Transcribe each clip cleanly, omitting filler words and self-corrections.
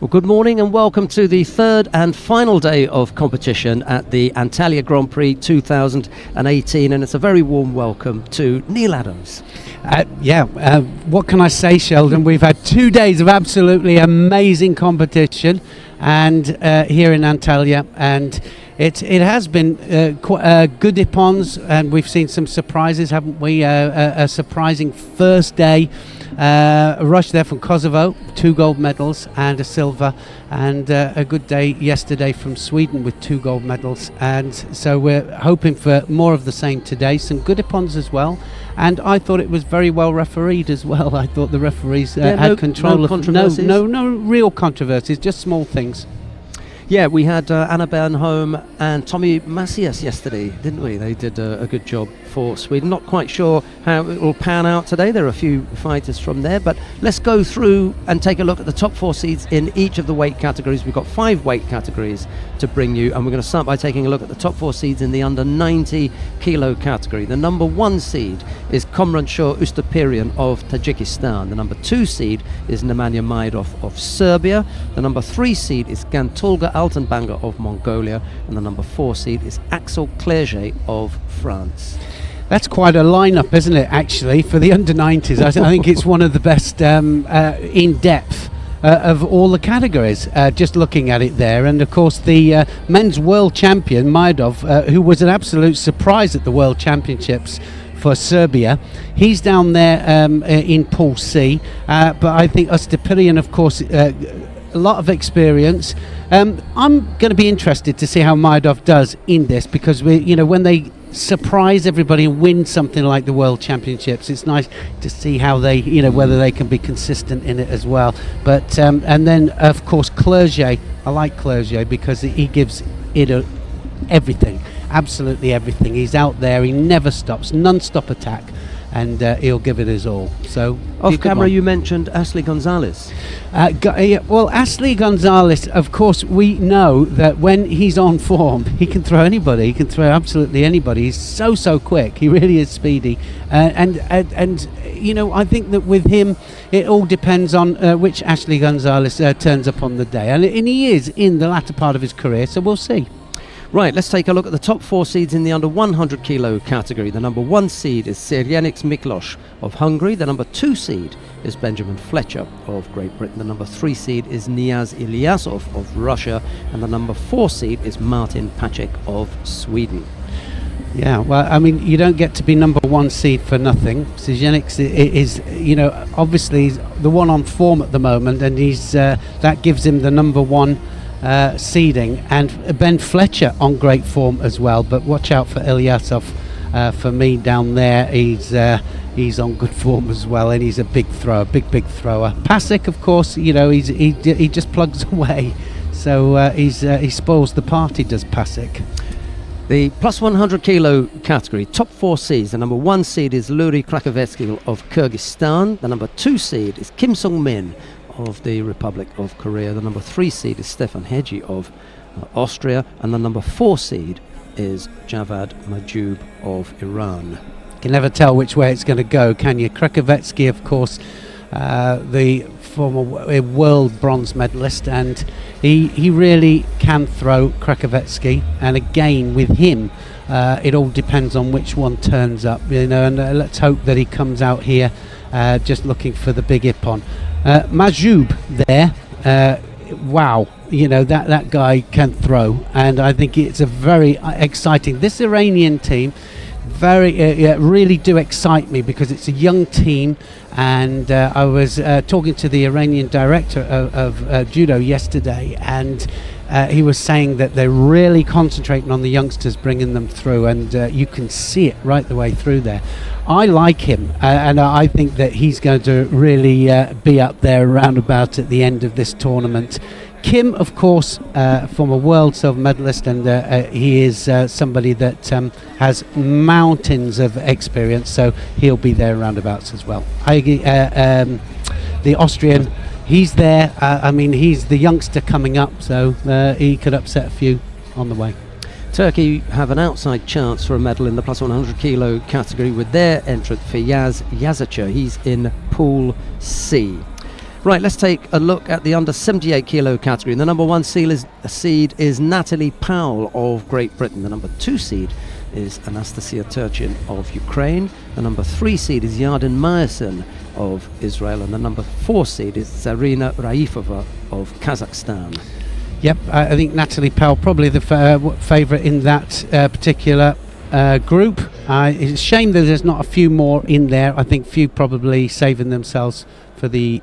Well, good morning and welcome to the third and final day of competition at the Antalya Grand-Prix 2018, and it's a very warm welcome to Neil Adams. What can I say, Sheldon? We've had 2 days of absolutely amazing competition and here in Antalya, and it has been good ippons, and we've seen some surprises, haven't we? A surprising first day. A rush there from Kosovo, 2 gold medals and a silver, and a good day yesterday from Sweden with 2 gold medals, and so we're hoping for more of the same today. Some good ippons as well, and I thought it was very well refereed as well. I thought the referees had control of no real controversies, just small things. Yeah, we had Anna Bernholm and Tommy Macias yesterday, didn't we? They did a good job for Sweden. Not quite sure how it will pan out today. There are a few fighters from there, but let's go through and take a look at the top 4 seeds in each of the weight categories. We've got 5 weight categories to bring you, and we're going to start by taking a look at the top 4 seeds in the under 90 kilo category. The number 1 seed is Komranchor Ustaperian of Tajikistan. The number 2 seed is Nemanja Majdov of Serbia. The number 3 seed is Gantolga Altenbanger of Mongolia, and the number 4 seed is Axel Clerget of France. That's quite a lineup, isn't it, actually, for the under-90s. I think it's one of the best in-depth of all the categories, just looking at it there. And, of course, the men's world champion, Majdov, who was an absolute surprise at the World Championships for Serbia, he's down there in Pool C. But I think Ustaperian, of course, a lot of experience. I'm going to be interested to see how Majdov does in this, because when they surprise everybody and win something like the World Championships, it's nice to see how they, whether they can be consistent in it as well. But and then of course Clerget, I like Clerget because he gives it everything, absolutely everything. He's out there, he never stops, non-stop attack, and he'll give it his all. So off camera you mentioned Ashley Gonzalez. Well, Ashley Gonzalez, of course, we know that when he's on form, he can throw anybody. He can throw absolutely anybody. He's so quick. He really is speedy, and I think that with him, it all depends on which Ashley Gonzalez turns up on the day, and he is in the latter part of his career. So we'll see. Right, let's take a look at the top 4 seeds in the under 100 kilo category. The number 1 seed is Sirjanix Miklos of Hungary. The number 2 seed is Benjamin Fletcher of Great Britain. The number 3 seed is Niaz Ilyasov of Russia. And the number 4 seed is Martin Pacek of Sweden. Yeah, well, I mean, you don't get to be number 1 seed for nothing. Sirjanix is, obviously the one on form at the moment, and he's that gives him the number 1 seeding, and Ben Fletcher on great form as well. But watch out for Ilyasov. For me down there, he's on good form as well, and he's a big thrower, big thrower. Pacek, of course, he just plugs away, so he spoils the party, does Pacek. The plus 100 kilo category, top 4 seeds. The number 1 seed is Luri Krakowecki of Kyrgyzstan. The number 2 seed is Kim Sung-min of the Republic of Korea. The number 3 seed is Stefan Hedji of Austria, and the number 4 seed is Javad Majoub of Iran. You can never tell which way it's going to go, can you? Krakowecki, of course, the former world bronze medalist, and he really can throw, Krakowecki, and again with him it all depends on which one turns up, and let's hope that he comes out here just looking for the big ippon. Majoub there, wow, that guy can throw, and I think it's a very exciting, this Iranian team really do excite me, because it's a young team, and I was talking to the Iranian director of judo yesterday, and he was saying that they're really concentrating on the youngsters, bringing them through, and you can see it right the way through there. I like him, and I think that he's going to really be up there around about at the end of this tournament. Kim, of course, former world silver medalist, and he is somebody that has mountains of experience, so he'll be there roundabouts as well. The Austrian, he's there. He's the youngster coming up, so he could upset a few on the way. Turkey have an outside chance for a medal in the plus 100 kilo category with their entrant Feyyaz Yazacher. He's in Pool C. Right, let's take a look at the under 78 kilo category. The number 1 seed is Natalie Powell of Great Britain. The number 2 seed is Anastasia Turchin of Ukraine. The number 3 seed is Yarden Myasin of Israel. And the number 4 seed is Zarina Raifova of Kazakhstan. Yep, I think Natalie Powell probably the favourite in that particular group. It's a shame that there's not a few more in there. I think few probably saving themselves for the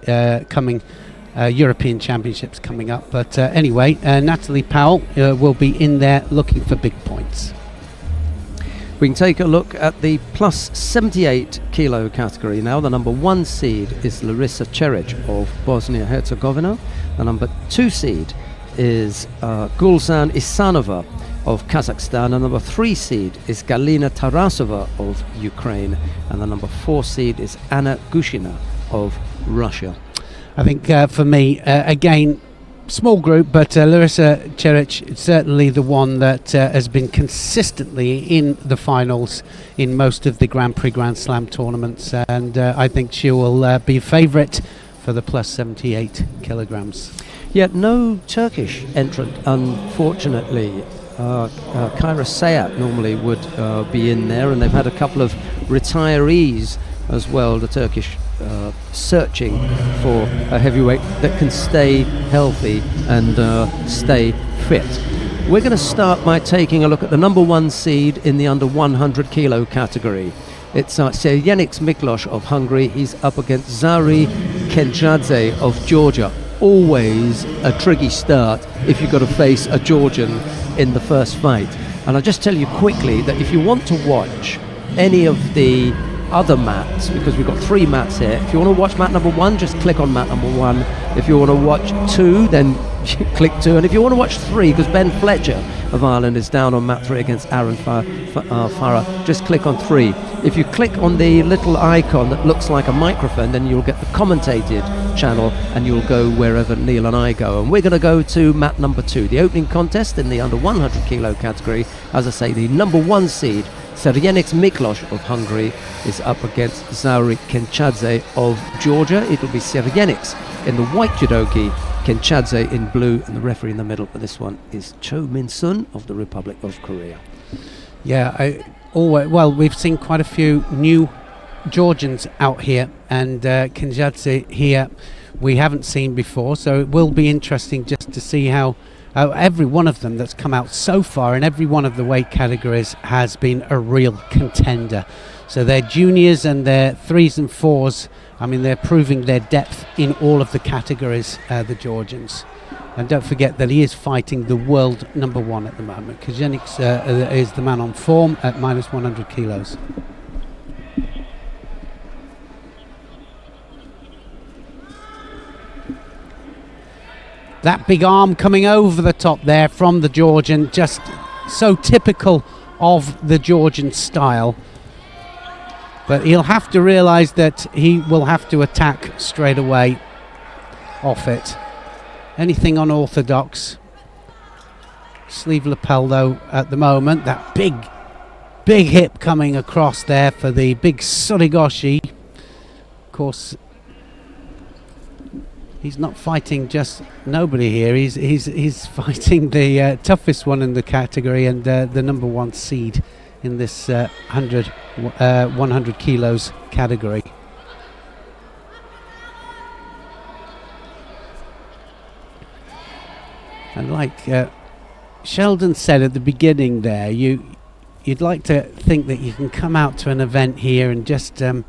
coming European Championships coming up. But anyway, Natalie Powell will be in there looking for big points. We can take a look at the plus 78 kilo category now. The number 1 seed is Larissa Ceric of Bosnia-Herzegovina. The number 2 seed is Gulzan Isanova of Kazakhstan. The number 3 seed is Galina Tarasova of Ukraine. And the number 4 seed is Anna Gushina of Russia. I think for me, again, small group, but Larissa Ceric is certainly the one that has been consistently in the finals in most of the Grand Prix Grand Slam tournaments, and I think she will be favourite for the plus 78 kilograms. Yet no Turkish entrant, unfortunately. Kyra Sayat normally would be in there, and they've had a couple of retirees as well, the Turkish searching for a heavyweight that can stay healthy and stay fit. We're going to start by taking a look at the number 1 seed in the under 100 kilo category. It's Sergenix Miklos of Hungary. He's up against Zari Kenchadze of Georgia. Always a tricky start if you've got to face a Georgian in the first fight. And I'll just tell you quickly that if you want to watch any of the other mats, because we've got 3 mats here, if you want to watch mat number 1, just click on mat number 1. If you want to watch 2, then click 2. And if you want to watch 3, because Ben Fletcher of Ireland is down on mat 3 against Aaron Farah, just click on 3. If you click on the little icon that looks like a microphone, then you'll get the commentated channel and you'll go wherever Neil and I go. And we're going to go to mat number 2, the opening contest in the under 100 kilo category. As I say, the number 1 seed Sergenix Miklos of Hungary is up against Zauri Kenchadze of Georgia. It'll be Sergenix in the white judogi, Kenchadze in blue, and the referee in the middle for this one is Cho Min-sun of the Republic of Korea. Yeah, we've seen quite a few new Georgians out here, and Kenchadze here we haven't seen before, so it will be interesting just to see how every one of them that's come out so far in every one of the weight categories has been a real contender. So their juniors and their 3s and 4s, I mean, they're proving their depth in all of the categories, the Georgians. And don't forget that he is fighting the world number 1 at the moment. Kajenix is the man on form at minus 100 kilos. That big arm coming over the top there from the Georgian, just so typical of the Georgian style. But he'll have to realise that he will have to attack straight away off it. Anything unorthodox. Sleeve lapel though at the moment. That big hip coming across there for the big Surigoshi. Of course, he's not fighting just nobody here. He's fighting the toughest one in the category and the number 1 seed in this 100 kilos category. And like Sheldon said at the beginning there, you'd like to think that you can come out to an event here and just kind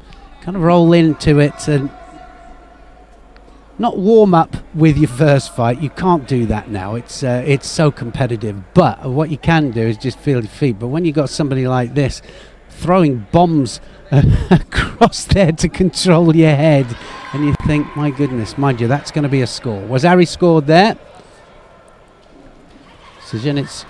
of roll into it and not warm up with your first fight. You can't do that now. It's so competitive. But what you can do is just feel your feet. But when you got somebody like this throwing bombs across there to control your head, and you think, my goodness, mind you, that's going to be a score. Was Ari scored there? Sergenix,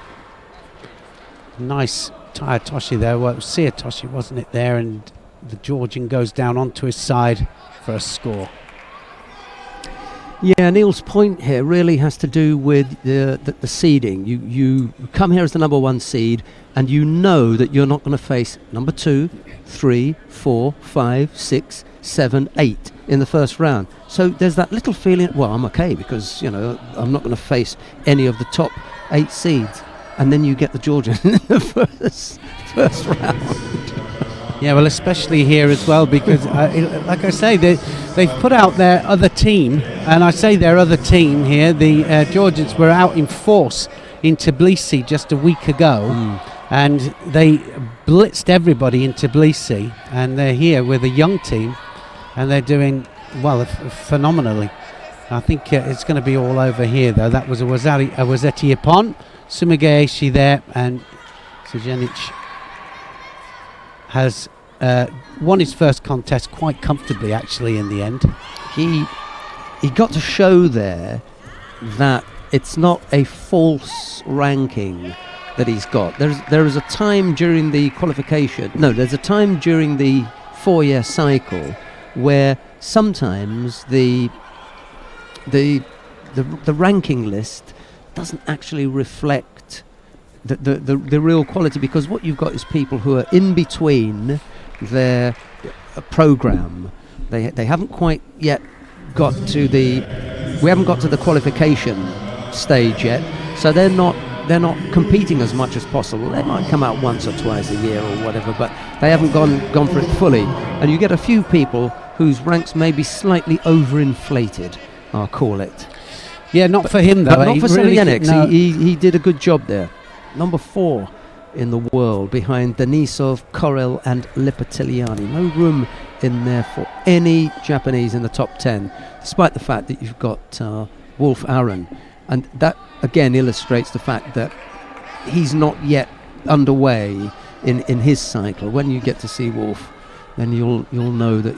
nice tire Toshi there. Well, it was Sia Toshi, wasn't it there? And the Georgian goes down onto his side for a score. Yeah, Neil's point here really has to do with the seeding. You come here as the number 1 seed, and you know that you're not going to face number 2, 3, 4, 5, 6, 7, 8 in the first round. So there's that little feeling, well, I'm okay because, I'm not going to face any of the top 8 seeds. And then you get the Georgian in the first round. Yeah, well, especially here as well, because like I say, they've put out their other team, and I say their other team here. The Georgians were out in force in Tbilisi just a week ago, and they blitzed everybody in Tbilisi, and they're here with a young team, and they're doing, well, phenomenally. I think it's going to be all over here, though. That was a Wazeti Yapon, Sumigaeshi there, and Sejenic has won his first contest quite comfortably, actually, in the end. He got to show there that it's not a false ranking that he's got. There is a time during the qualification. No, there's a time during the 4-year cycle where sometimes the ranking list doesn't actually reflect the real quality, because what you've got is people who are in between their program. They haven't quite yet got to we haven't got to the qualification stage yet, so they're not competing as much as possible. They might come out once or twice a year or whatever, but they haven't gone for it fully. And you get a few people whose ranks may be slightly overinflated, I'll call it. Yeah, not for him though. But not for really Semifinal. No. He did a good job there. Number 4 in the world, behind Denisov, Korel and Lipatiliani. No room in there for any Japanese in the top 10, despite the fact that you've got Wolf Aaron. And that again illustrates the fact that he's not yet underway in his cycle. When you get to see Wolf, then you'll know that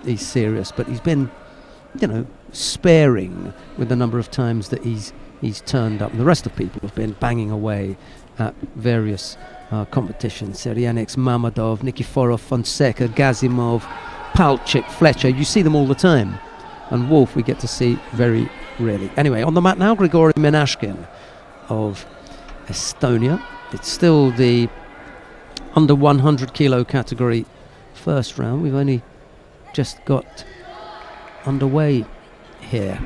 he's serious. But he's been, sparing with the number of times that he's turned up. And the rest of people have been banging away at various competitions. Serianix, Mamadov, Nikiforov, Fonseca, Gazimov, Palchik, Fletcher. You see them all the time. And Wolf we get to see very rarely. Anyway, on the mat now, Grigory Menashkin of Estonia. It's still the under 100 kilo category first round. We've only just got underway here.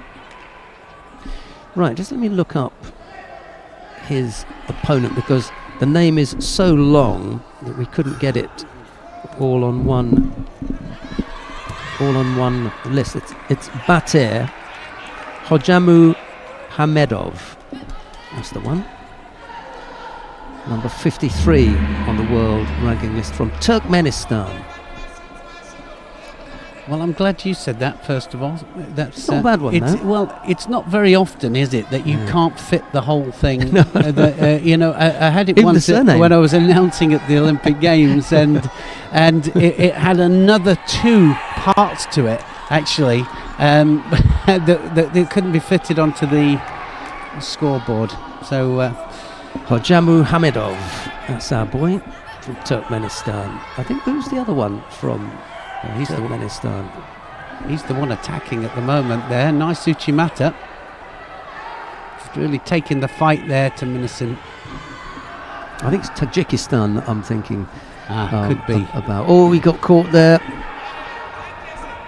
Right, just let me look up his opponent, because the name is so long that we couldn't get it all on one list. It's Bater Hojamu Hamedov. That's the one. Number 53 on the world ranking list, from Turkmenistan. Well, I'm glad you said that, first of all. That's not a bad one, though. Well, it's not very often, is it, that you can't fit the whole thing. No. I had it Even once when I was announcing at the Olympic Games, and it had another 2 parts to it, actually, that couldn't be fitted onto the scoreboard. So, Hojamu Hamedov, that's our boy from Turkmenistan. I think who's the other one from Turkmenistan? He's the one attacking at the moment there. Nice Uchimata. He's really taking the fight there to Minasin. I think it's Tajikistan that I'm thinking could be. About. Oh, we got caught there.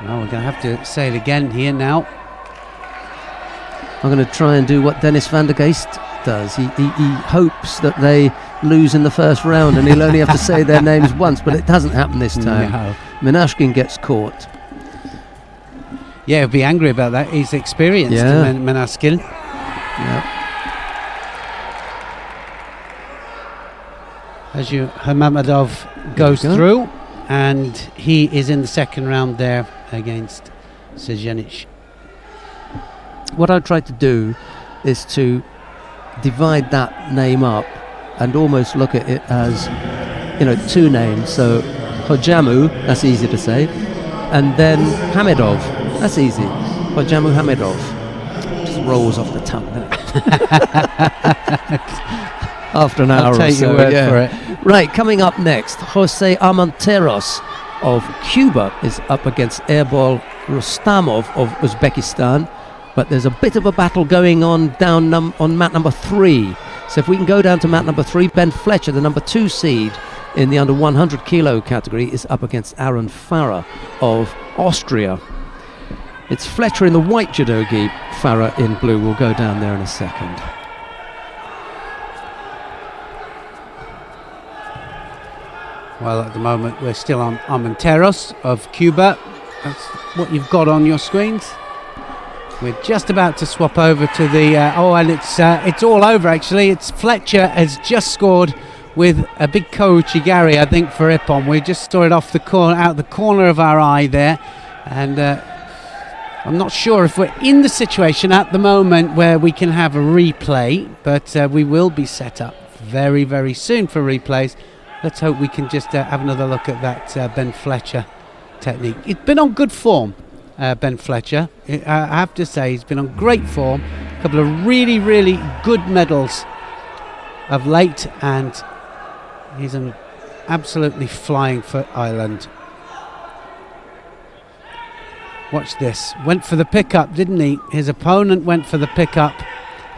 Well, we're going to have to say it again here now. I'm going to try and do what Dennis van der Geest does. He hopes that they lose in the first round and he'll only have to say their names once, but it doesn't happen this time. No. Menashkin gets caught. Yeah, he'll be angry about that. He's experienced, Menashkin. Yeah. As Hamamadov goes through, and he is in the second round there against Sejenic. What I tried to do is to divide that name up and almost look at it as, 2 names. So Hojamu, that's easy to say, and then Hamedov, that's easy. Hojamu Hamedov. Just rolls off the tongue, doesn't it? After an hour I'll take or so. your word for it. Right, coming up next, Jose Armenteros of Cuba is up against Erbol Rustamov of Uzbekistan. But there's a bit of a battle going on down on mat number 3. So if we can go down to mat number 3, Ben Fletcher, the number 2 seed in the under 100 kilo category, is up against Aaron Farah of Austria. It's Fletcher in the white judogi, Farah in blue. We'll go down there in a second. Well, at the moment we're still on Armenteros of Cuba. That's what you've got on your screens. We're just about to swap over to the and it's all over actually. It's Fletcher has just scored with a big Kouchigari, I think, for Ippon. We just saw it off the corner, out the corner of our eye there, and I'm not sure if we're in the situation at the moment where we can have a replay, but we will be set up very, very soon for replays. Let's hope we can just have another look at that Ben Fletcher technique. He's been on good form, Ben Fletcher. I have to say, he's been on great form. A couple of really, really good medals of late, and he's absolutely flying for Ireland. Watch this. Went for the pickup, didn't he? His opponent went for the pickup.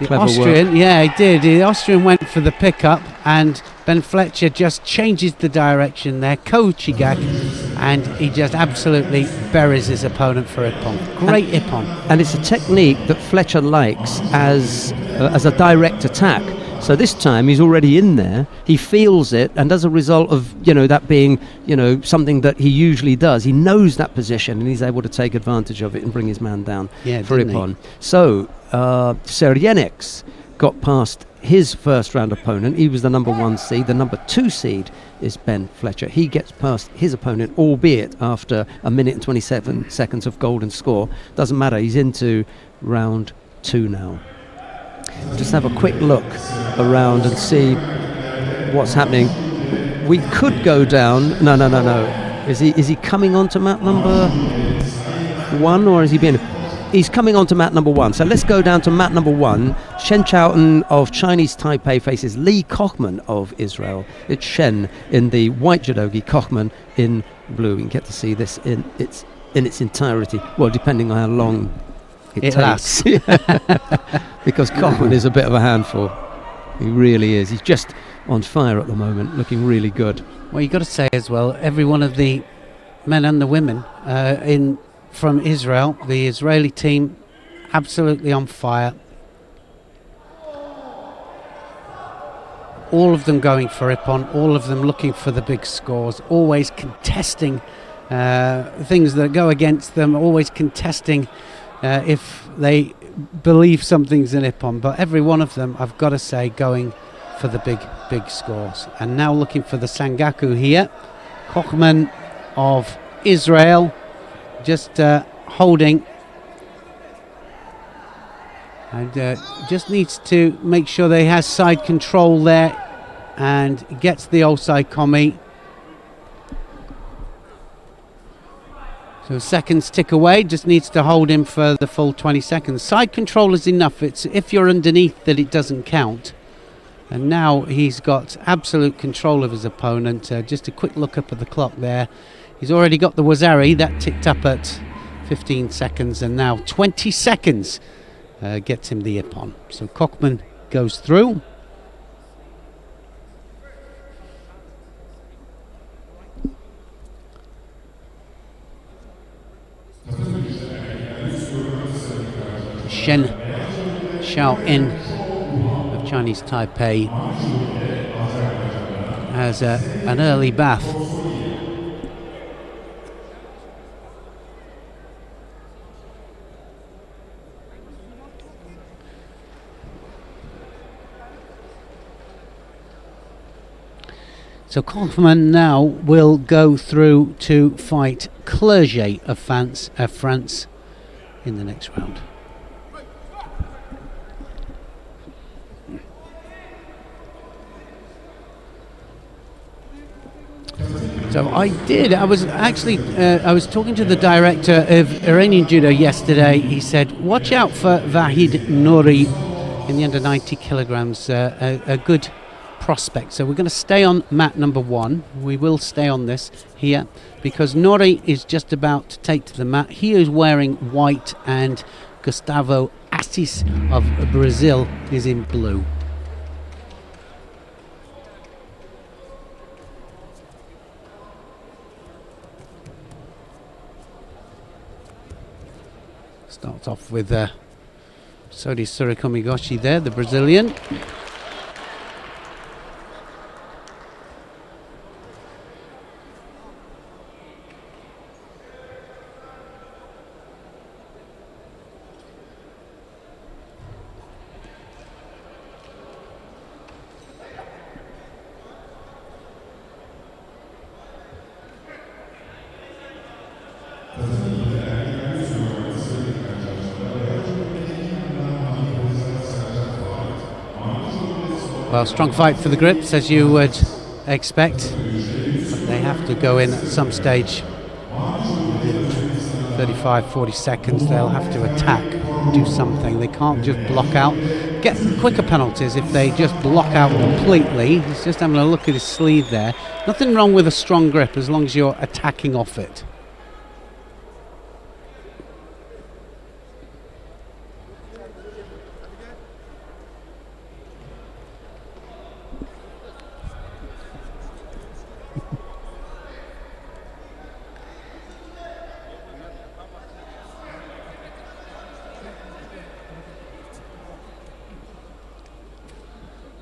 The Clever Austrian, work. yeah, he did. The Austrian went for the pickup, and Ben Fletcher just changes the direction there, Kouchigak, and he just absolutely buries his opponent for Ippon. Great Ippon. And it's a technique that Fletcher likes as a direct attack. So this time he's already in there, he feels it, and as a result of, that being, something that he usually does, he knows that position and he's able to take advantage of it and bring his man down for Ippon. So Seryenix got past his first round opponent. He was the number 1 seed. The number 2 seed is Ben Fletcher. He gets past his opponent, albeit after a minute and 27 seconds of golden score. Doesn't matter, he's into round 2 now. Just have a quick look around and see what's happening. We could go down. No. Is he coming onto mat number 1, or is he being? He's coming onto mat number 1. So let's go down to mat number 1. Shen Chaoten of Chinese Taipei faces Lee Kochman of Israel. It's Shen in the white judogi, Kochman in blue. You can get to see this in its entirety. Well, depending on how long it takes. Because Kochman is a bit of a handful. He really is. He's just on fire at the moment, looking really good. Well, you've got to say as well, every one of the men and the women from Israel, the Israeli team, absolutely on fire. All of them going for Ippon, all of them looking for the big scores, always contesting things that go against them, always contesting if they believe something's in Ippon. But every one of them, I've got to say, going for the big scores. And now looking for the Sangaku here. Kochman of Israel just holding, and just needs to make sure that he has side control there and gets the outside komi. So seconds tick away, just needs to hold him for the full 20 seconds. Side control is enough. It's if you're underneath that it doesn't count. And now he's got absolute control of his opponent. Just a quick look up at the clock there. He's already got the Wazari, that ticked up at 15 seconds, and now 20 seconds gets him the Ippon. So Kochman goes through. Shen Xiaoyin of Chinese Taipei has an early bath. So Kochman now will go through to fight Clerget of France in the next round. So I was talking to the director of Iranian Judo yesterday. He said, watch out for Vahid Nouri in the under 90 kilograms, a good prospect. So we're going to stay on mat number 1. We will stay on this here because Nouri is just about to take to the mat. He is wearing white and Gustavo Assis of Brazil is in blue. Starts off with Sodi Surikomigoshi there, the Brazilian. Well, strong fight for the grips, as you would expect, but they have to go in at some stage. Within 35, 40 seconds, they'll have to attack, do something. They can't just block out. Get quicker penalties if they just block out completely. He's just having a look at his sleeve there. Nothing wrong with a strong grip as long as you're attacking off it.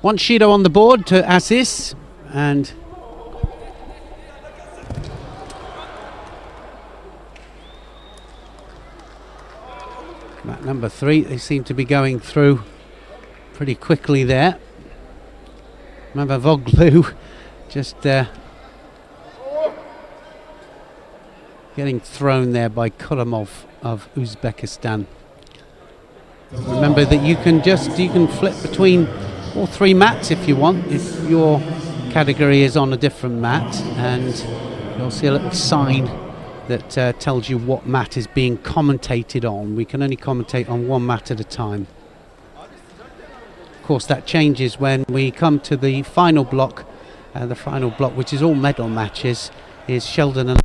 One Shido on the board to Assis, and mat number 3, they seem to be going through pretty quickly there. Mavoglu just getting thrown there by Kuramov of Uzbekistan. Remember that you can flip between all 3 mats if you want, if your category is on a different mat, and you'll see a little sign that tells you what mat is being commentated on. We can only commentate on 1 mat at a time. Of course, that changes when we come to the final block. The final block, which is all medal matches, is Sheldon and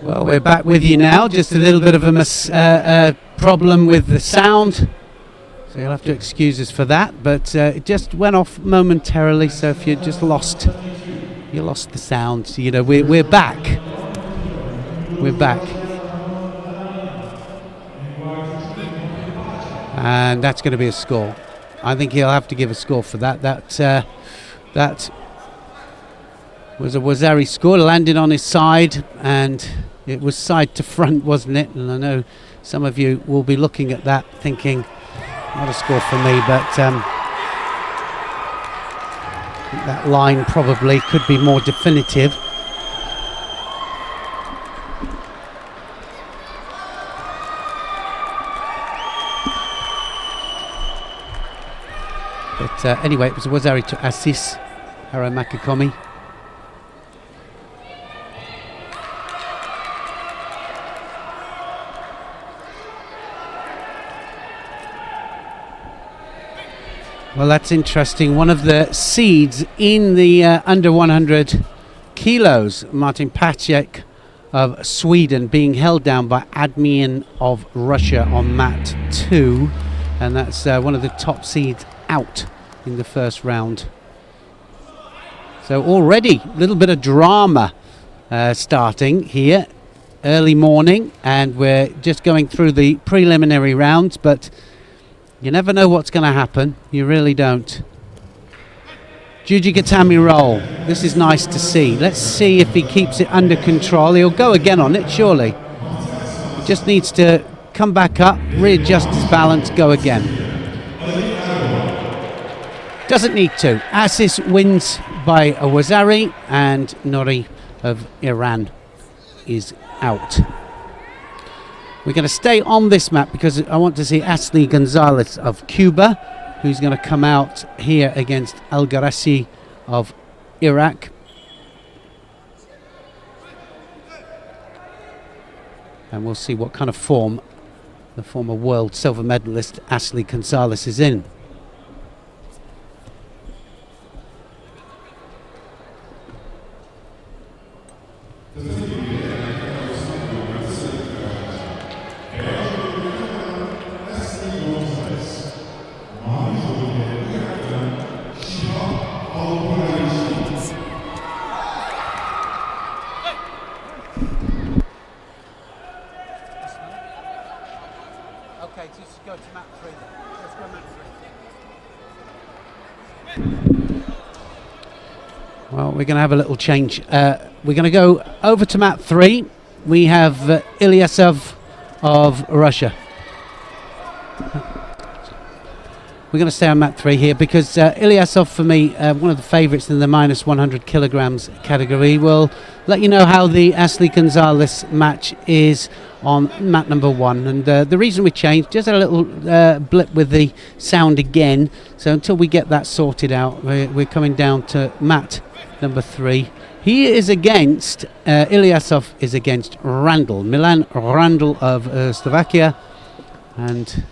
well, we're back with you now. Just a little bit of a problem with the sound, so you'll have to excuse us for that. But it just went off momentarily. So if you just lost the sound, you know, we're back. We're back, and that's going to be a score. I think he'll have to give a score for that. That was a Wazari score, landed on his side, and it was side to front, wasn't it? And I know some of you will be looking at that thinking, not a score for me, but that line probably could be more definitive. But anyway, it was Wazari to Assis Haramakikomi. Well, that's interesting. One of the seeds in the under 100 kilos, Martin Pacek of Sweden, being held down by Admian of Russia on mat 2, and that's one of the top seeds out in the first round. So already a little bit of drama starting here, early morning, and we're just going through the preliminary rounds, but you never know what's going to happen. You really don't. Juji Gatami roll. This is nice to see. Let's see if he keeps it under control. He'll go again on it, surely. He just needs to come back up, readjust his balance, go again. Doesn't need to. Assis wins by a Wazari, and Nori of Iran is out. We're going to stay on this map because I want to see Ashley Gonzalez of Cuba, who's going to come out here against Al-Gharasi of Iraq. And we'll see what kind of form the former world silver medalist Ashley Gonzalez is in. Okay, just go to map 3 then. Let's go map 3. Well, we're going to have a little change. We're going to go over to map 3. We have Ilyasov of Russia. We're going to stay on map 3 here because Ilyasov, for me, one of the favourites in the minus 100 kilograms category. We'll let you know how the Ashley Gonzalez match is on map number 1. And the reason we changed, just a little blip with the sound again. So until we get that sorted out, we're coming down to mat number 3. He is against, Ilyasov is against Randall, Milan Randall of Slovakia. And,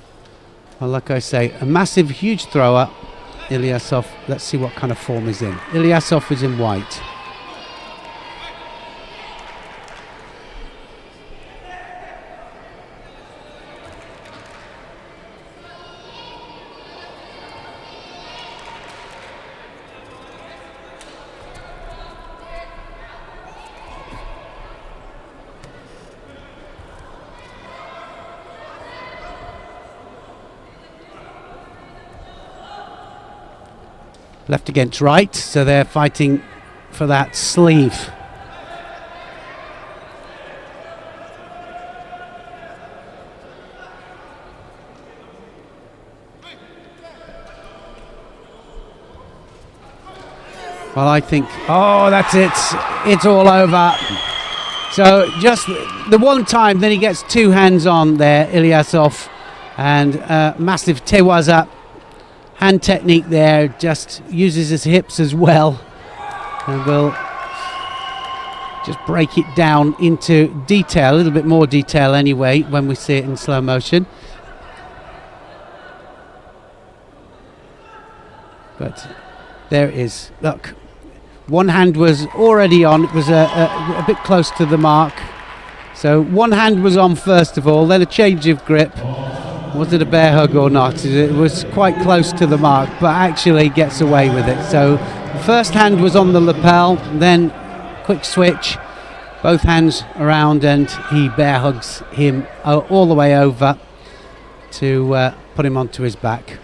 well, like I say, a massive, huge thrower, Ilyasov. Let's see what kind of form he's in. Ilyasov is in white. Left against right, so they're fighting for that sleeve. Well, I think, oh, that's it. It's all over. So just the one time, then he gets 2 hands on there, Ilyasov, and massive tewaza. Hand technique there, just uses his hips as well, and we'll just break it down into detail, a little bit more detail anyway when we see it in slow motion. But there it is, look, one hand was already on, it was a bit close to the mark, so one hand was on first of all, then a change of grip. Was it a bear hug or not? It was quite close to the mark, but actually gets away with it. So the first hand was on the lapel, then quick switch, both hands around, and he bear hugs him all the way over to put him onto his back.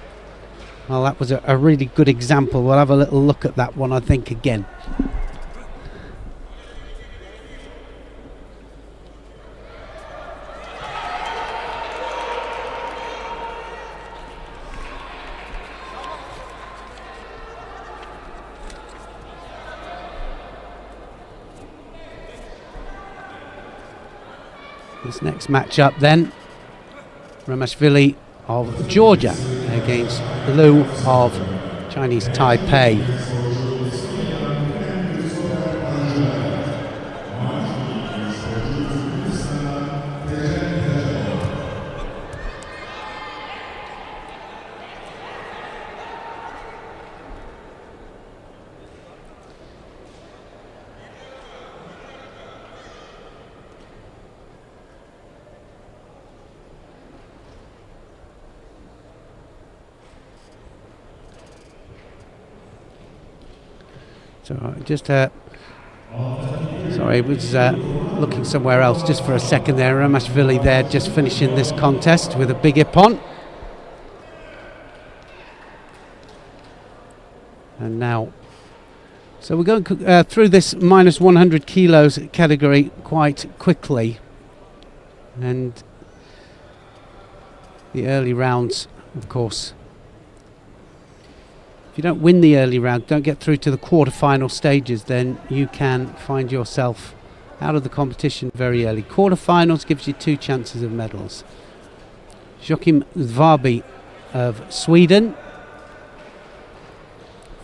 Well, that was a really good example. We'll have a little look at that one, I think, again. This next match-up then, Ramashvili of Georgia against Liu of Chinese Taipei. So just sorry, I was looking somewhere else just for a second there. Ramashvili there just finishing this contest with a big ippon. And now, so we're going through this minus 100 kilos category quite quickly. And the early rounds, of course, if you don't win the early round, don't get through to the quarterfinal stages, then you can find yourself out of the competition very early. Quarterfinals gives you 2 chances of medals. Joachim Dvarby of Sweden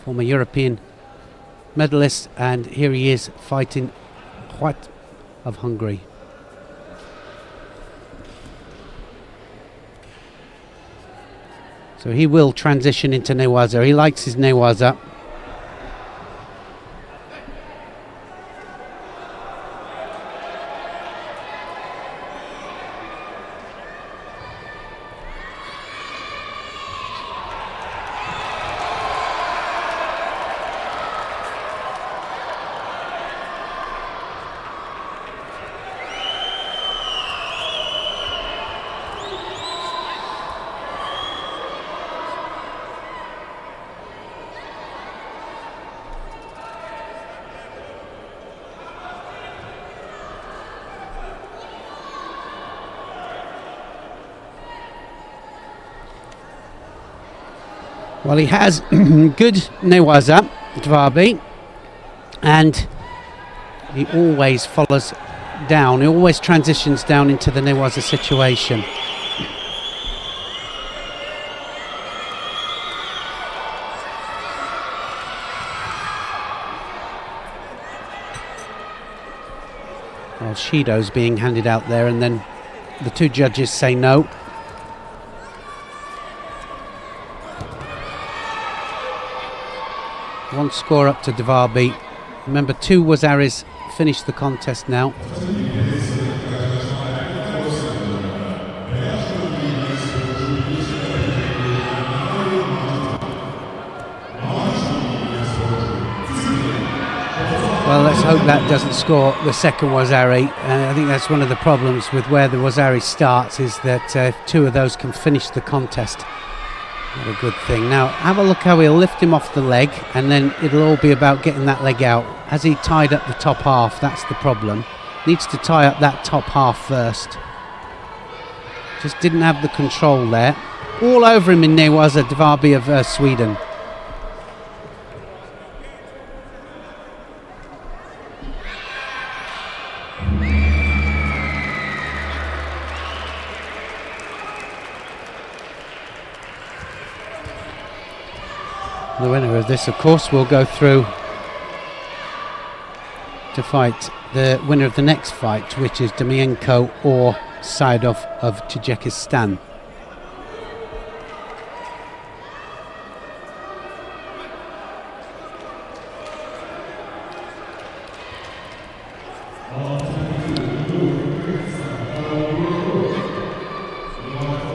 former European medalist, and here he is fighting Huat of Hungary. So he will transition into Newaza. He likes his Newaza. Well, he has good Newaza, Dvabi, and he always follows down. He always transitions down into the Newaza situation. Well, Shido's being handed out there, and then the two judges say no. One score up to Dvabi. Remember, 2 Wazaris finished the contest now. Well, let's hope that doesn't score the second Wazari. I think that's one of the problems with where the Wazari starts, is that if 2 of those can finish the contest, not a good thing. Now, have a look how he'll lift him off the leg, and then it'll all be about getting that leg out. Has he tied up the top half? That's the problem. Needs to tie up that top half first. Just didn't have the control there. All over him in Newaza, Dvabi of Sweden. The winner of this, of course, will go through to fight the winner of the next fight, which is Demienko or Saidov of Tajikistan.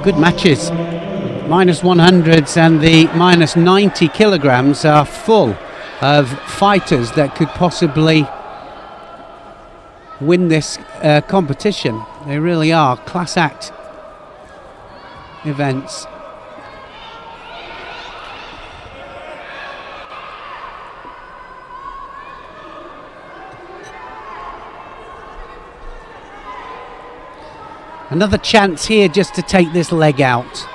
Good matches. Minus 100s and the minus 90 kilograms are full of fighters that could possibly win this competition. They really are class act events. Another chance here just to take this leg out.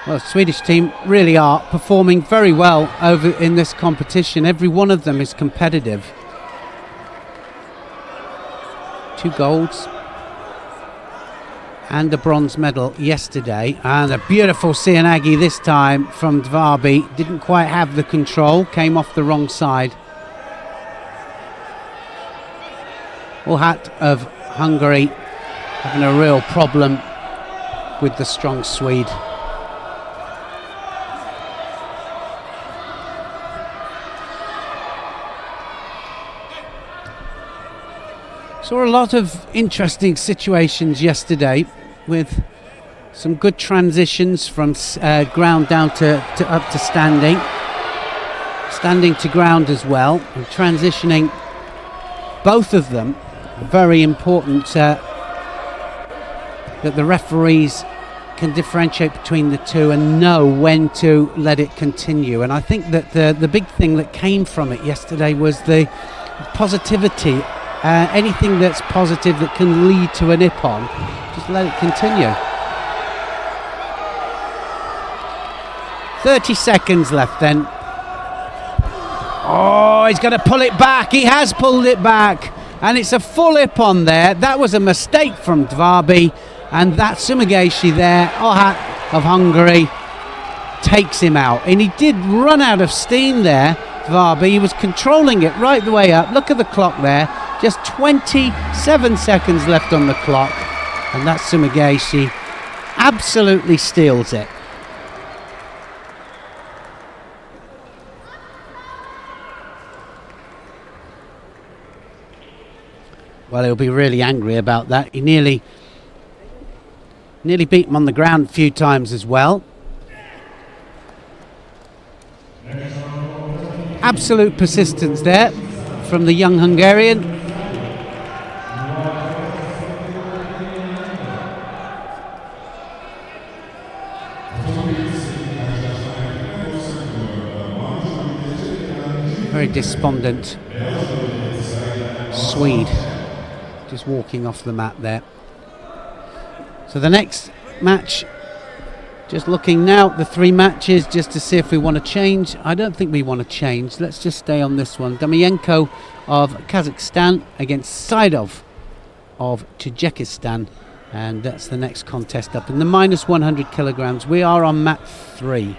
Well, the Swedish team really are performing very well over in this competition. Every one of them is competitive. 2 golds and a bronze medal yesterday, and a beautiful Sianagi this time from Dvabi. Didn't quite have the control, came off the wrong side. Uhat of Hungary having a real problem with the strong Swede. Saw a lot of interesting situations yesterday with some good transitions from ground down to up to standing. Standing to ground as well, and transitioning, both of them. Very important that the referees can differentiate between the two and know when to let it continue. And I think that the big thing that came from it yesterday was the positivity. Anything that's positive that can lead to a nip-on, just let it continue. 30 seconds left then. Oh, he's going to pull it back. He has pulled it back. and it's a full hip on there. That was a mistake from Dvabi, and that Sumigashi there, Ohat of Hungary, takes him out. And he did run out of steam there, Dvabi. He was controlling it right the way up. Look at the clock there, just 27 seconds left on the clock, and that Sumigashi absolutely steals it. Well, he'll be really angry about that. He nearly beat him on the ground a few times as well. Absolute persistence there from the young Hungarian. Very despondent Swede, just walking off the mat there. So the next match, just looking now at the three matches just to see if we want to change. I don't think we want to change. Let's just stay on this one. Damienko of Kazakhstan against Saidov of Tajikistan, and that's the next contest up in the minus 100 kilograms. We are on mat 3.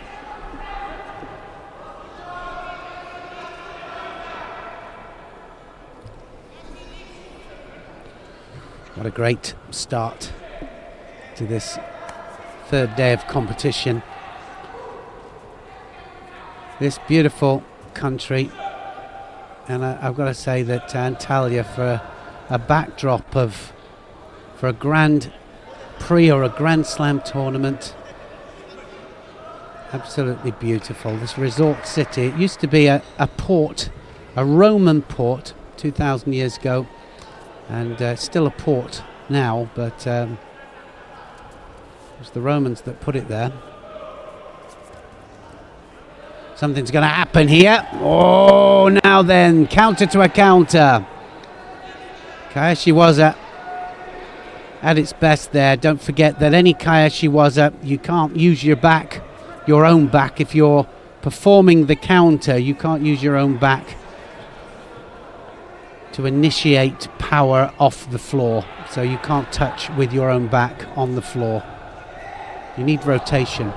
What a great start to this third day of competition. This beautiful country, and I've got to say that Antalya, for a backdrop of, for a Grand Prix or a Grand Slam tournament, absolutely beautiful. This resort city, it used to be a port, a Roman port 2,000 years ago, and still a port now, but it was the Romans that put it there. Something's going to happen here. Oh, now then, counter to a counter. Kayashiwaza at its best there. Don't forget that any Kayashiwaza, you can't use your back, your own back. If you're performing the counter, you can't use your own back to initiate power off the floor. So you can't touch with your own back on the floor. You need rotation.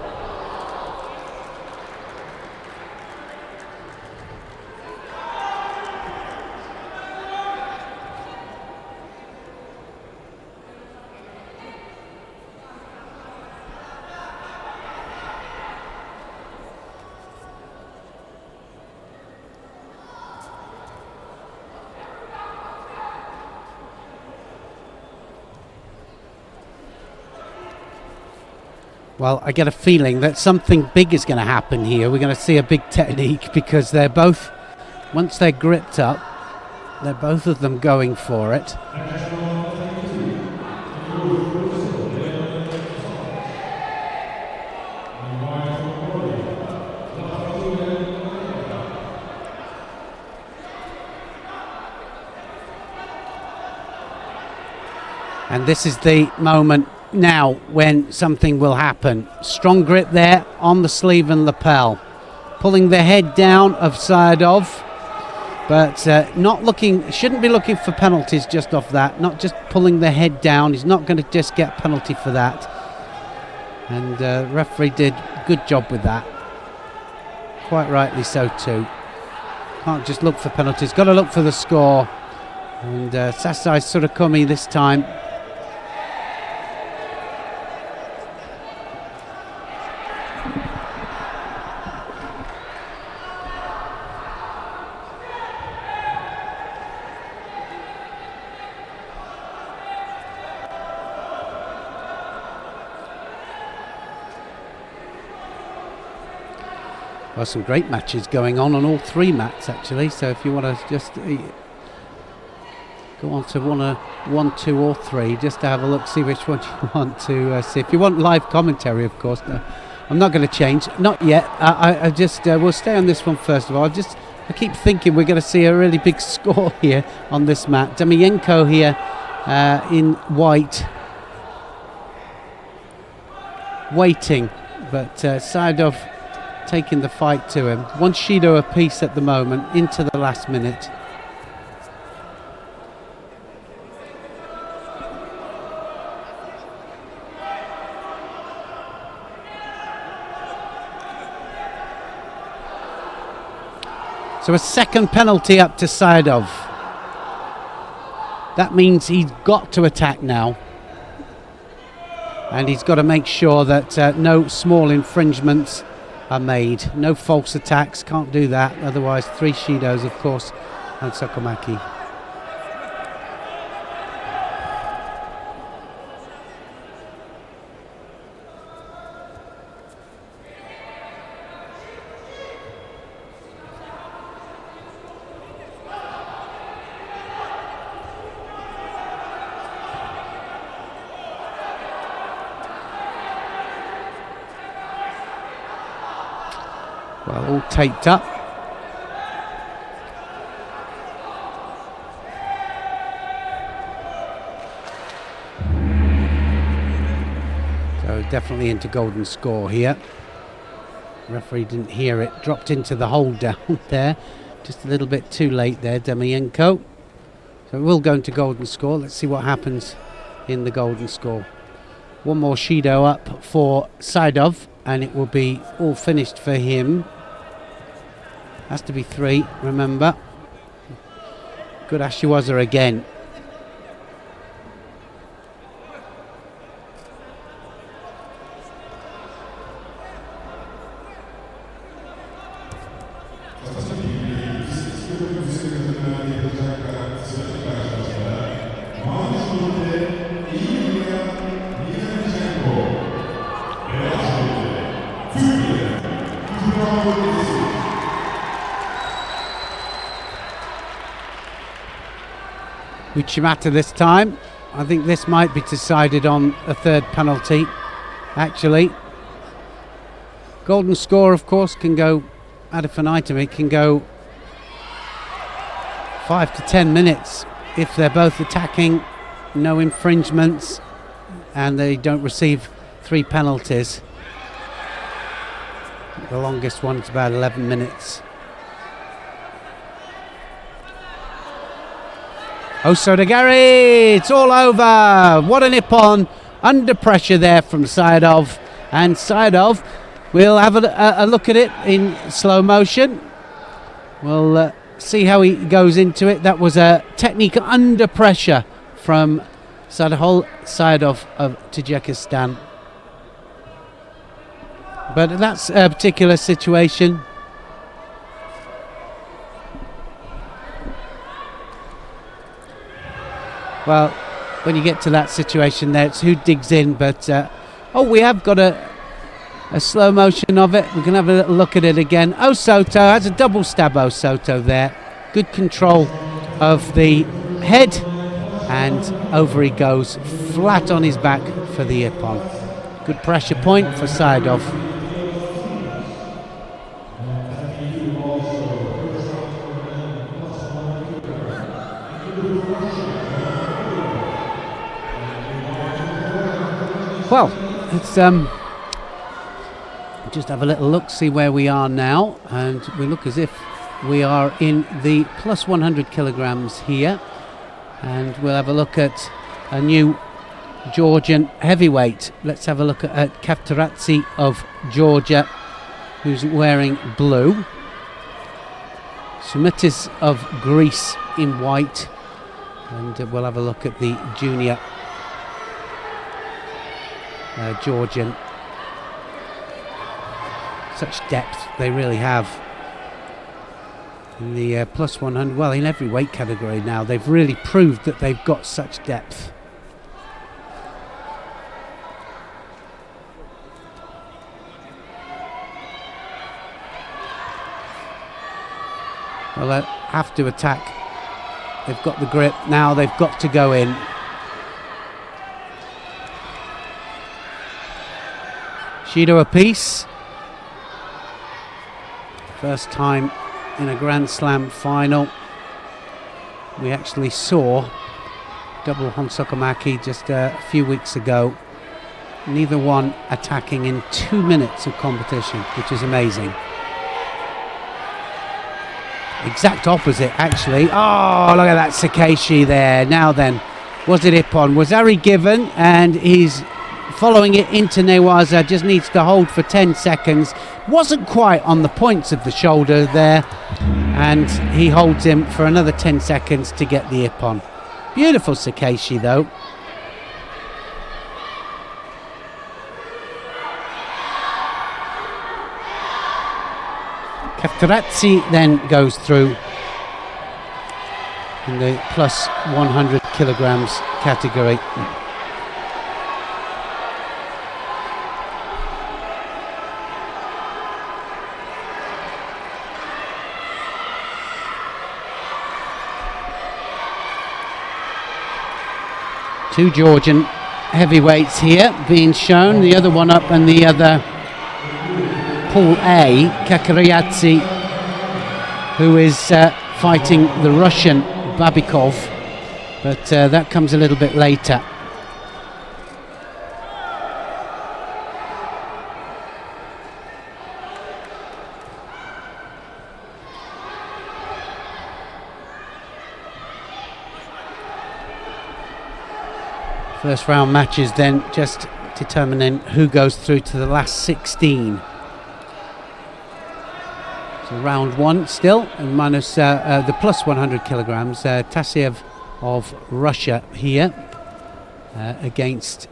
Well, I get a feeling that something big is going to happen here. We're going to see a big technique, because they're both, once they're gripped up, they're both of them going for it. And this is the moment now when something will happen. Strong grip there on the sleeve and lapel, pulling the head down of Saidov, but not looking, shouldn't be looking for penalties just off that, not just pulling the head down. He's not going to just get a penalty for that, and the referee did a good job with that, quite rightly so too. Can't just look for penalties, got to look for the score. And Sasai Surakumi this time. Well, some great matches going on all three mats actually, so if you want to just go on to 1, 2 or 3 just to have a look, see which one you want to see. If you want live commentary, of course, I'm not going to change, not yet. I just we'll stay on this one first of all. I keep thinking we're going to see a really big score here on this mat. Damienko here in white, waiting, but Saidov taking the fight to him. One Shido apiece at the moment into the last minute. So a second penalty up to Saidov. That means he's got to attack now. And he's got to make sure that no small infringements are made. No false attacks, can't do that. Otherwise, 3 Shidos, of course, and Sokomaki. Well, all taped up. So definitely into golden score here. Referee didn't hear it, dropped into the hole down there. Just a little bit too late there, Demienko. So it will go into golden score. Let's see what happens in the golden score. One more Shido up for Saidov, and it will be all finished for him. Has to be 3, remember. Good Ashiwaza again. Uchimata this time. I think this might be decided on a 3rd penalty, actually. Golden score, of course, can go ad infinitum. It can go 5 to 10 minutes if they're both attacking, no infringements, and they don't receive 3 penalties. The longest one is about 11 minutes. Osodagari, it's all over. What an Ippon, under pressure there from Saidov. And Saidov, we'll have a look at it in slow motion. We'll see how he goes into it. That was a technique under pressure from Saidov of Tajikistan. But that's a particular situation. Well, when you get to that situation there, it's who digs in. But, we have got a slow motion of it. We can have a little look at it again. Osoto has a double stab, Osoto there. Good control of the head. And over he goes, flat on his back for the Ippon. Good pressure point for Saidov. Well, let's just have a little look, see where we are now, and we look as if we are in the plus 100 kilograms here, and we'll have a look at a new Georgian heavyweight. Let's have a look at Kaftaradze of Georgia, who's wearing blue. Sumitis of Greece in white, and we'll have a look at the junior Georgian. Such depth they really have in the plus 100, well, in every weight category now. They've really proved that they've got such depth. Well, they have to attack. They've got the grip now, they've got to go in. Shido apiece. First time in a Grand Slam final. We actually saw double Honsokomaki just a few weeks ago. Neither one attacking in 2 minutes of competition, which is amazing. Exact opposite, actually. Oh, look at that Sakeshi there. Now then, was it Ippon? Was Ari given? And he's following it into Newaza, just needs to hold for 10 seconds. Wasn't quite on the points of the shoulder there. and he holds him for another 10 seconds to get the ippon. Beautiful Sakeshi though. Kaftarazzi then goes through in the plus 100 kilograms category. Two Georgian heavyweights here being shown, the other one up and the other Pool A, Kakariadze, who is fighting the Russian Babikov, but that comes a little bit later. First round matches then just determining who goes through to the last 16. So round one still, and minus the plus 100 kilograms. Tassev of Russia here against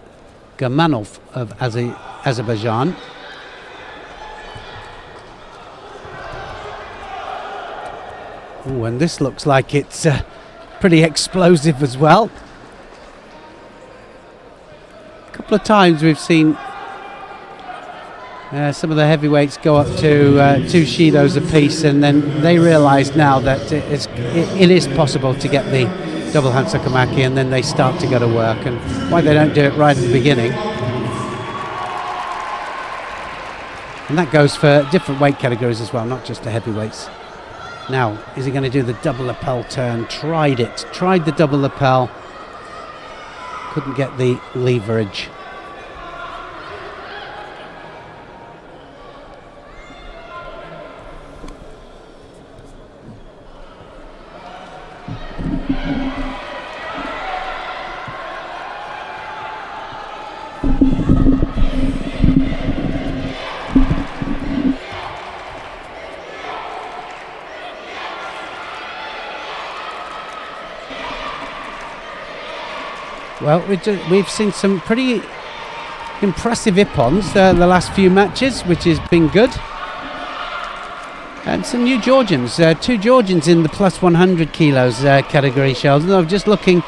Gamanov of Azerbaijan. Oh, and this looks like it's pretty explosive as well. A couple of times we've seen some of the heavyweights go up to 2 shidos apiece, and then they realise now that it is possible to get the double hand sakamaki, and then they start to go to work, and why they don't do it right at the beginning. And that goes for different weight categories as well, not just the heavyweights. Now, is he going to do the double lapel turn? Tried the double lapel, couldn't get the leverage. Well, we've seen some pretty impressive ippons the last few matches, which has been good. And some new Georgians, 2 Georgians in the plus 100 kilos category, Sheldon. I'm just looking,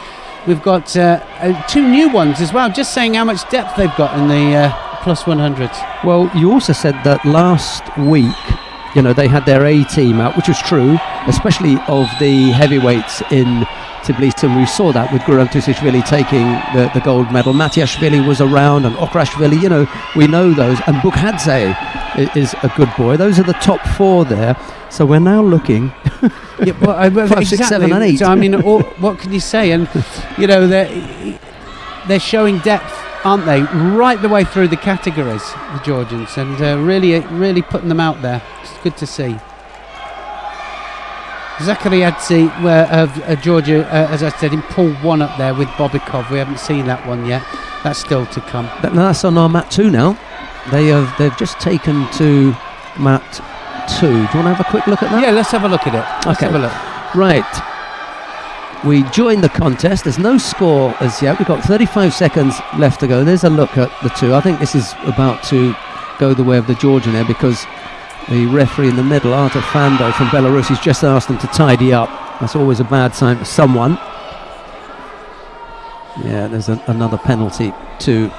we've got 2 new ones as well, just saying how much depth they've got in the plus 100s. Well, you also said that last week, you know, they had their A team out, which was true, especially of the heavyweights in Tbilisi, and we saw that with Guram Tusishvili taking the gold medal. Matiashvili was around, and Okrashvili, you know, we know those, and Bukhadze is a good boy. Those are the top 4 there. So we're now looking yeah, well, 5, 6, 7 and 8. So I mean, what can you say? And you know, they're showing depth, aren't they, right the way through the categories, the Georgians, and really putting them out there. It's good to see. Zakariadze of Georgia, as I said, in pool 1 up there with Bobikov. We haven't seen that one yet. That's still to come. That's on our mat 2 now. They've just taken to mat 2. Do you want to have a quick look at that? Yeah, let's have a look at it. Let's have a look. Right. We joined the contest. There's no score as yet. We've got 35 seconds left to go. There's a look at the 2. I think this is about to go the way of the Georgian there, because the referee in the middle, Artur Fando from Belarus, has just asked them to tidy up. That's always a bad sign for someone. Yeah, there's another penalty to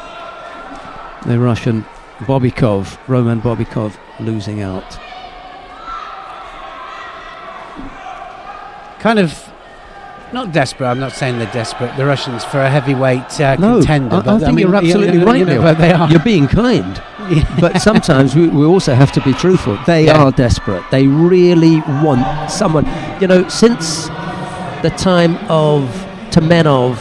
the Russian Bobikov, Roman Bobikov, losing out. Kind of not desperate. I'm not saying they're desperate, the Russians, for a heavyweight contender. I think you're absolutely right, Neil. But they are. You're being kind. But sometimes we also have to be truthful. They are desperate. They really want someone. You know, since the time of Temenov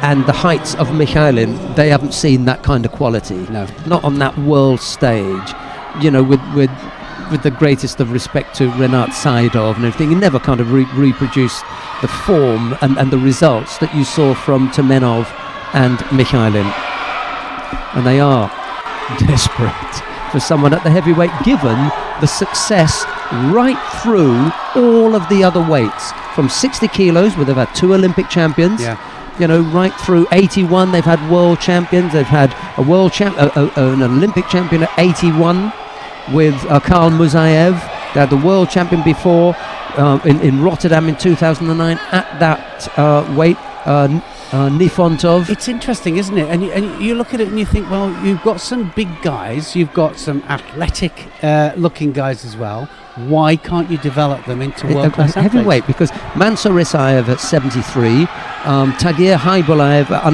and the heights of Mikhailin, they haven't seen that kind of quality. No. Not on that world stage. You know, with the greatest of respect to Renat Saidov and everything, he never kind of reproduced the form and the results that you saw from Temenov and Mikhailin. And they are desperate for someone at the heavyweight, given the success right through all of the other weights, from 60 kilos, where they've had 2 Olympic champions. Yeah. You know, right through 81, they've had world champions. They've had a an Olympic champion at 81 with Karl Musayev. They had the world champion before in Rotterdam in 2009 at that weight, Nifontov. It's interesting, isn't it? And you look at it and you think, well, you've got some big guys, you've got some athletic looking guys as well. Why can't you develop them into world-class athletes? Heavyweight, because Mansur Isayev at 73, Tagir Haibulaev at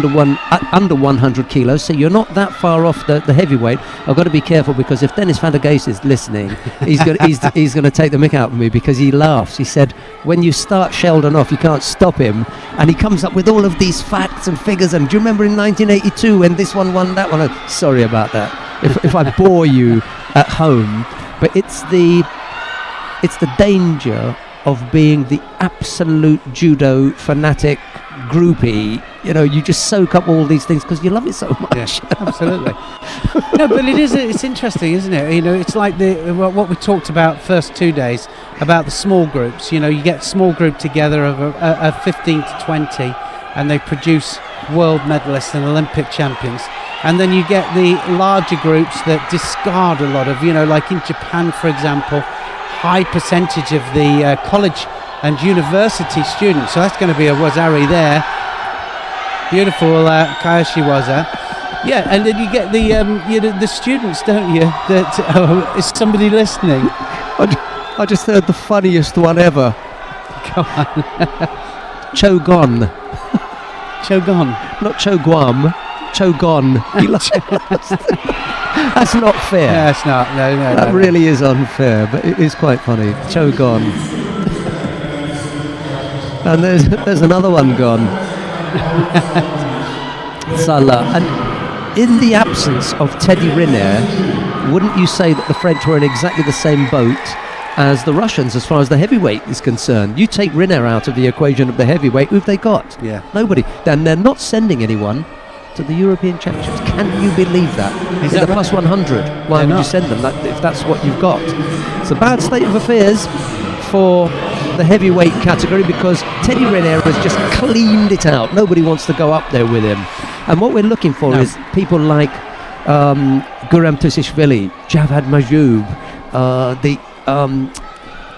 under 100 kilos, so you're not that far off the heavyweight. I've got to be careful, because if Dennis van der Geest is listening, he's going to take the mick out of me, because he laughs. He said, when you start Sheldon off, you can't stop him, and he comes up with all of these facts and figures. And do you remember in 1982 when this one won that one? Oh, sorry about that if I bore you at home, but it's the danger of being the absolute judo fanatic groupie. You know, you just soak up all these things because you love it so much. Yeah, absolutely. No, but it's interesting, isn't it? You know, it's like what we talked about first 2 days about the small groups. You know, you get small group together of 15 to 20, and they produce world medalists and Olympic champions. And then you get the larger groups that discard a lot of, you know, like in Japan, for example, high percentage of the college and university students. So that's going to be a Wazari there. Beautiful Kayashi Waza. Yeah, and then you get the students, don't you? That is somebody listening? I just heard the funniest one ever. Go on. Chogon. Chogon. Not Choguam. Chogon. That's not fair. No, it's not. No, that really is unfair, but it is quite funny. Chogon. And there's another one gone. Salah. And in the absence of Teddy Riner, wouldn't you say that the French were in exactly the same boat as the Russians as far as the heavyweight is concerned? You take Riner out of the equation of the heavyweight, who've they got? Yeah. Nobody. Then they're not sending anyone to the European Championships. Can you believe that? Is in that the right? plus 100, why would you send them if that's what you've got? It's a bad state of affairs for the heavyweight category, because Teddy Riner has just cleaned it out. Nobody wants to go up there with him. And what we're looking for is people like Gurem Tusishvili, Javad Majoub,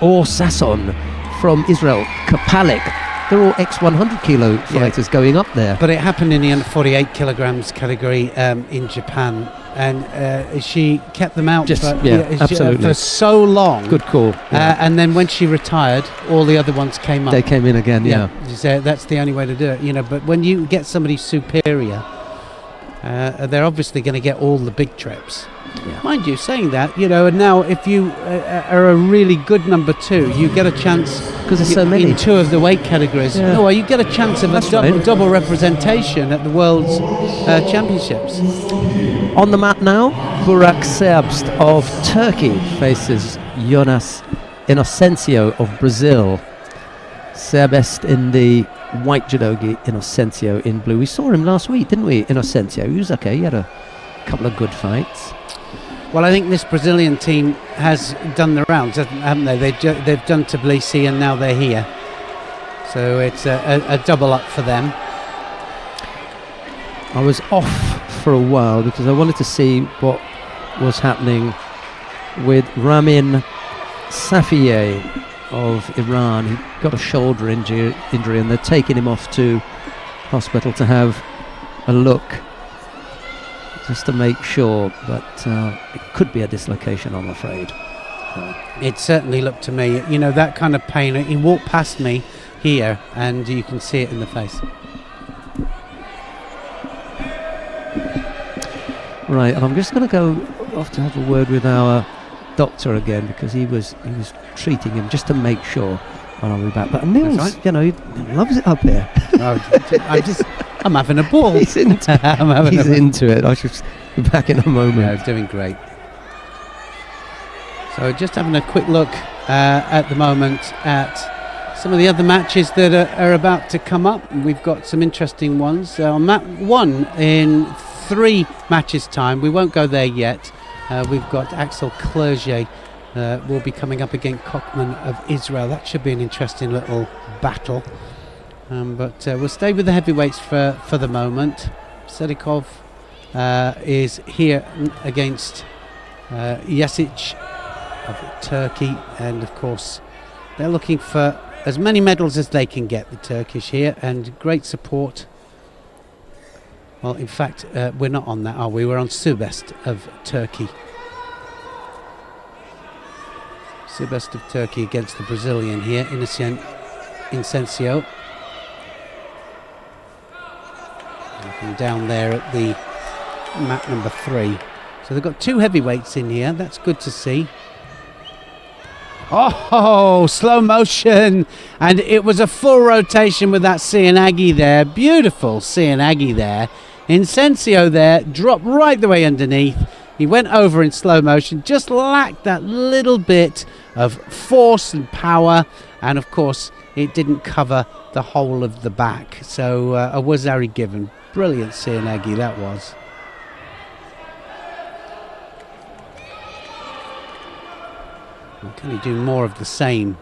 Or Sasson from Israel, Kapalik. They're all ex-100 kilo fighters going up there. But it happened in the under 48 kilograms category in Japan, and she kept them out absolutely for so long. Good call. And then when she retired, all the other ones came up. They came in again. Yeah. That's the only way to do it, you know. But when you get somebody superior, they're obviously going to get all the big trips. Yeah. Mind you, saying that, you know, and now if you are a really good number 2, you get a chance, because there's so many in 2 of the weight categories. Yeah. No, well, you get a chance of double representation at the World's Championships. On the mat now, Burak Serbst of Turkey faces Jonas Inocencio of Brazil. Serbest in the white judogi, Inocencio in blue. We saw him last week, didn't we, Inocencio? He was okay, he had a couple of good fights. Well, I think this Brazilian team has done the rounds, haven't they? They've done Tbilisi and now they're here. So it's a double up for them. I was off for a while because I wanted to see what was happening with Ramin Safiye of Iran. He got a shoulder injury and they're taking him off to hospital to have a look, just to make sure, but it could be a dislocation, I'm afraid. It certainly looked to me, you know, that kind of pain. He walked past me here and you can see it in the face. Right, and I'm just going to go off to have a word with our doctor again, because he was treating him just to make sure when I'll be back. But Niels, right. You know, he loves it up here. I'm having a ball. He's into it. I should be back in a moment. Yeah, he's doing great. So just having a quick look at the moment at some of the other matches that are about to come up. We've got some interesting ones. On mat 1 in 3 matches time, we won't go there yet. We've got Axel Clerget will be coming up against Kochman of Israel. That should be an interesting little battle. But we'll stay with the heavyweights for the moment. Sedikov is here against Yasic of Turkey, and of course they're looking for as many medals as they can get, the Turkish here, and great support. Well, in fact, we're not on that, are we? We're on Subest of Turkey. Subest of Turkey against the Brazilian here, Incencio. Looking down there at the mat number 3. So they've got 2 heavyweights in here. That's good to see. Oh, slow motion. And it was a full rotation with that Cianagi there. Beautiful Cianagi there. Incencio there, dropped right the way underneath. He went over in slow motion, just lacked that little bit of force and power. And of course, it didn't cover the whole of the back. So a Wazari given. Brilliant Cianagi that was. And can he do more of the same?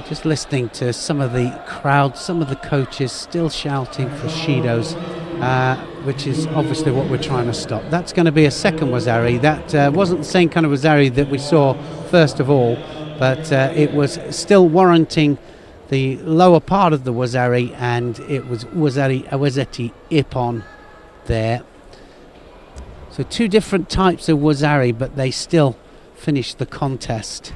Just listening to some of the crowd, some of the coaches still shouting for Shido's, which is obviously what we're trying to stop. That's going to be a second Wazari. That wasn't the same kind of Wazari that we saw first of all, but it was still warranting the lower part of the Wazari, and it was Awazeti Ippon there. So 2 different types of Wazari, but they still finished the contest.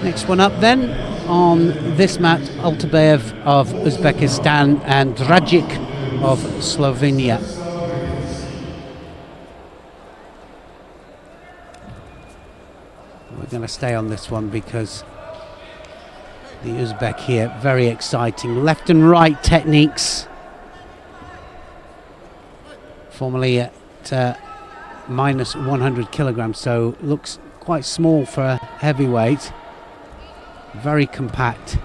Next one up then on this mat, Altabayev of Uzbekistan and Dragic of Slovenia. We're going to stay on this one because the Uzbek here, very exciting. Left and right techniques. Formerly at minus 100 kilograms, so looks quite small for a heavyweight. Very compact.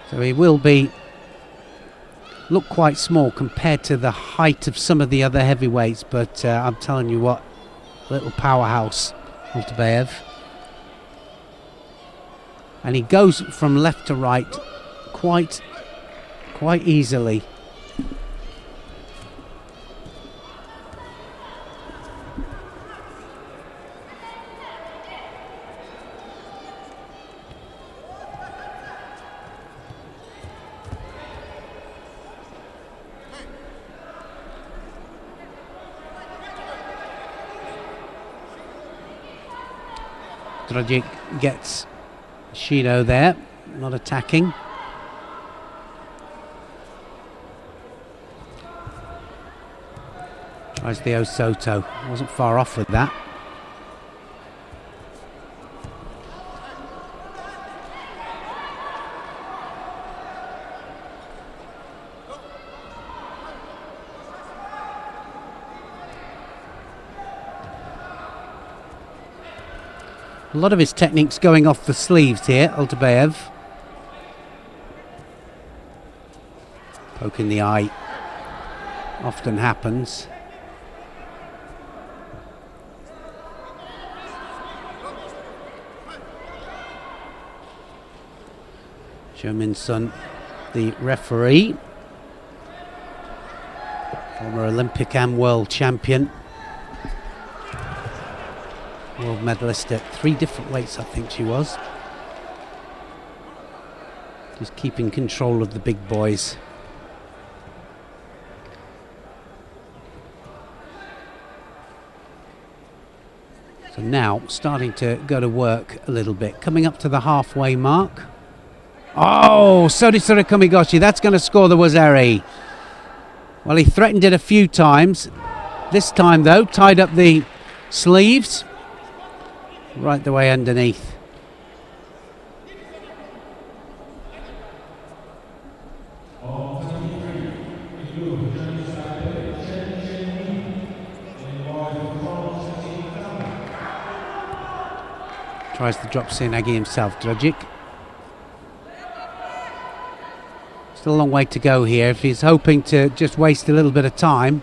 So he will look quite small compared to the height of some of the other heavyweights, but I'm telling you what, little powerhouse, Altabayev. And he goes from left to right quite easily. Dragic gets Shido there, not attacking. Tries the Osoto, wasn't far off with that. A lot of his techniques going off the sleeves here, Altabayev. Poke in the eye often happens. Shomin Sun, the referee, former Olympic and world champion. World medalist at 3 different weights, I think she was. Just keeping control of the big boys. So now starting to go to work a little bit. Coming up to the halfway mark. Oh, Sodisura Kumigoshi, that's going to score the Wazeri. Well, he threatened it a few times. This time, though, tied up the sleeves right the way underneath. Tries to drop Sinagi himself, Dragic. Still a long way to go here if he's hoping to just waste a little bit of time.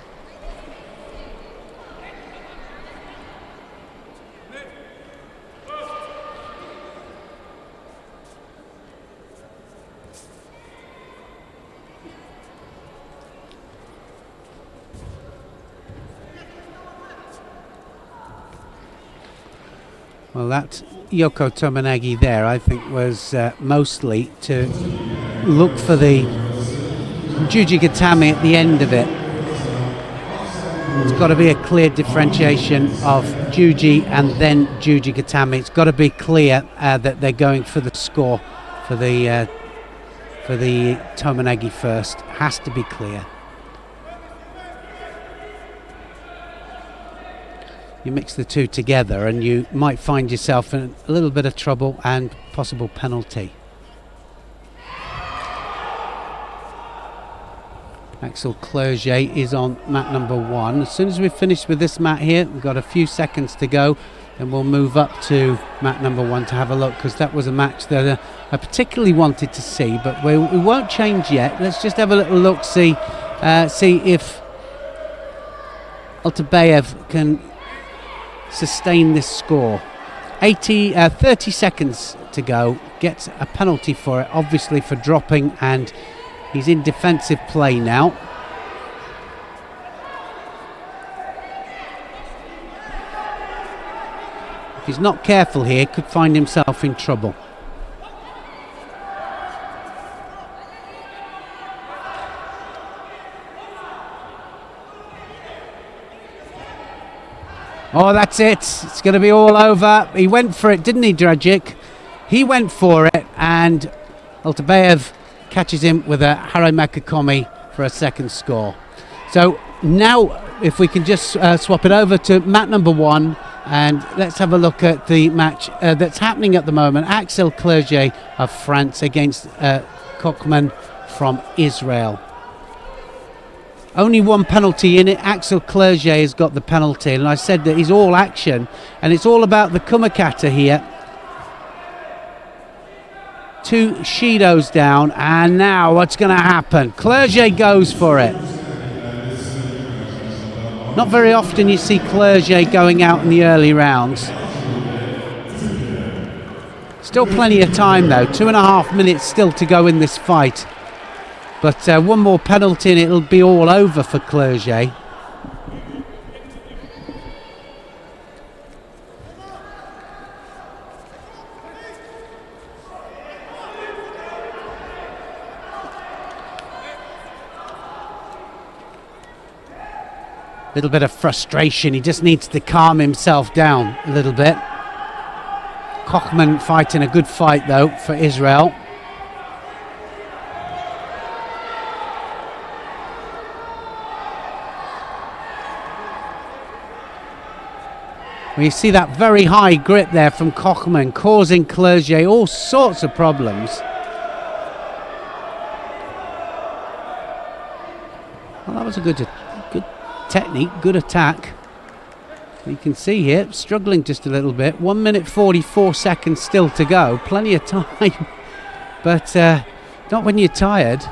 Well, that Yoko Tomonagi there, I think, was mostly to look for the Juji Gatame at the end of it. It's got to be a clear differentiation of Juji and then Juji Gatame. It's got to be clear that they're going for the score for the Tomonagi first. Has to be clear. You mix the two together and you might find yourself in a little bit of trouble and possible penalty. Axel Clerget is on mat number 1. As soon as we've finished with this mat here, we've got a few seconds to go, and we'll move up to mat number 1 to have a look, because that was a match that I particularly wanted to see, but we won't change yet. Let's just have a little look, see if Altabayev can sustain this score. 30 seconds to go, gets a penalty for it, obviously for dropping, and he's in defensive play now. If he's not careful here, could find himself in trouble. Oh, that's it. It's going to be all over. He went for it, didn't he, Dragic? He went for it, and Altabayev catches him with a Haramakikomi for a second score. So now, if we can just swap it over to mat number 1, and let's have a look at the match that's happening at the moment. Axel Clerget of France against Kochman from Israel. Only one penalty in it. Axel Clerget has got the penalty, and I said that he's all action, and it's all about the Kumakata here. 2 Shidos down, and now what's going to happen? Clerget goes for it. Not very often you see Clerget going out in the early rounds. Still plenty of time though, 2.5 minutes still to go in this fight. But one more penalty and it'll be all over for Clerget. Little bit of frustration, he just needs to calm himself down a little bit. Kochman fighting a good fight though for Israel. Well, you see that very high grip there from Kochman, causing Clerget all sorts of problems. Well, that was a good technique, good attack. You can see here, struggling just a little bit. 1 minute 44 seconds still to go. Plenty of time, but not when you're tired.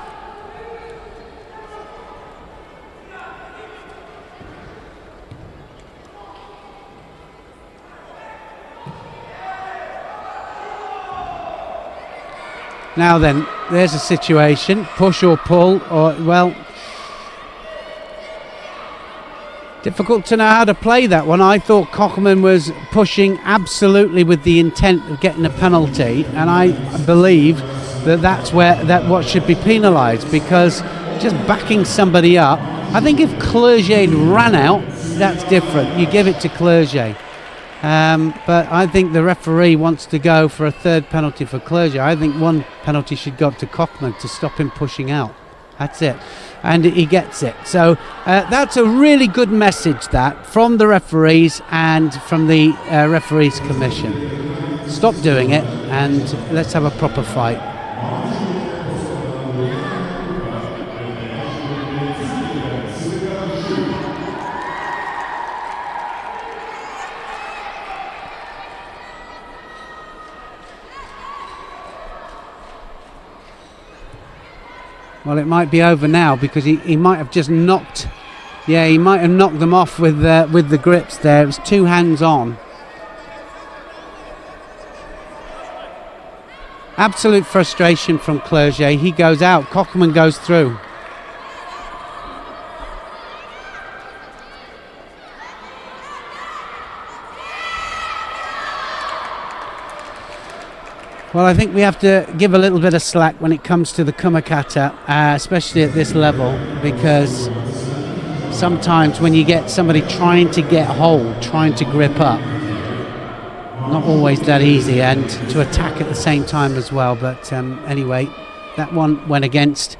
Now then, there's a situation, push or pull, or, well, difficult to know how to play that one. I thought Kochman was pushing absolutely with the intent of getting a penalty, and I believe that's what should be penalised, because just backing somebody up. I think if Clerget ran out, that's different. You give it to Clerget. But I think the referee wants to go for a third penalty for Clerget. I think one penalty should go up to Kochman to stop him pushing out. That's it. And he gets it. So that's a really good message, that, from the referees and from the referees commission. Stop doing it and let's have a proper fight. Well, it might be over now, because he might have just knocked. Yeah, he might have knocked them off with the grips there. It was 2 hands on. Absolute frustration from Clerget. He goes out. Kochman goes through. Well, I think we have to give a little bit of slack when it comes to the Kumikata, especially at this level, because sometimes when you get somebody trying to get hold, trying to grip up, not always that easy, and to attack at the same time as well. But anyway, that one went against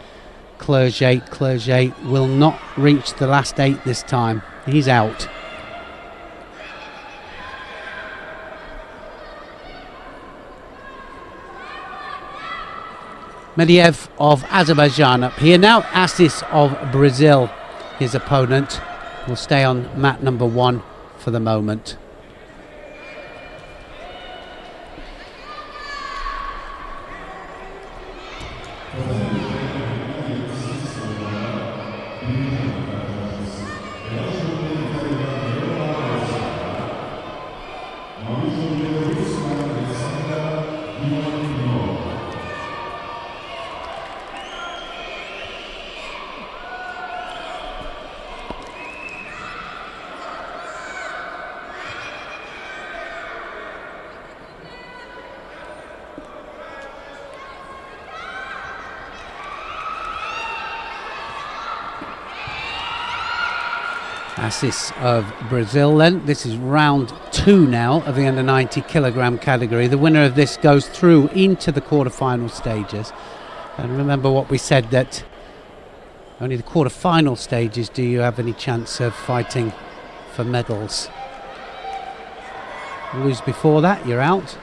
Clerget. Clerget will not reach the last 8 this time. He's out. Medvedev of Azerbaijan up here now. Assis of Brazil, his opponent, will stay on mat number 1 for the moment. Assis of Brazil then. This is round 2 now of the under 90 kilogram category. The winner of this goes through into the quarterfinal stages. And remember what we said, that only the quarterfinal stages do you have any chance of fighting for medals. Lose before that, you're out.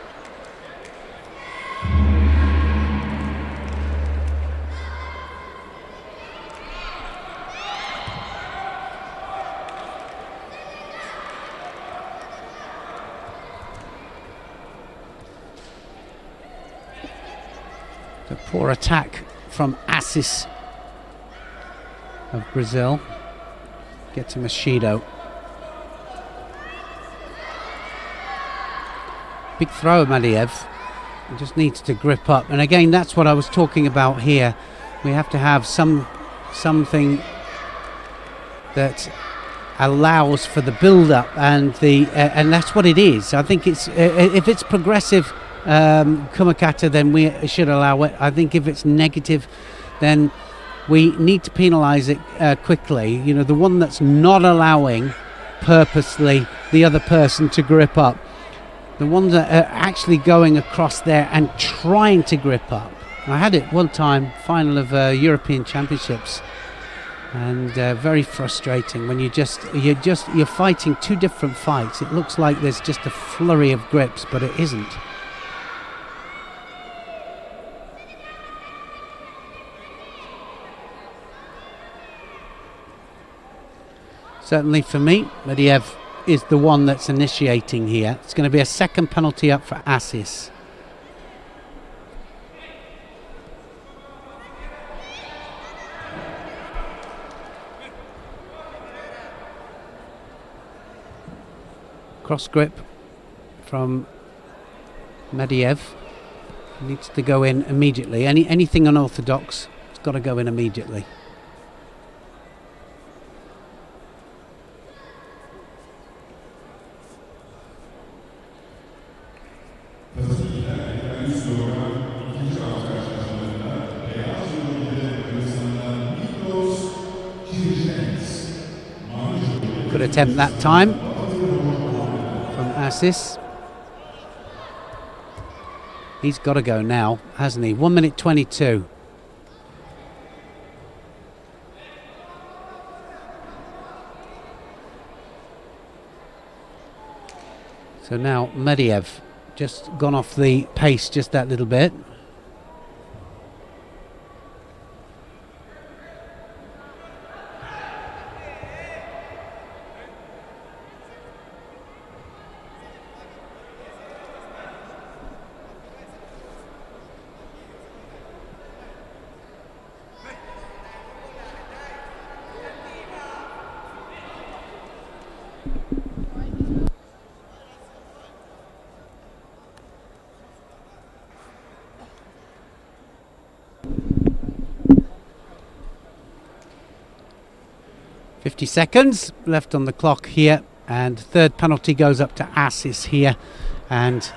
The poor attack from Assis of Brazil. Get to Machido. Big throw, Medvedev. He just needs to grip up. And again, that's what I was talking about here. We have to have something that allows for the build-up, and and that's what it is. I think it's if it's progressive Kumikata, then we should allow it. I think if it's negative, then we need to penalise it quickly. You know, the one that's not allowing purposely the other person to grip up, the ones that are actually going across there and trying to grip up. I had it one time, final of European Championships, and very frustrating when you're fighting 2 different fights. It looks like there's just a flurry of grips, but it isn't. Certainly for me, Medvedev is the one that's initiating here. It's going to be a second penalty up for Assis. Cross grip from Medvedev. Needs to go in immediately. Anything unorthodox, it's got to go in immediately. Good attempt that time from Assis. He's got to go now, hasn't he? 1 minute 22. So now Medvedev just gone off the pace just that little bit. Seconds left on the clock here, and third penalty goes up to Assis here, and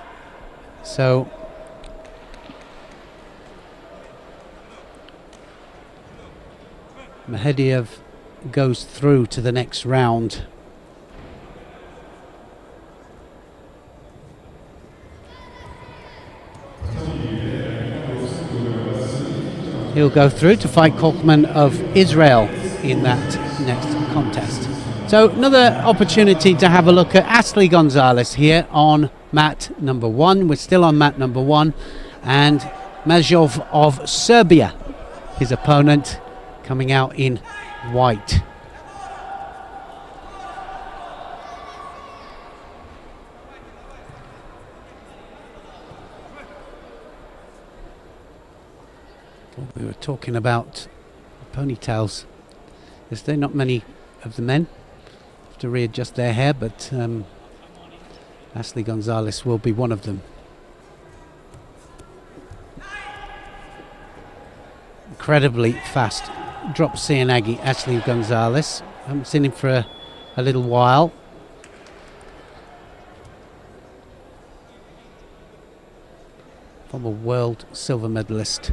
so Medvedev goes through to the next round. He'll go through to fight Kolkman of Israel in that next contest. So another opportunity to have a look at Ashley Gonzalez here on mat number 1. We're still on mat number 1, and Mazhov of Serbia, his opponent, coming out in white. We were talking about ponytails. There's not many of the men have to readjust their hair, but Ashley Gonzalez will be one of them. Incredibly fast drop Cianagi, Ashley Gonzalez. Haven't seen him for a little while. Former world silver medalist.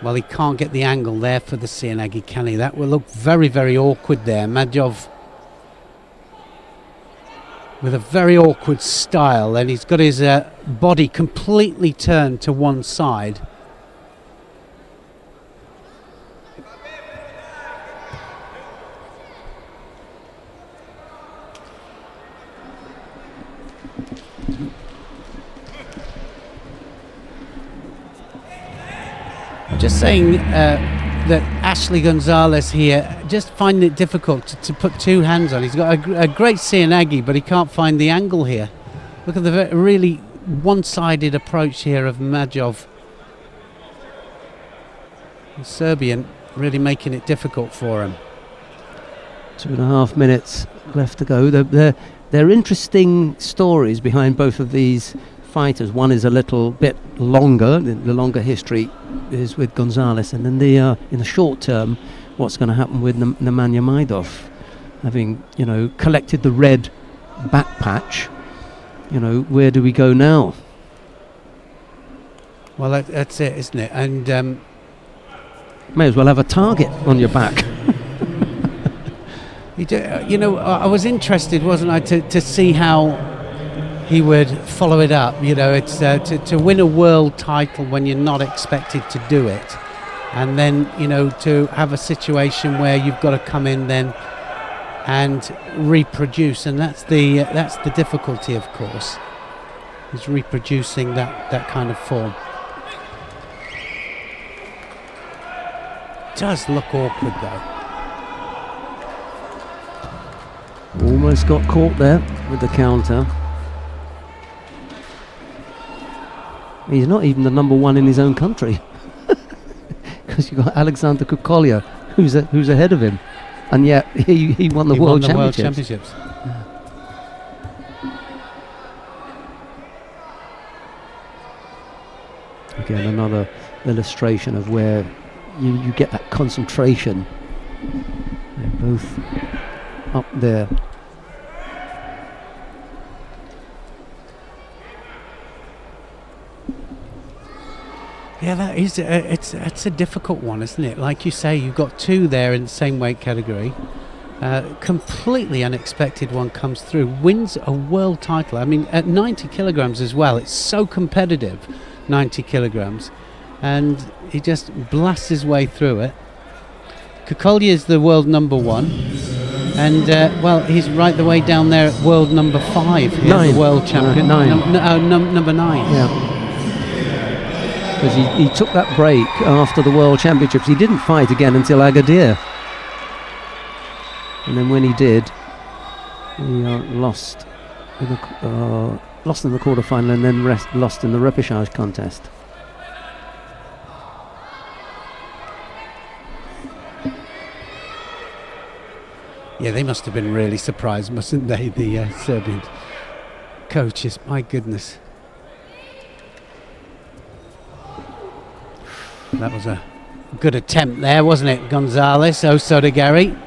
Well, he can't get the angle there for the Cianagi, can he? That will look very, very awkward there. Mazhov with a very awkward style, and he's got his body completely turned to one side. Just saying that Ashley Gonzalez here just finding it difficult to put two hands on. He's got a great Cianagi, but he can't find the angle here. Look at the really one-sided approach here of Mazhov. The Serbian really making it difficult for him. 2.5 minutes left to go. They're interesting stories behind both of these fighters. One is a little bit longer. The longer history is with Gonzalez, and then in the short term, what's going to happen with Nemanja Majdov, having collected the red back patch. Where do we go now? Well, that's it, isn't it? And may as well have a target on your back. I was interested, wasn't I, to see how he would follow it up. It's to win a world title when you're not expected to do it, and then to have a situation where you've got to come in then and reproduce, and that's the difficulty, of course, is reproducing that kind of form. Does look awkward though. Almost got caught there with the counter. He's not even the number 1 in his own country, because you've got Alexander Kukolya, who's ahead of him, and yet he won the World Championships. Yeah. Again, another illustration of where you get that concentration. They're both up there. Yeah, that is. It's a difficult one, isn't it? Like you say, you've got two there in the same weight category. Completely unexpected one comes through, wins a world title. I mean, at 90 kilograms as well, it's so competitive, 90 kilograms, and he just blasts his way through it. Kokolya is the world number 1, and well, he's right the way down there at world number 5. He's 9. the world champion. 9. Number 9. Yeah. Because he took that break after the World Championships. He didn't fight again until Agadir. And then when he did, he lost in the quarterfinal and then lost in the repechage contest. Yeah, they must have been really surprised, mustn't they, the Serbian coaches? My goodness. That was a good attempt there, wasn't it, Gonzalez? Sodagari.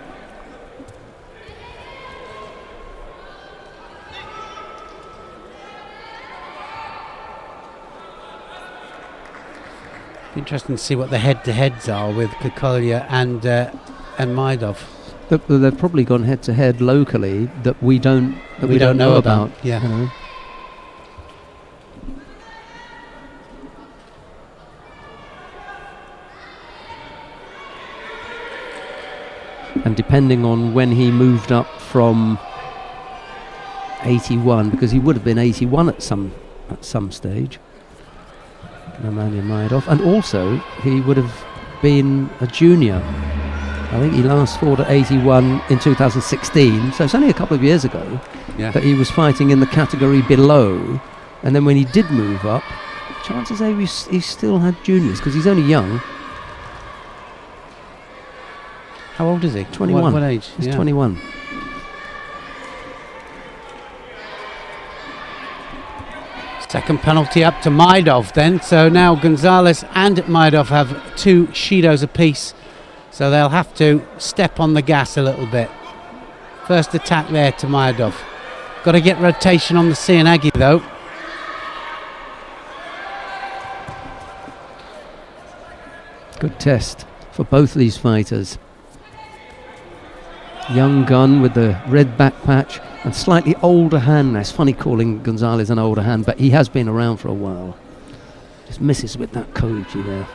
Interesting to see what the head-to-heads are with Kokolya and Maidov. They've probably gone head-to-head locally that we don't know about. Yeah. You know? And depending on when he moved up from 81, because he would have been 81 at some stage, Nemanja Maidov, and also he would have been a junior. I think he last fought at 81 in 2016, so it's only a couple of years ago that he was fighting in the category below, and then when he did move up, chances are he still had juniors, because he's only young. How old is he? 21. What age? He's 21. Second penalty up to Maidov then. So now Gonzalez and Maidov have 2 Shidos apiece. So they'll have to step on the gas a little bit. First attack there to Maidov. Got to get rotation on the Sianagi though. Good test for both these fighters. Young gun with the red back patch and slightly older hand. It's funny calling Gonzalez an older hand, but he has been around for a while. Just misses with that Koji there.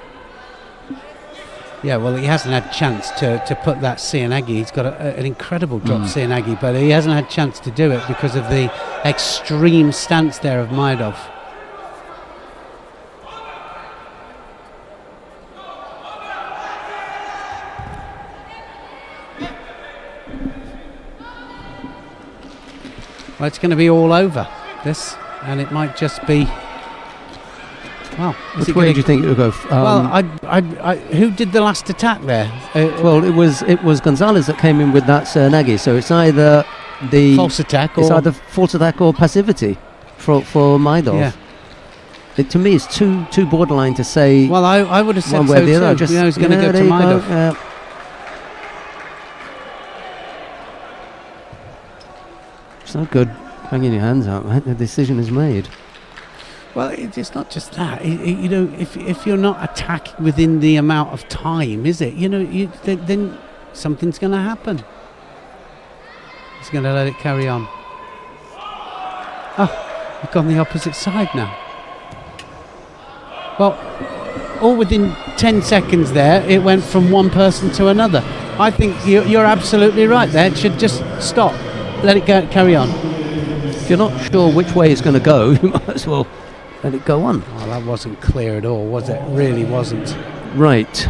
Yeah, well, he hasn't had chance to put that Sianagi. He's got an incredible drop Sianagi, but he hasn't had chance to do it because of the extreme stance there of Maidov. Well, it's going to be all over this, and it might just be. Well, which way do you think it will go? Well, who did the last attack there? Well, it was Gonzalez that came in with that Sianagi, so it's either the false attack, or passivity for Maidov. Yeah. To me, it's too borderline to say. Well, I would have said one way or the other. Just, he's going to go to Maidov. It's not good hanging your hands out, right? The decision is made. Well, it's not just that. You know, if you're not attacking within the amount of time, is it? You know, then something's going to happen. He's going to let it carry on. Oh, we've gone the opposite side now. Well, all within 10 seconds there, it went from one person to another. I think you're absolutely right there. It should just stop. Let it go, carry on. If you're not sure which way it's going to go, you might as well let it go on. Well, that wasn't clear at all, was it? Really wasn't. Right.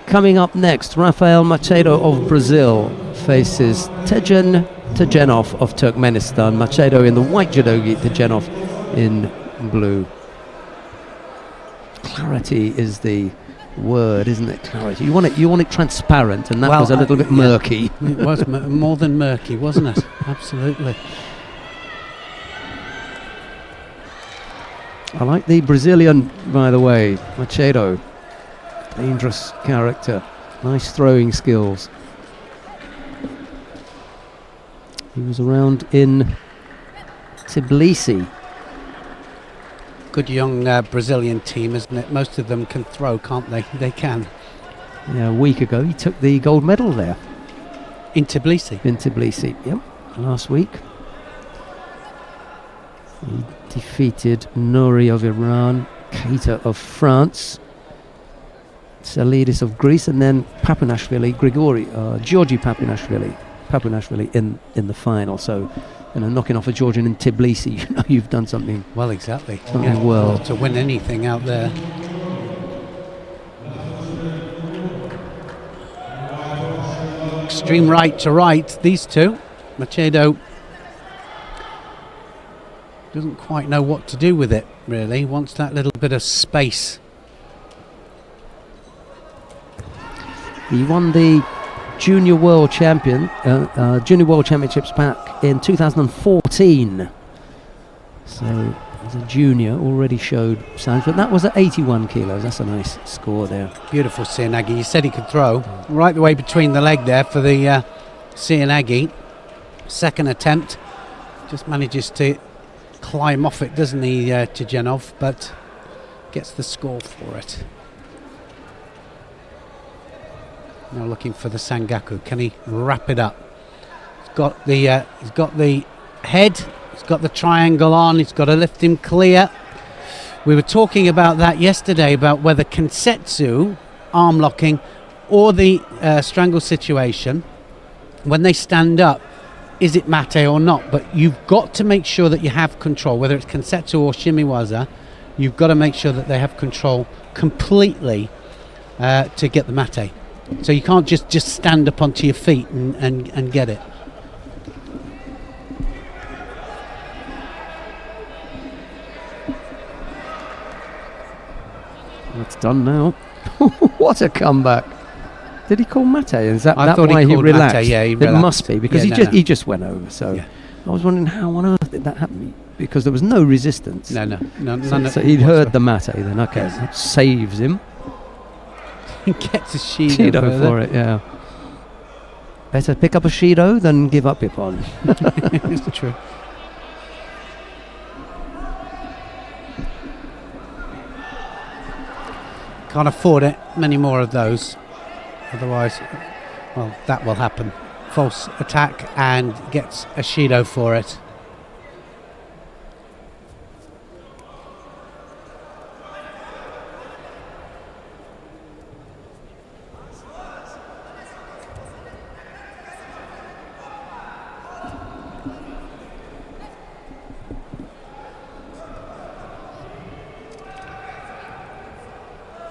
Coming up next, Rafael Machado of Brazil faces Tejan Tejenov of Turkmenistan. Machado in the white judogi, Tejenov in blue. Clarity is the word, isn't it? Clarity. You want it transparent, and that was a little bit murky. It was more than murky, wasn't it? Absolutely. I like the Brazilian, by the way, Machado. Dangerous character. Nice throwing skills. He was around in Tbilisi. Good young Brazilian team, isn't it? Most of them can throw, can't they? They can. Yeah, a week ago he took the gold medal there. In Tbilisi. In Tbilisi, yep, last week. He defeated Nouri of Iran, Keita of France, Salidis of Greece, and then Georgi Papinashvili in the final. So, knocking off a Georgian in Tbilisi, you've done something. Well, exactly. Something well. To win anything out there. Extreme right to right, these two. Macedo doesn't quite know what to do with it, really. Wants that little bit of space. He won the Junior World Championships back in 2014. So as a junior, already showed signs, but that was at 81 kilos. That's a nice score there. Beautiful Sianagi. You said he could throw right the way between the leg there for the Sianagi. Second attempt, just manages to climb off it, doesn't he, Tijanov, but gets the score for it. Now looking for the Sangaku. Can he wrap it up? He's got the head. He's got the triangle on. He's got to lift him clear. We were talking about that yesterday, about whether Kensetsu, arm locking, or the strangle situation, when they stand up, is it mate or not? But you've got to make sure that you have control, whether it's Kensetsu or Shimiwaza. You've got to make sure that they have control completely to get the mate. So you can't just stand up onto your feet and get it. That's done now. What a comeback. Did he call mate? Is that thought why he relaxed? Mate, yeah, he it relaxed. Must be, because he just went over. So yeah. I was wondering how on earth did that happen, because there was no resistance. No. So he'd heard the mate then. Okay, that saves him. He gets a Shido for it, yeah. Better pick up a Shido than give up your pawn. It's true. Can't afford it. Many more of those. Otherwise, well, that will happen. False attack and gets a Shido for it.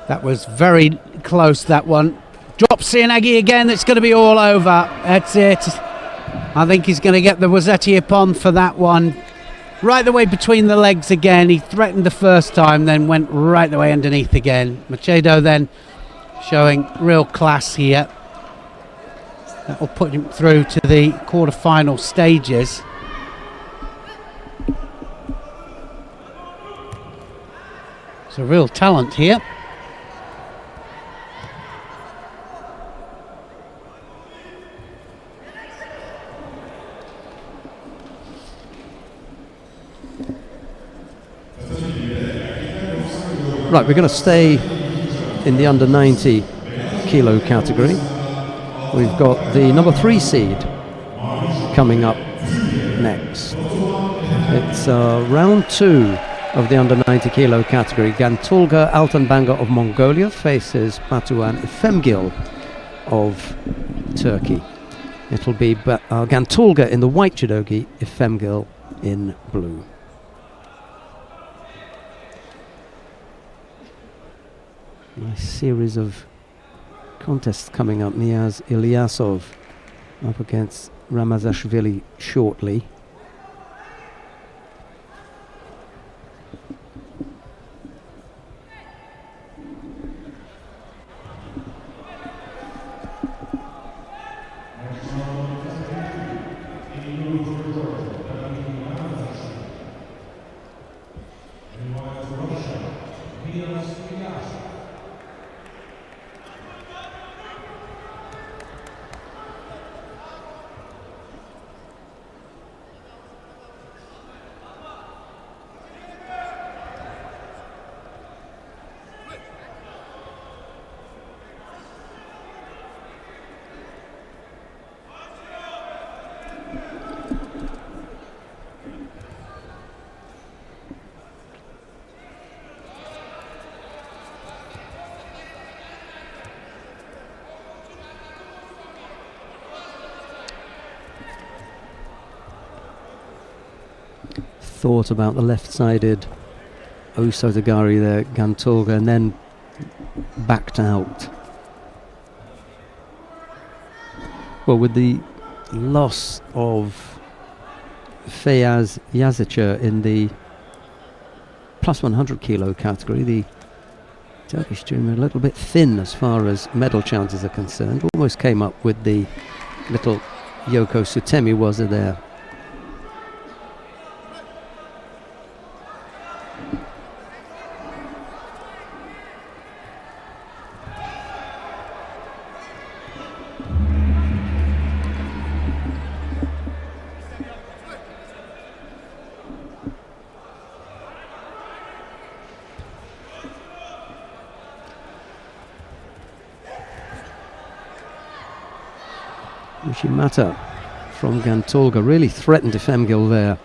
That was very close, that one. Drops Sianagi again. It's going to be all over. That's it. I think he's going to get the Wazetti upon for that one. Right the way between the legs again. He threatened the first time, then went right the way underneath again. Macedo then showing real class here. That will put him through to the quarterfinal stages. It's a real talent here. Right, we're going to stay in the under 90 kilo category. We've got the number 3 seed coming up next. It's round 2 of the under 90 kilo category. Gantulga Altanbanga of Mongolia faces Batuhan Efemgil of Turkey. It'll be Gantulga in the white judogi, Efemgil in blue. Nice series of contests coming up. Niaz Ilyasov up against Ramazashvili shortly. thought about the left-sided Osotagari there, Gantolga, and then backed out. Well, with the loss of Feyyaz Yazici in the plus 100 kilo category, the Turkish team are a little bit thin as far as medal chances are concerned. Almost came up with the little Yoko Sutemi-waza there. Ushimata from Gantolga really threatened Efemgil there.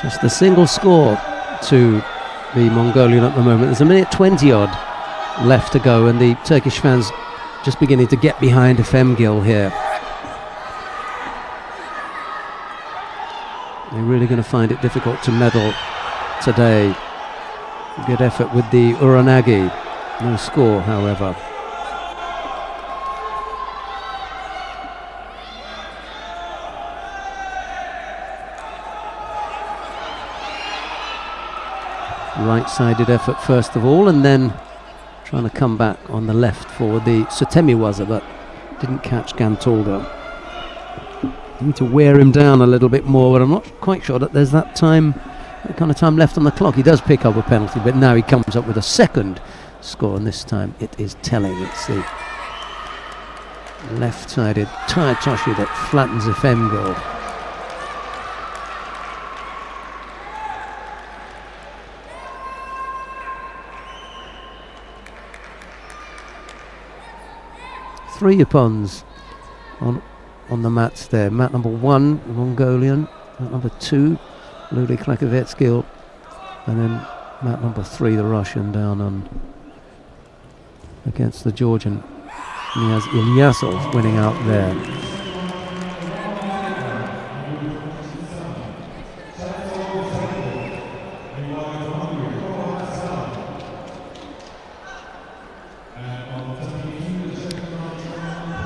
Just a single score to the Mongolian at the moment. There's a minute 20 odd left to go, and the Turkish fans just beginning to get behind Efemgil here. They're really going to find it difficult to medal today. Good effort with the Uranagi. No score, however. Right-sided effort first of all, and then trying to come back on the left for the Sutemi-waza, but didn't catch Gantolga. Need to wear him down a little bit more, but I'm not quite sure that there's that kind of time left on the clock. He does pick up a penalty, but now he comes up with a second score, and this time it is telling. It's the left-sided Taitoshi that flattens Efemgil. Three Yapoons on the mats there. Mat number 1, the Mongolian. Mat number 2, Luli Klakovetskyl. And then mat number 3, the Russian, down on against the Georgian. Niaz Ilyasov winning out there.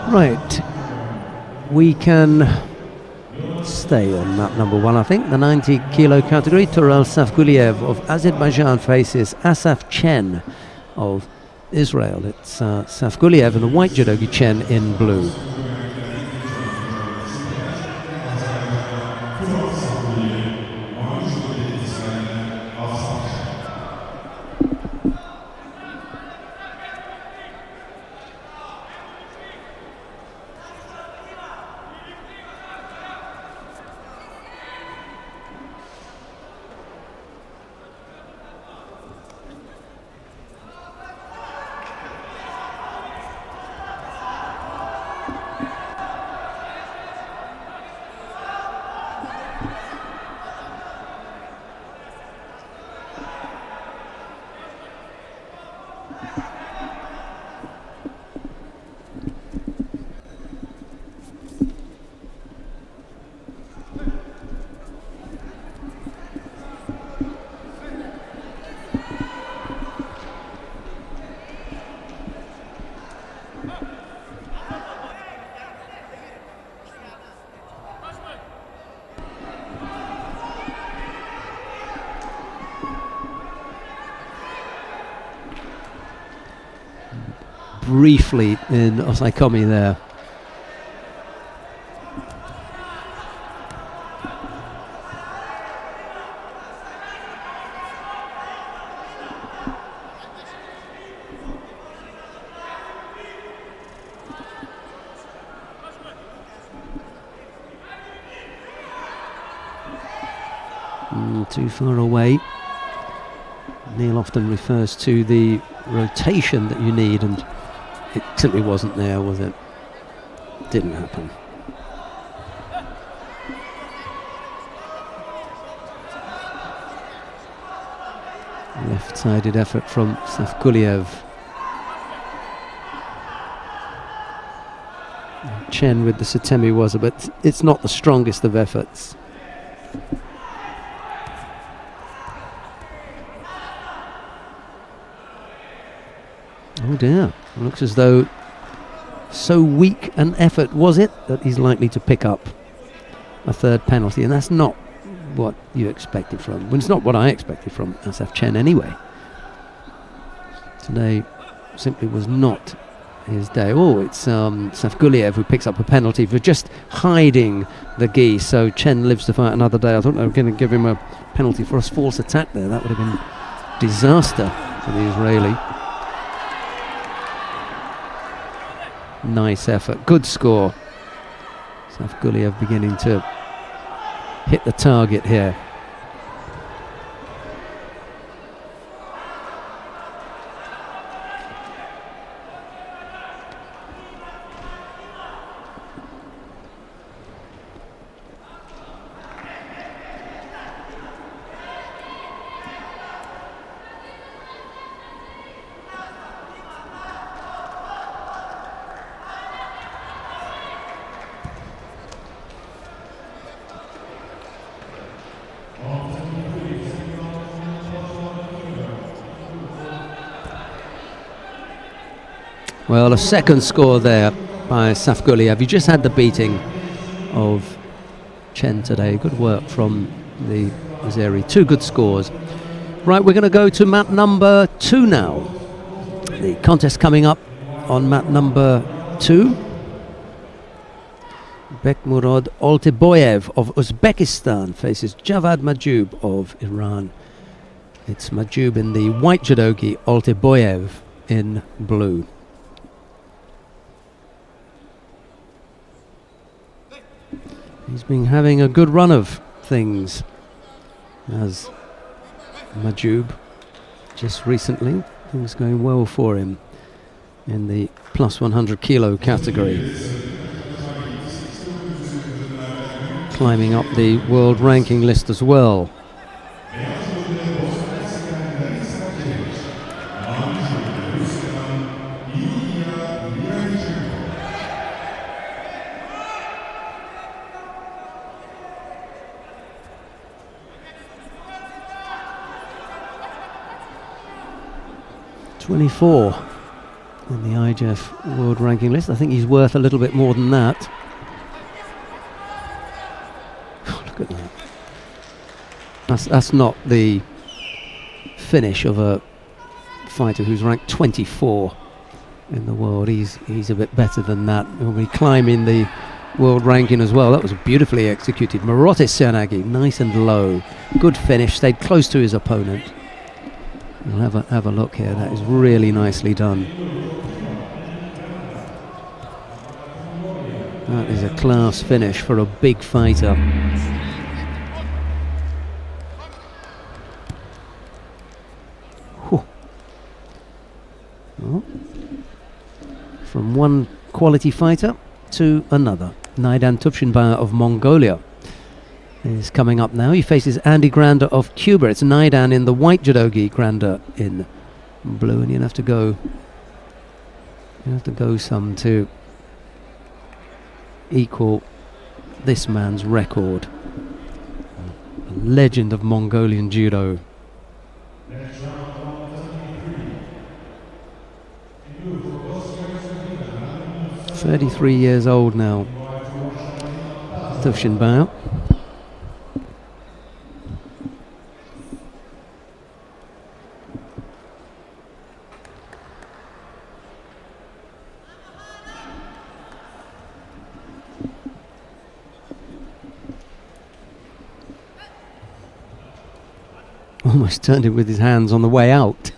Right, we can stay on map number 1, I think, the 90 kilo category. Tural Safguliev of Azerbaijan faces Asaf Chen of Israel. It's Safguliev and the white judogi, Chen in blue. briefly in Osaikomi there. Too far away. Neil often refers to the rotation that you need, and it simply wasn't there, was it? Didn't happen. Left-sided effort from Safguliev. Chen with the Satemi was a bit, it's not the strongest of efforts. Oh dear, it looks as though so weak an effort was it that he's likely to pick up a third penalty, and that's not what you expected from, well, it's not what I expected from Asaf Chen anyway. Today simply was not his day. Oh, it's Safguliev who picks up a penalty for just hiding the gi, so Chen lives to fight another day. I thought they were going to give him a penalty for a false attack there. That would have been disaster for the Israeli. Nice effort, good score. Safguliev beginning to hit the target here. Well, a second score there by Safguliev. He just had the beating of Chen today. Good work from the Azeri. Two good scores. Right, we're going to go to mat number 2 now. The contest coming up on mat number 2. Bekmurod Olteboyev of Uzbekistan faces Javad Majub of Iran. It's Majub in the white judogi, Olteboyev in blue. He's been having a good run of things, as Majub just recently. Things going well for him in the plus 100 kilo category. Climbing up the world ranking list as well. '24 in the IJF world ranking list. I think he's worth a little bit more than that. Oh, look at that. That's not the finish of a fighter who's ranked 24 in the world. He's a bit better than that. He'll be climbing the world ranking as well. That was beautifully executed. Marotis Sianagi, nice and low. Good finish, stayed close to his opponent. We'll have a look here. That is really nicely done. That is a class finish for a big fighter. Well, from one quality fighter to another. Naidan Tupshinbaya of Mongolia is coming up now. He faces Andy Grander of Cuba. It's Naidan in the white judogi, Grander in blue, and you'll have to go some to equal this man's record. A legend of Mongolian judo. 33 years old now, Tufshinbao. almost turned it with his hands on the way out.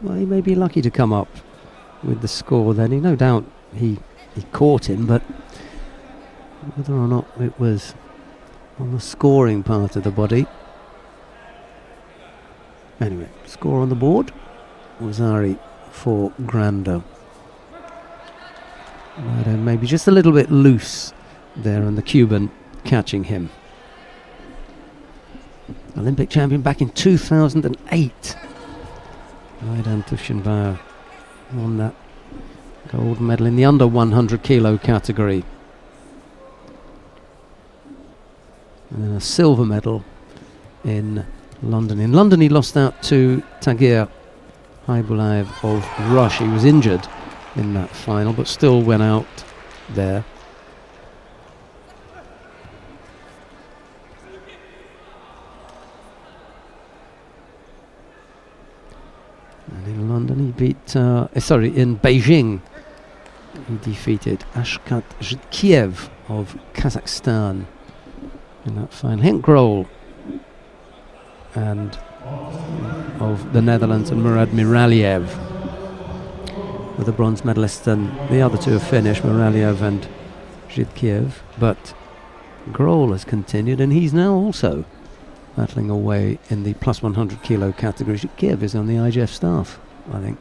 Well, he may be lucky to come up with the score then. No doubt he caught him, but whether or not it was on the scoring part of the body. Anyway, score on the board. Wazzari for Granda. Maybe just a little bit loose there, and the Cuban catching him. Olympic champion back in 2008. Aidan Tushinvar won that gold medal in the under 100 kilo category. And then a silver medal in London. In London he lost out to Tagir Haibulaev of Russia. He was injured in that final, but still went out there. And in London he beat, in Beijing he defeated Ashkat Zhidkiev of Kazakhstan in that final. Henk Grol and of the Netherlands, and Murad Miraliev were the bronze medalists, and the other two have finished, Miraliev and Zhidkiev, but Grol has continued, and he's now also battling away in the plus 100 kilo category. Zhidkiev is on the IGF staff, I think.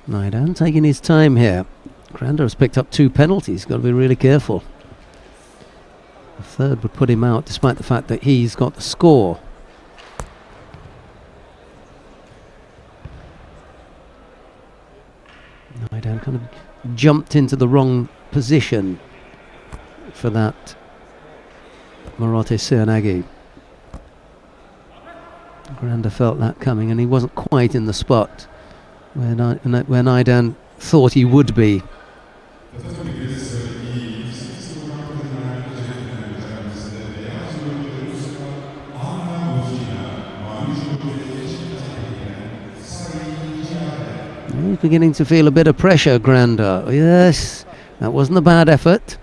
Naidan taking his time here. Granda has picked up 2 penalties, got to be really careful. The third would put him out, despite the fact that he's got the score. Naidan kind of jumped into the wrong position for that Marote Sianagi. Granda felt that coming, and he wasn't quite in the spot where Naidan thought he would be. He's beginning to feel a bit of pressure, Granda. Yes, that wasn't a bad effort.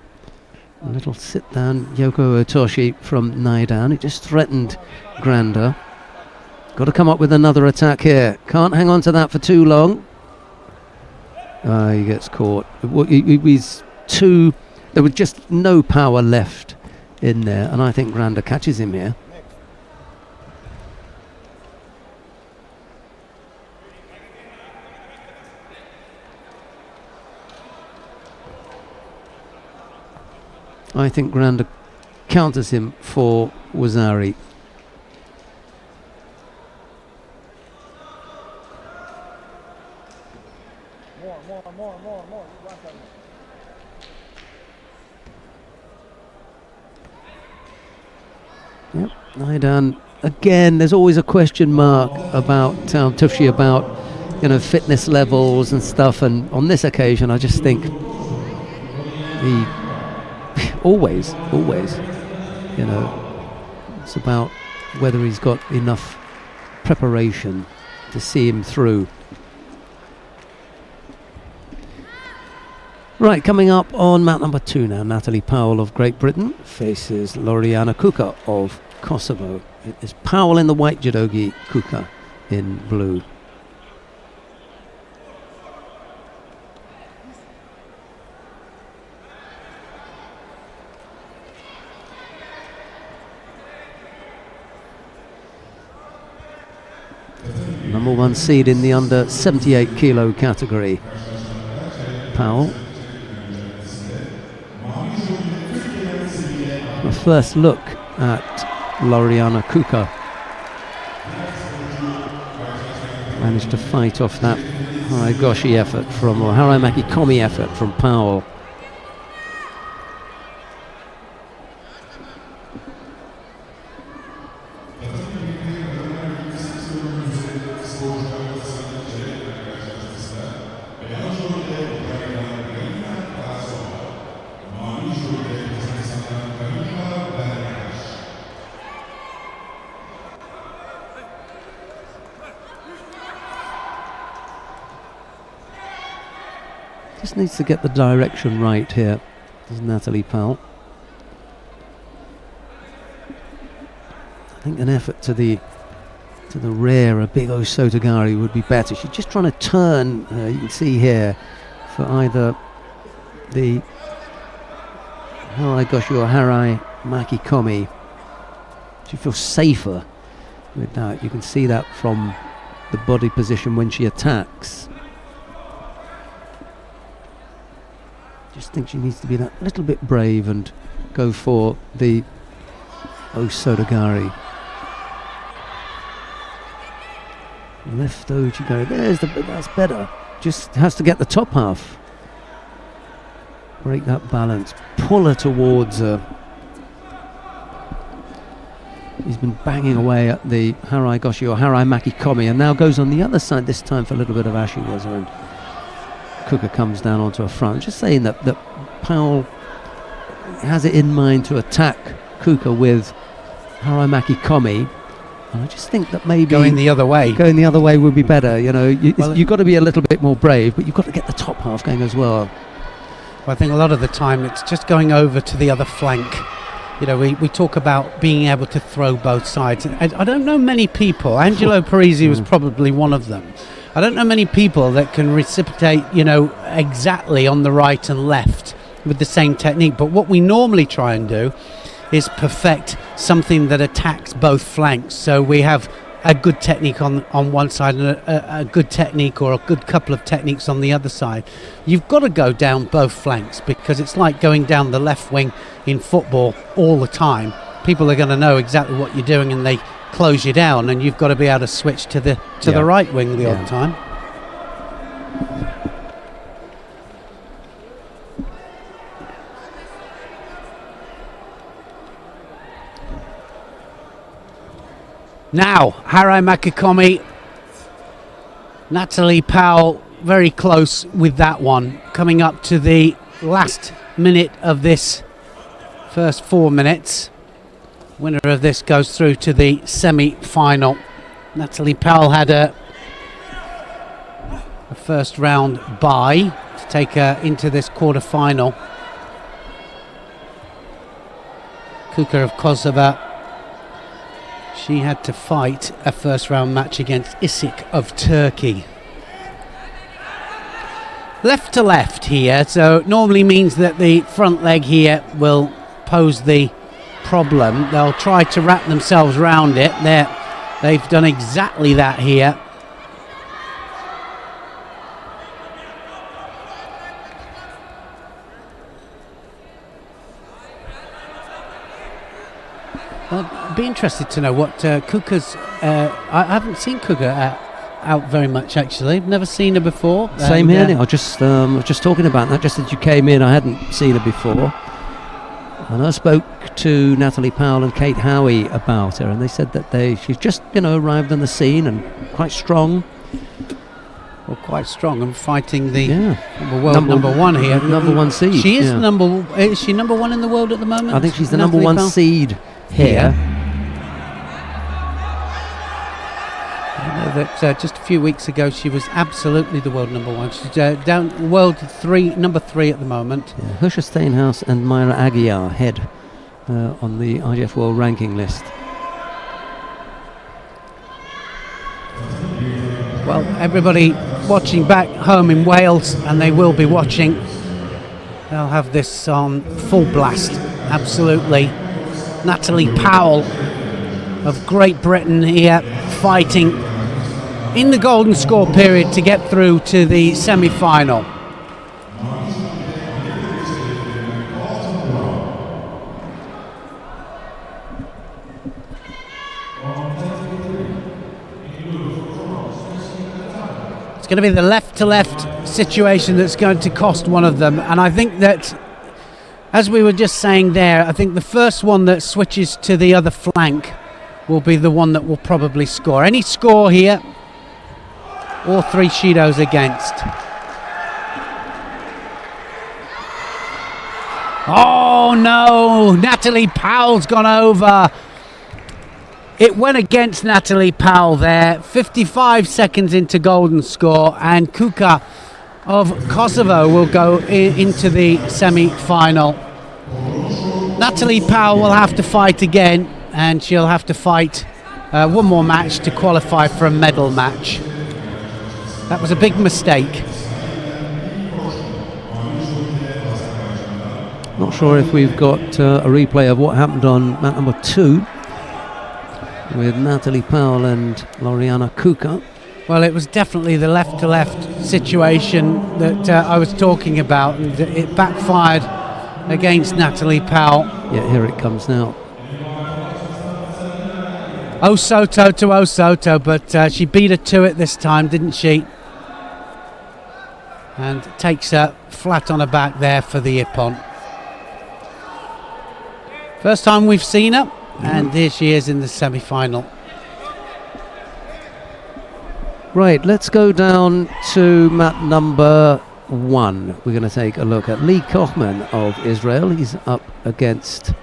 A little sit-down Yoko Otoshi from Naidan. It just threatened Granda. Got to come up with another attack here. Can't hang on to that for too long. He gets caught. He's too... There was just no power left in there, and I think Granda catches him here. I think Granda counters him for Wazzari. Yep, Naidan again. There's always a question mark about Tufshi, about fitness levels and stuff. And on this occasion, I just think he always, it's about whether he's got enough preparation to see him through. Right, coming up on mat number 2 now, Natalie Powell of Great Britain faces Loriana Kuka of Kosovo. It is Powell in the white judogi, Kuka in blue. number 1 seed in the under 78 kilo category. Powell. A first look at Loriana Kuka. Managed to fight off that Haragoshi effort from, or Haramaki Komi effort from Powell. Just needs to get the direction right here, does Natalie Powell. I think an effort to the rear, a big Osotogari would be better. She's just trying to turn, you can see here, for either the Harai Goshi or Harai Maki Komi. She feels safer with that. You can see that from the body position when she attacks. Just think she needs to be that little bit brave and go for the Osotogari. Left Ojigari, that's better. Just has to get the top half. Break that balance, pull her towards her. He's been banging away at the Harai Goshi or Harai Maki Komi, and now goes on the other side, this time for a little bit of Ashiwaza, and Kuka comes down onto her front. Just saying that Powell has it in mind to attack Kuka with Harai Maki Komi. And I just think that maybe Going the other way would be better. You know, you've got to be a little bit more brave, but you've got to get the top half going as well. I think a lot of the time it's just going over to the other flank. You know, we talk about being able to throw both sides. I don't know many people, Angelo Parisi was probably one of them. I don't know many people that can reciprocate, you know, exactly on the right and left with the same technique. But what we normally try and do is perfect something that attacks both flanks. So we have a good technique on one side and a good technique or a good couple of techniques on the other side. You've got to go down both flanks, because it's like going down the left wing in football all the time. People are going to know exactly what you're doing and they close you down, and you've got to be able to switch to the right wing the odd time. Now, Harai Maki Komi, Natalie Powell very close with that one. Coming up to the last minute of this first 4 minutes. Winner of this goes through to the semi-final. Natalie Powell had a first round bye to take her into this quarter-final. Kuka of Kosovo, she had to fight a first round match against Isik of Turkey. Left to left here, so it normally means that the front leg here will pose the problem. They'll try to wrap themselves around it. They've done exactly that here. I'd be interested to know what Kuka's... I haven't seen Kuka out very much, actually. I've never seen her before. Same here, Nick. I was just talking about that just as you came in. I hadn't seen her before. And I spoke to Natalie Powell and Kate Howie about her, and they said that she's just, arrived on the scene and quite strong. Well, quite strong and fighting the world number one here. Number one seed. She is is she number one in the world at the moment? I think she's the Natalie number one Powell? seed here. I know that just a few weeks ago she was absolutely the world number one. She's down number three at the moment. Yeah. Husha Steinhaus and Myra Aguiar head on the IGF World Ranking list. Well, everybody watching back home in Wales, and they will be watching, they'll have this on full blast. Absolutely. Natalie Powell of Great Britain here fighting in the golden score period to get through to the semi-final. It's going to be the left-to-left situation that's going to cost one of them, and I think that, as we were just saying there, I think the first one that switches to the other flank will be the one that will probably score. Any score here, all three Shidos against. Oh no, Natalie Powell's gone over. It went against Natalie Powell there. 55 seconds into golden score, and Kuka of Kosovo will go into the semi-final. Natalie Powell will have to fight again, and she'll have to fight one more match to qualify for a medal match. That was a big mistake. Not sure if we've got a replay of what happened on mat number 2 with Natalie Powell and Loriana Kuka. Well, it was definitely the left-to-left situation that I was talking about, and it backfired against Natalie Powell. Yeah, here it comes now. Osoto to Osoto, but she beat her to it this time, didn't she? And takes her flat on her back there for the ippon. First time we've seen her, and here she is in the semi-final. Right, let's go down to mat number 1. We're going to take a look at Lee Kochman of Israel. He's up against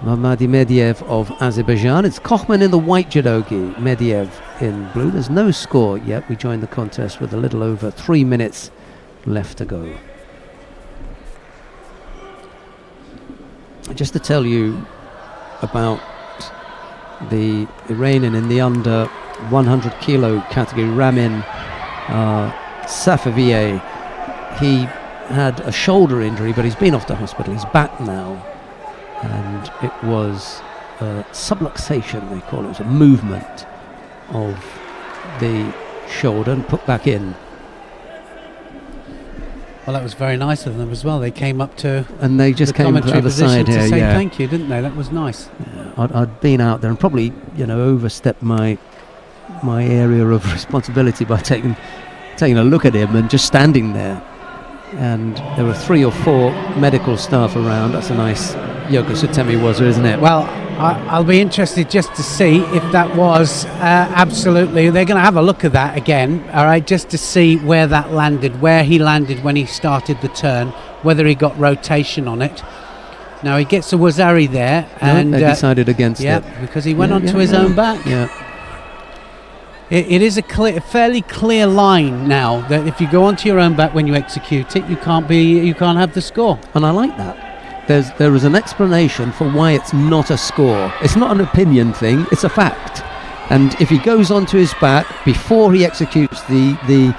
Mamadi Mediev of Azerbaijan. It's Kochman in the white judogi, Mediev in blue. There's no score yet. We joined the contest with a little over 3 minutes left to go. Just to tell you about the Iranian in the under 100 kilo category, Ramin Safavieh. He had a shoulder injury, but he's been off to hospital. He's back now, and it was a subluxation, they call it. It was a movement of the shoulder and put back in. Well, that was very nice of them as well. They came up to and they just came to the other side to here. say Yeah, thank you, didn't they? That was nice. yeah, I'd been out there and probably, overstepped my area of responsibility by taking a look at him and just standing there. And there were 3 or 4 medical staff around. That's a nice Yoko Sutemi waza, isn't it? Well, I'll be interested just to see if that was absolutely. They're going to have a look at that again, all right, just to see where that landed, where he landed when he started the turn, whether he got rotation on it. Now he gets a wazari there, and they decided against it. Yeah, because he went onto his own back. Yeah. It is a fairly clear line now that if you go onto your own back when you execute it, you can't have the score. And I like that. There is an explanation for why it's not a score. It's not an opinion thing, it's a fact. And if he goes onto his back before he executes the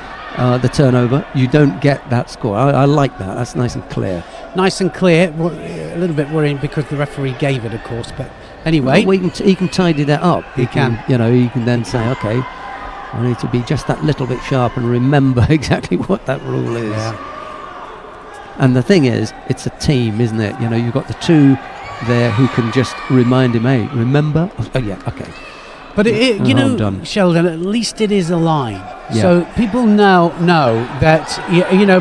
turnover, you don't get that score. I like that. That's nice and clear. Nice and clear. A little bit worrying because the referee gave it, of course. But anyway, well, he can tidy that up. He can. He can then say, okay, I need to be just that little bit sharp and remember exactly what that rule is. Yeah. And the thing is, it's a team, isn't it? You've got the 2 there who can just remind him, hey, remember? Oh, yeah, okay. But I'm done. Sheldon, at least it is a line. Yeah. So people now know that,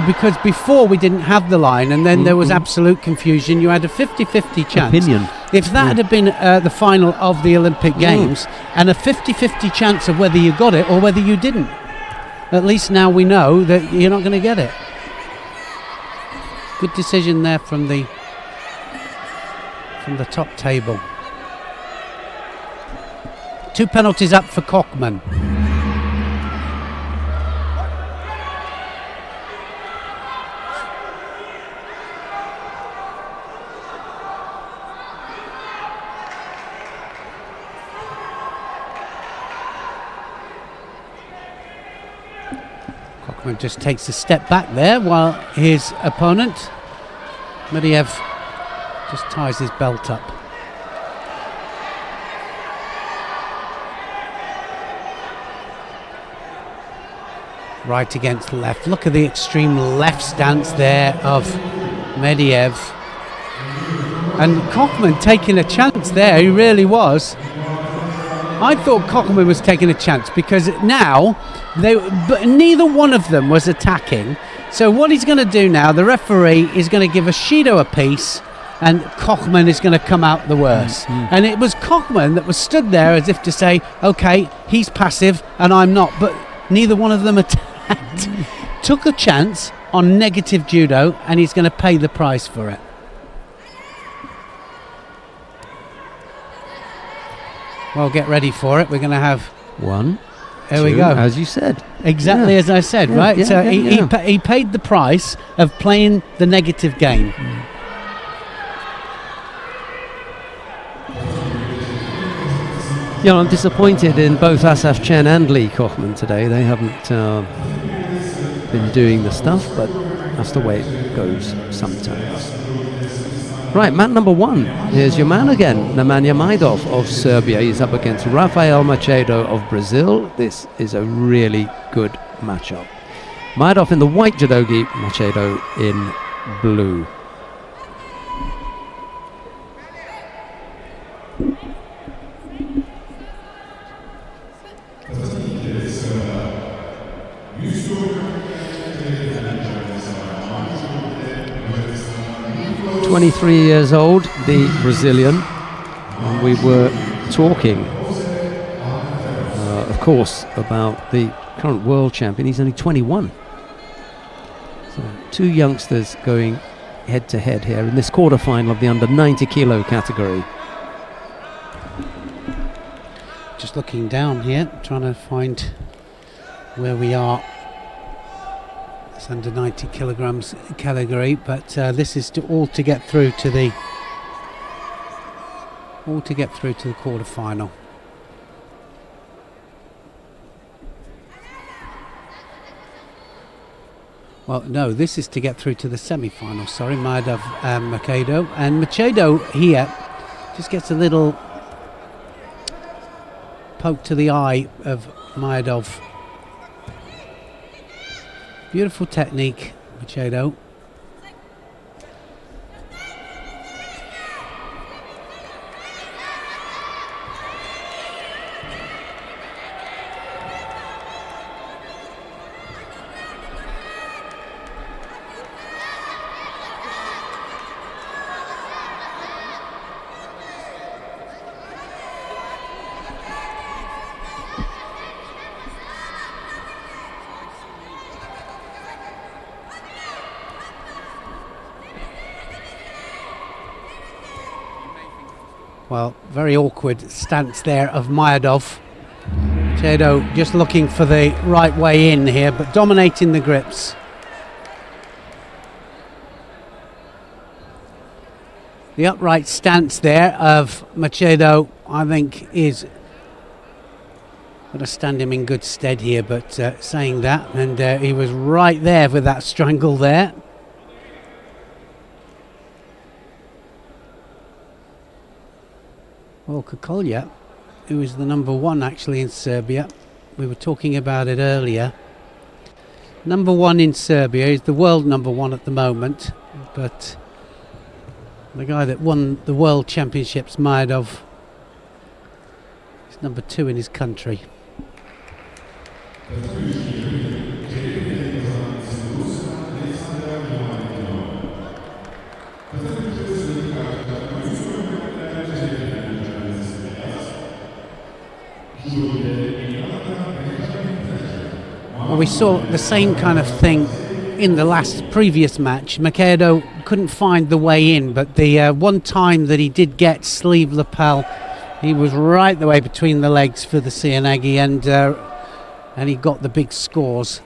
because before we didn't have the line, and then there was absolute confusion. You had a 50-50 chance. Opinion. If that had been the final of the Olympic Games, and a 50-50 chance of whether you got it or whether you didn't. At least now we know that you're not going to get it. Good decision there from the top table. 2 penalties up for Kochman. Kochman just takes a step back there while his opponent, Mediev, just ties his belt up. right against left. Look at the extreme left stance there of Medvedev. And Kochman taking a chance there, he really was. I thought Kochman was taking a chance because now, but neither one of them was attacking. So what he's going to do now, the referee is going to give Shido a piece and Kochman is going to come out the worst. And it was Kochman that was stood there as if to say, okay, he's passive and I'm not. But neither one of them attacked. Took a chance on negative judo and he's going to pay the price for it. Well, get ready for it. We're going to have 1, There 2, we go. as you said. Exactly as I said, Yeah, right? yeah, So yeah, he paid the price of playing the negative game. Yeah, I'm disappointed in both Asaf Chen and Lee Kochman today. They haven't been doing the stuff, but that's the way it goes sometimes. Right, mat number 1. Here's your man again, Nemanja Majdov of Serbia. He's up against Rafael Machado of Brazil. This is a really good matchup. Majdov in the white judogi, Machado in blue. ...23 years old, the Brazilian, and we were talking, of course, about the current world champion. He's only 21. So 2 youngsters going head to head here in this quarterfinal of the under 90 kilo category. Just looking down here, trying to find where we are. It's under 90 kilograms category, but this is all to get through to the quarterfinal. Well, no, this is to get through to the semi-final. Sorry, Majdov and Machado. And Machado here just gets a little poke to the eye of Majdov. Beautiful technique, Machado. Well, very awkward stance there of Majdov. Machado just looking for the right way in here, but dominating the grips. The upright stance there of Machado, I think, is going to stand him in good stead here, but saying that, and he was right there with that strangle there. Well, Kokolja, who is the number 1 actually in Serbia, we were talking about it earlier. Number 1 in Serbia, is the world number 1 at the moment, but the guy that won the world championships, Majdov, is number 2 in his country. Well, we saw the same kind of thing in the previous match. Machado couldn't find the way in, but the one time that he did get sleeve lapel, he was right the way between the legs for the Cianagi, and he got the big scores.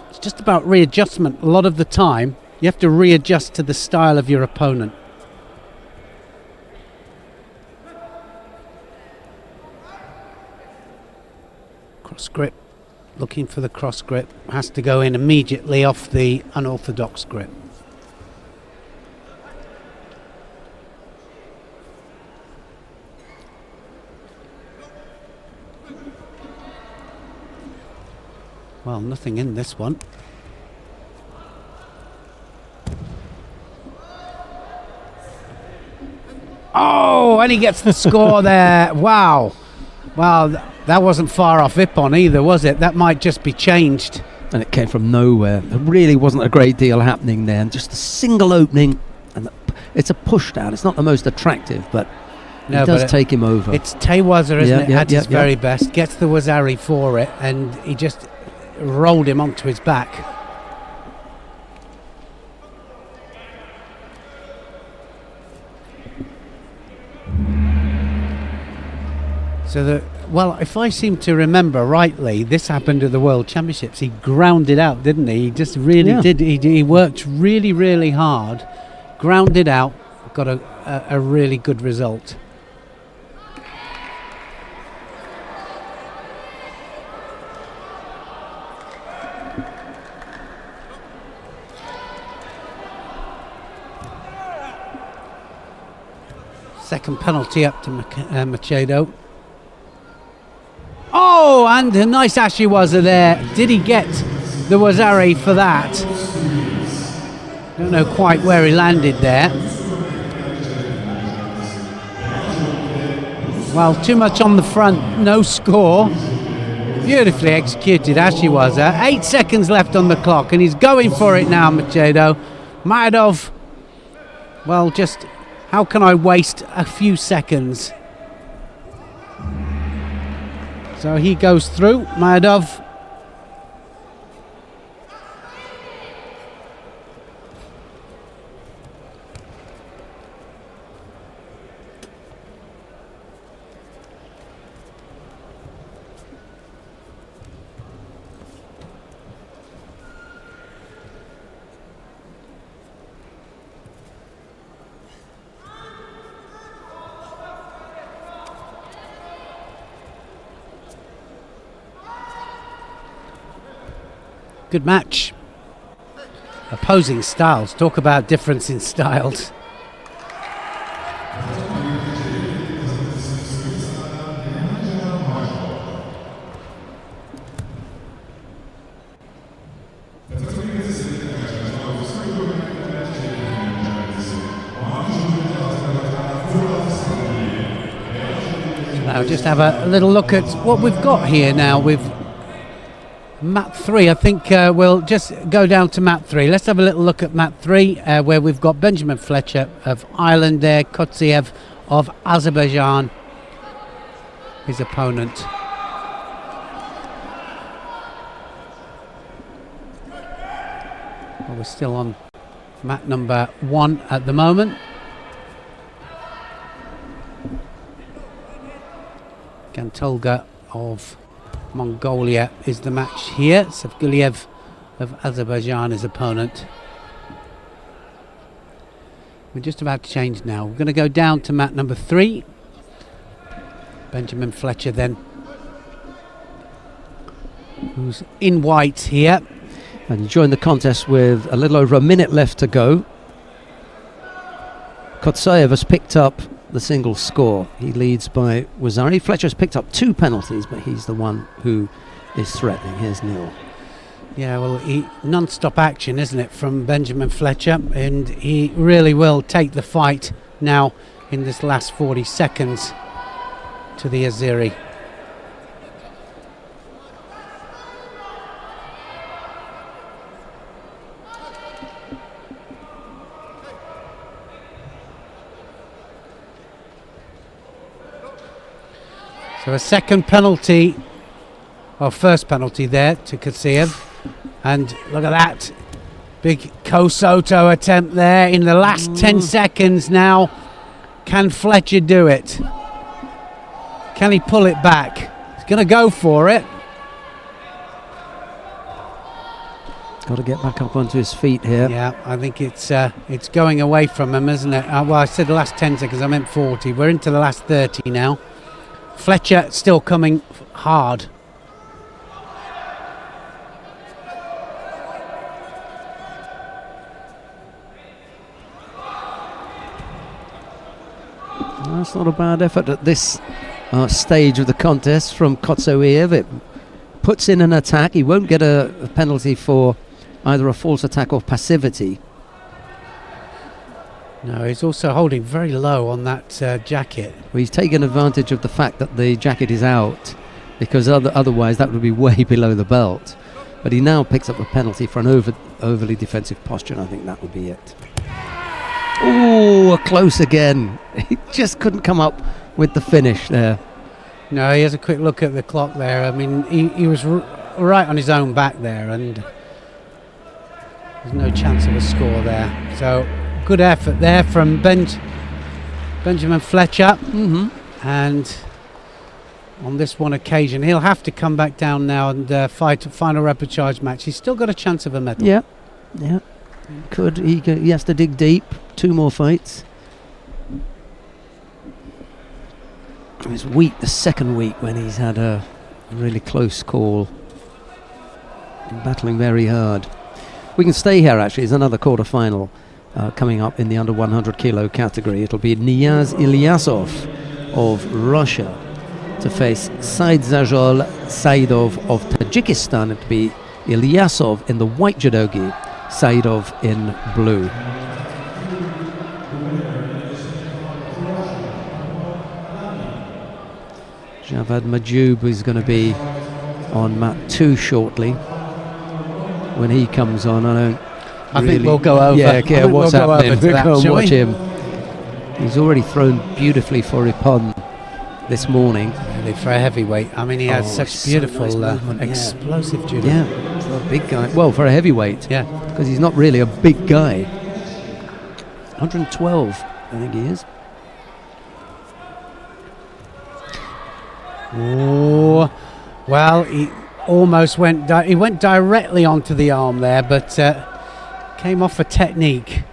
It's just about readjustment. A lot of the time, you have to readjust to the style of your opponent. Cross grip, looking for the cross grip, has to go in immediately off the unorthodox grip. Well, nothing in this one. Oh, and he gets the score there. Wow. Well, that wasn't far off Ippon either, was it? That might just be changed. And it came from nowhere. There really wasn't a great deal happening there. And just a single opening. And it's a push down. It's not the most attractive, but it does take him over. It's Tewaza, isn't it? At his very best. Gets the Wazari for it, and he just rolled him onto his back. So well, if I seem to remember rightly, this happened at the World Championships. He grounded out, didn't he? He just really did. He worked really, really hard, grounded out, got a really good result. Second penalty up to Machado. Oh, and a nice Ashiwaza there. Did he get the Wazari for that? Don't know quite where he landed there. Well, too much on the front, no score. Beautifully executed Ashiwaza. 8 seconds left on the clock, and he's going for it now, Machado. Madov, well, just how can I waste a few seconds? So he goes through, Madov. Good match. Opposing styles. Talk about difference in styles. Now just have a little look at what we've got here now with Map 3. I think we'll just go down to Map 3. Let's have a little look at Map 3 where we've got Benjamin Fletcher of Ireland there, Kotsiev of Azerbaijan, his opponent. Well, we're still on map number 1 at the moment. Gantolga of Mongolia is the match here. Sevguliev of Azerbaijan is opponent. We're just about to change now. We're going to go down to mat number 3. Benjamin Fletcher then, who's in white here. And he joined the contest with a little over a minute left to go. Kotsayev has picked up the single score. He leads by Wazari. Fletcher's picked up 2 penalties, but he's the one who is threatening. Here's Neil. Yeah, well, non-stop action, isn't it, from Benjamin Fletcher, and he really will take the fight now in this last 40 seconds to the Azeri. So a second penalty, or first penalty there to Kotsiev. And look at that. Big Kosoto attempt there in the last 10 seconds now. Can Fletcher do it? Can he pull it back? He's going to go for it. Got to get back up onto his feet here. Yeah, I think it's going away from him, isn't it? Well, I said the last 10 seconds, I meant 40. We're into the last 30 now. Fletcher still coming hard. That's not a bad effort at this stage of the contest from Kotsiev. It puts in an attack, he won't get a penalty for either a false attack or passivity. No, he's also holding very low on that jacket. Well, he's taken advantage of the fact that the jacket is out, because otherwise that would be way below the belt. But he now picks up a penalty for an overly defensive posture, and I think that would be it. Oh, close again. He just couldn't come up with the finish there. No, he has a quick look at the clock there. I mean, he was right on his own back there, and there's no chance of a score there. So, good effort there from Benjamin Fletcher. Mm-hmm. And on this one occasion, he'll have to come back down now and fight a final repechage match. He's still got a chance of a medal. Yeah. He has to dig deep. 2 more fights. It was the second week when he's had a really close call. Battling very hard. We can stay here actually. There's another quarterfinal coming up in the under 100 kilo category. It'll be Niyaz Ilyasov of Russia to face Saidzajol Saidov of Tajikistan. It'll be Ilyasov in the white judogi, Saidov in blue. Javad Majoub is going to be on mat 2 shortly. When he comes on, I think we'll go over. Yeah, what's happening? We'll go and watch we? him. He's already thrown beautifully for Ippon this morning. Really, for a heavyweight. I mean, he has such beautiful, nice movement, explosive judo. Yeah, for a big guy. Well, for a heavyweight. Yeah. Because he's not really a big guy. 112, I think he is. Oh, well, he almost went. He went directly onto the arm there, but came off a technique.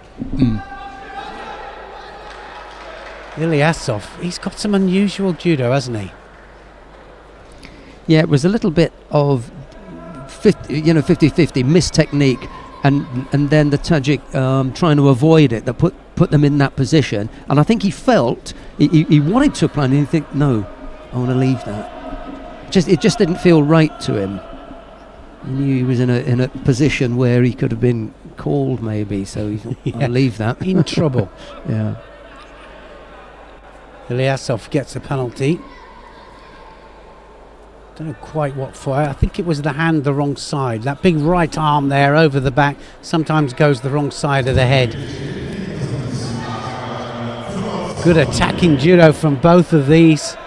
Ilyasov, he's got some unusual judo, hasn't he? Yeah, it was a little bit of 50-50, missed technique, and then the Tajik trying to avoid it, that put them in that position. And I think he felt he wanted to apply, and he think, no, I want to leave that. It just didn't feel right to him. He knew he was in a position where he could have been called, maybe. So he thought, I'll leave that. In trouble. Yeah. Ilyasov gets a penalty. Don't know quite what for. I think it was the hand the wrong side. That big right arm there over the back sometimes goes the wrong side of the head. Good attacking judo from both of these.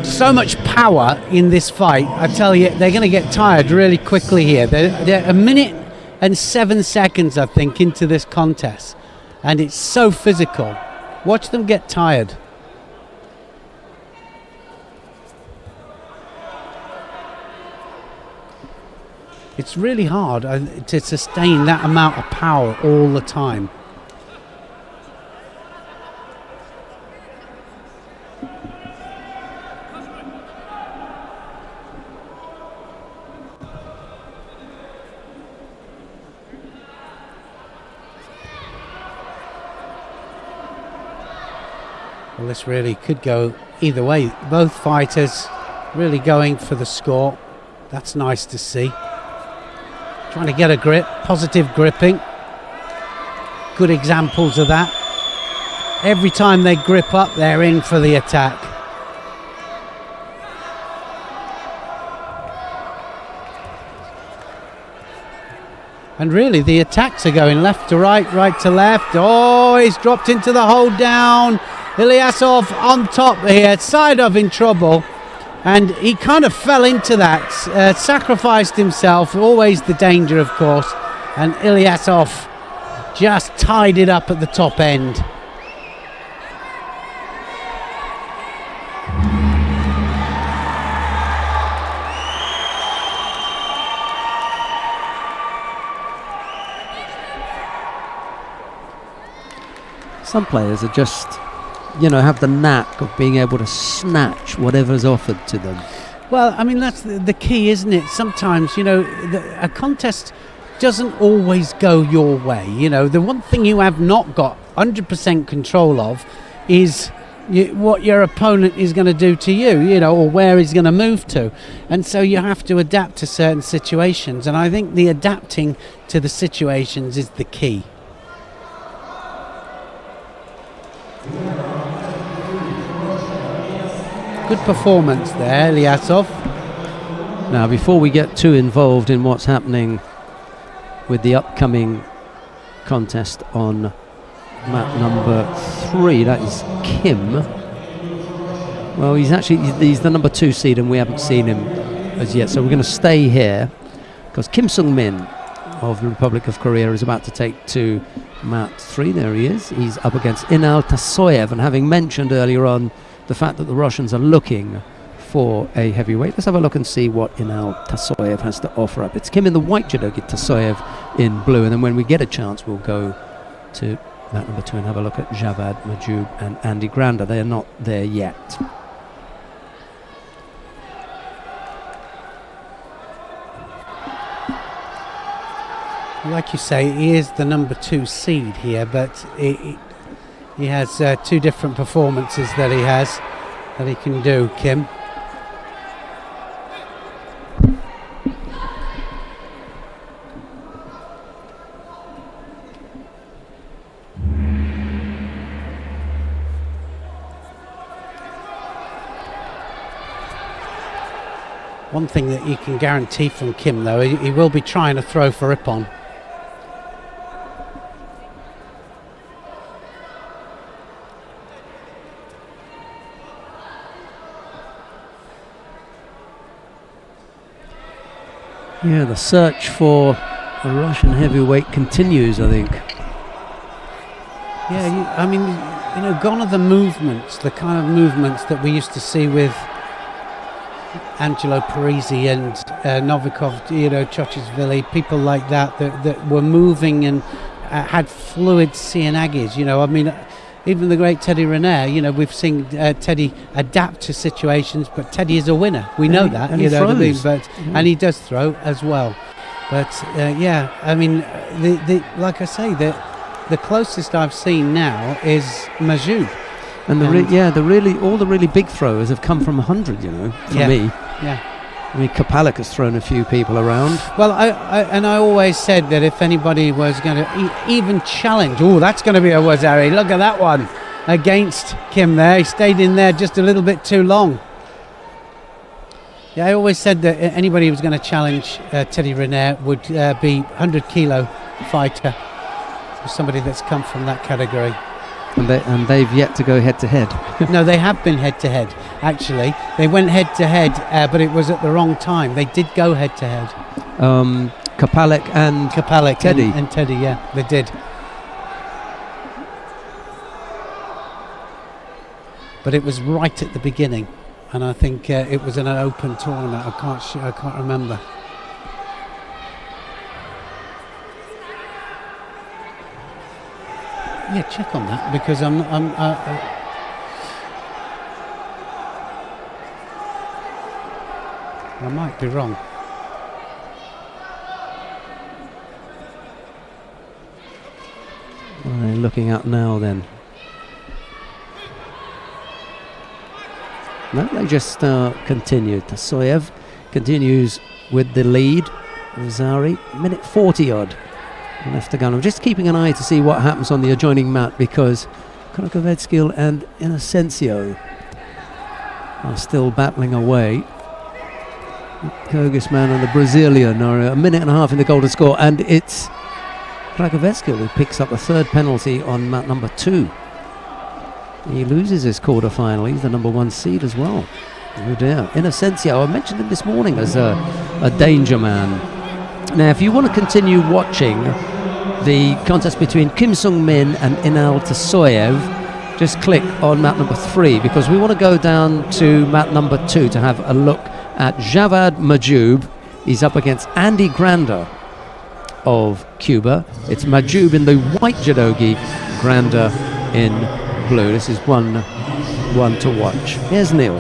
So much power in this fight. I tell you, they're going to get tired really quickly here. They're 1 minute and 7 seconds, I think, into this contest, and it's so physical. Watch them get tired. It's really hard to sustain that amount of power all the time. Well, this really could go either way. Both fighters really going for the score. That's nice to see. Trying to get a grip, positive gripping. Good examples of that. Every time they grip up, they're in for the attack. And really, the attacks are going left to right, right to left. Oh, he's dropped into the hold down. Ilyasov on top here, Saidov in trouble, and he kind of fell into that, sacrificed himself, always the danger of course, and Ilyasov just tied it up at the top end. Some players are just, have the knack of being able to snatch whatever's offered to them. Well, I mean, that's the key, isn't it? Sometimes, a contest doesn't always go your way. You know, the one thing you have not got 100% control of is what your opponent is going to do to you, you know, or where he's going to move to. And so you have to adapt to certain situations. And I think the adapting to the situations is the key. Good performance there, Ilyasov. Now, before we get too involved in what's happening with the upcoming contest on mat number 3, that is Kim. Well, he's the number 2 seed, and we haven't seen him as yet, so we're going to stay here because Kim Sung-min of the Republic of Korea is about to take to mat 3. There he is. He's up against Inal Tasoyev, and having mentioned earlier on the fact that the Russians are looking for a heavyweight, let's have a look and see what Inal Tasoyev has to offer up. It's Kim in the white judogi, Tasoyev in blue, and then when we get a chance we'll go to mat number 2 and have a look at Javad Majub and Andy Granda. They are not there yet. Like you say, he is the number 2 seed here, but he has 2 different performances that he can do, Kim. One thing that you can guarantee from Kim, though, he will be trying to throw for Ippon. Yeah, the search for a Russian heavyweight continues, I think. Yeah, I mean, you know, gone are the movements, the kind of movements that we used to see with Angelo Parisi and Novikov, you know, Chochishvili, people like that were moving and had fluid Sienagis, you know. I mean, even the great Teddy Riner, you know, we've seen Teddy adapt to situations, but Teddy is a winner. We know that, and you know what I mean? throws. But and he does throw as well. But yeah, I mean, the like I say, the closest I've seen now is Majub. And all the really big throwers have come from 100, you know, for me. Yeah. I mean, Kapalik has thrown a few people around. Well, I always said that if anybody was going to even challenge, that's going to be a Wazari. Look at that one against Kim there. He stayed in there just a little bit too long. Yeah, I always said that anybody who was going to challenge Teddy Riner would be 100 kilo fighter, somebody that's come from that category. And they've yet to go head to head. No, they have been head to head. Actually, they went head to head, but it was at the wrong time. They did go head to head. Kapalik and Teddy. And Teddy, yeah, they did. But it was right at the beginning, and I think it was in an open tournament. I can't remember. Yeah, check on that because I might be wrong. What are they looking at now then? No, they just continue. Tasoyev continues with the lead. Wazari, minute 40 odd left to go. I'm just keeping an eye to see what happens on the adjoining mat because Krakovetsky and Inocencio are still battling away. Kyrgyzstan and the Brazilian are a minute and a half in the goal to score, and it's Krakovetsky who picks up a 3rd penalty on mat number 2. He loses his quarterfinal. He's the number 1 seed as well. Oh dear. Inocencio, I mentioned him this morning as a danger man. Now, if you want to continue watching the contest between Kim Sung-min and Inal Tasoyev, just click on mat number 3 because we want to go down to mat number 2 to have a look at Javad Majub. He's up against Andy Granda of Cuba. It's Majub in the white judogi, Granda in blue. This is one to watch. Here's Neil.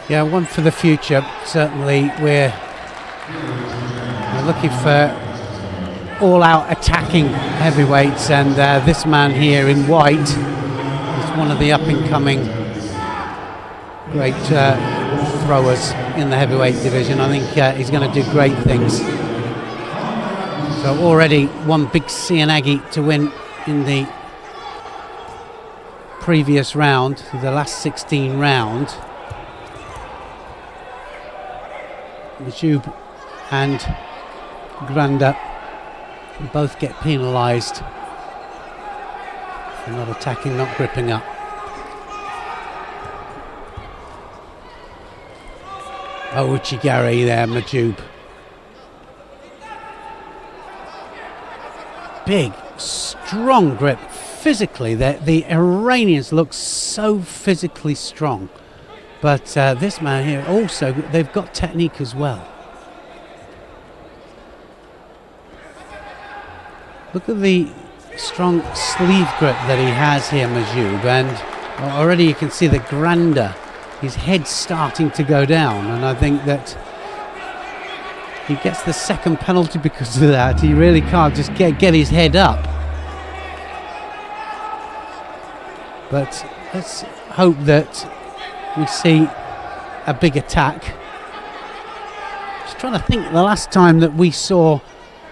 Yeah, one for the future. Certainly, we're looking for all-out attacking heavyweights, and this man here in white is one of the up-and-coming great throwers in the heavyweight division. I think he's going to do great things. So already one big Cianagi to win in the previous round, the last 16 round. Majub and Granda both get penalised for not attacking, not gripping up. Oh, Uchigari there, Majub. Big, strong grip. Physically, the Iranians look so physically strong. But this man here also, they've got technique as well. Look at the strong sleeve grip that he has here, Majub, and already you can see the Granda, his head's starting to go down, and I think that he gets the second penalty because of that. He really can't just get his head up. But let's hope that we see a big attack. Just trying to think the last time that we saw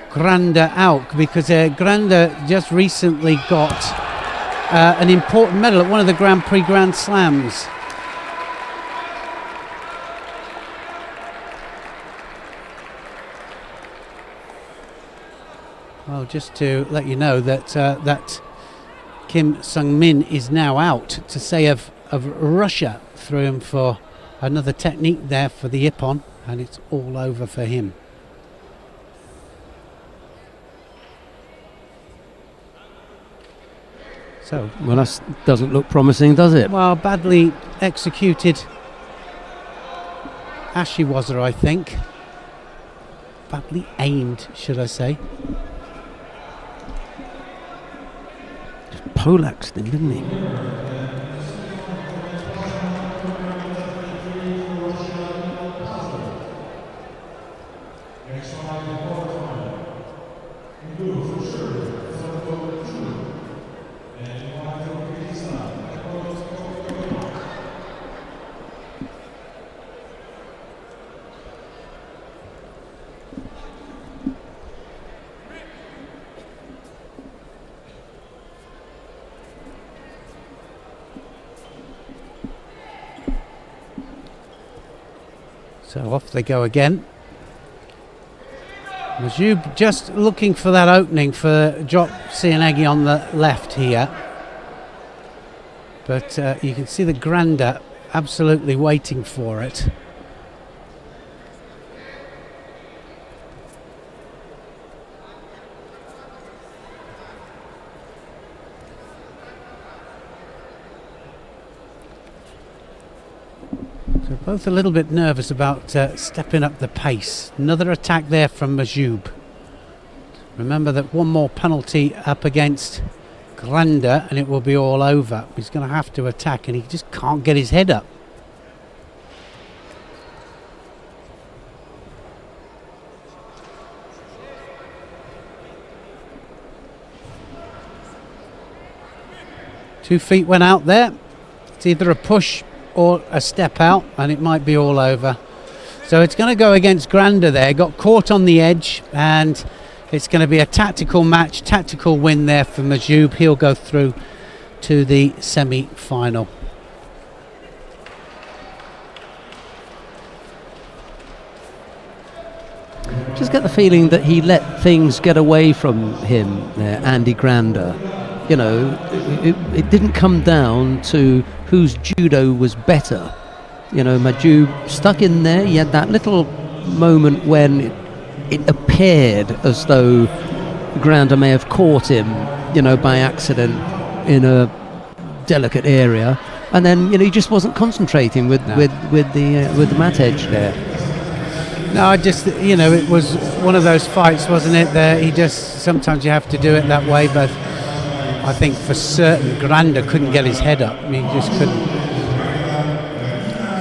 Granda out, because Granda just recently got an important medal at one of the Grand Prix Grand Slams. Well, just to let you know that that Kim Sung-min is now out. To say of Russia threw him for another technique there for the Ippon, and it's all over for him. So, well, that doesn't look promising, does it? Well, badly executed Ashiwaza, I think. Badly aimed, should I say. Just poleaxed him, didn't he? So off they go again. Majub just looking for that opening for Jock Cianagi on the left here. But you can see the Granda absolutely waiting for it. So both a little bit nervous about stepping up the pace. Another attack there from Majub. Remember that one more penalty up against Granda and it will be all over. He's going to have to attack and he just can't get his head up. Two feet went out there. It's either a push or a step out, and it might be all over. So it's going to go against Granda there. Got caught on the edge, and it's going to be a tactical match, tactical win there for Majub. He'll go through to the semi-final. Just get the feeling that he let things get away from him there, Andy Granda. You know, it didn't come down to whose judo was better. You know, Majub stuck in there. He had that little moment when it appeared as though Granda may have caught him, you know, by accident in a delicate area, and then, you know, he just wasn't concentrating with the mat edge there. No, I just, you know, it was one of those fights, wasn't it? There, he just, sometimes you have to do it that way, but I think for certain Granda couldn't get his head up. I mean, he just couldn't.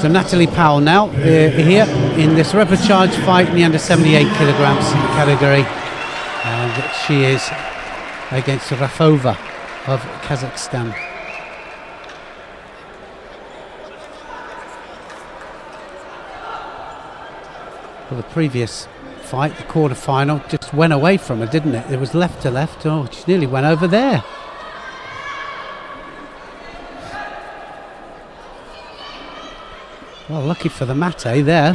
So Natalie Powell now here in this repechage fight in the under 78 kilograms category, and she is against Rafova of Kazakhstan. Well, the previous fight, the quarterfinal, just went away from her, didn't it? It was left to left. Oh, she nearly went over there. Well, lucky for the mate there.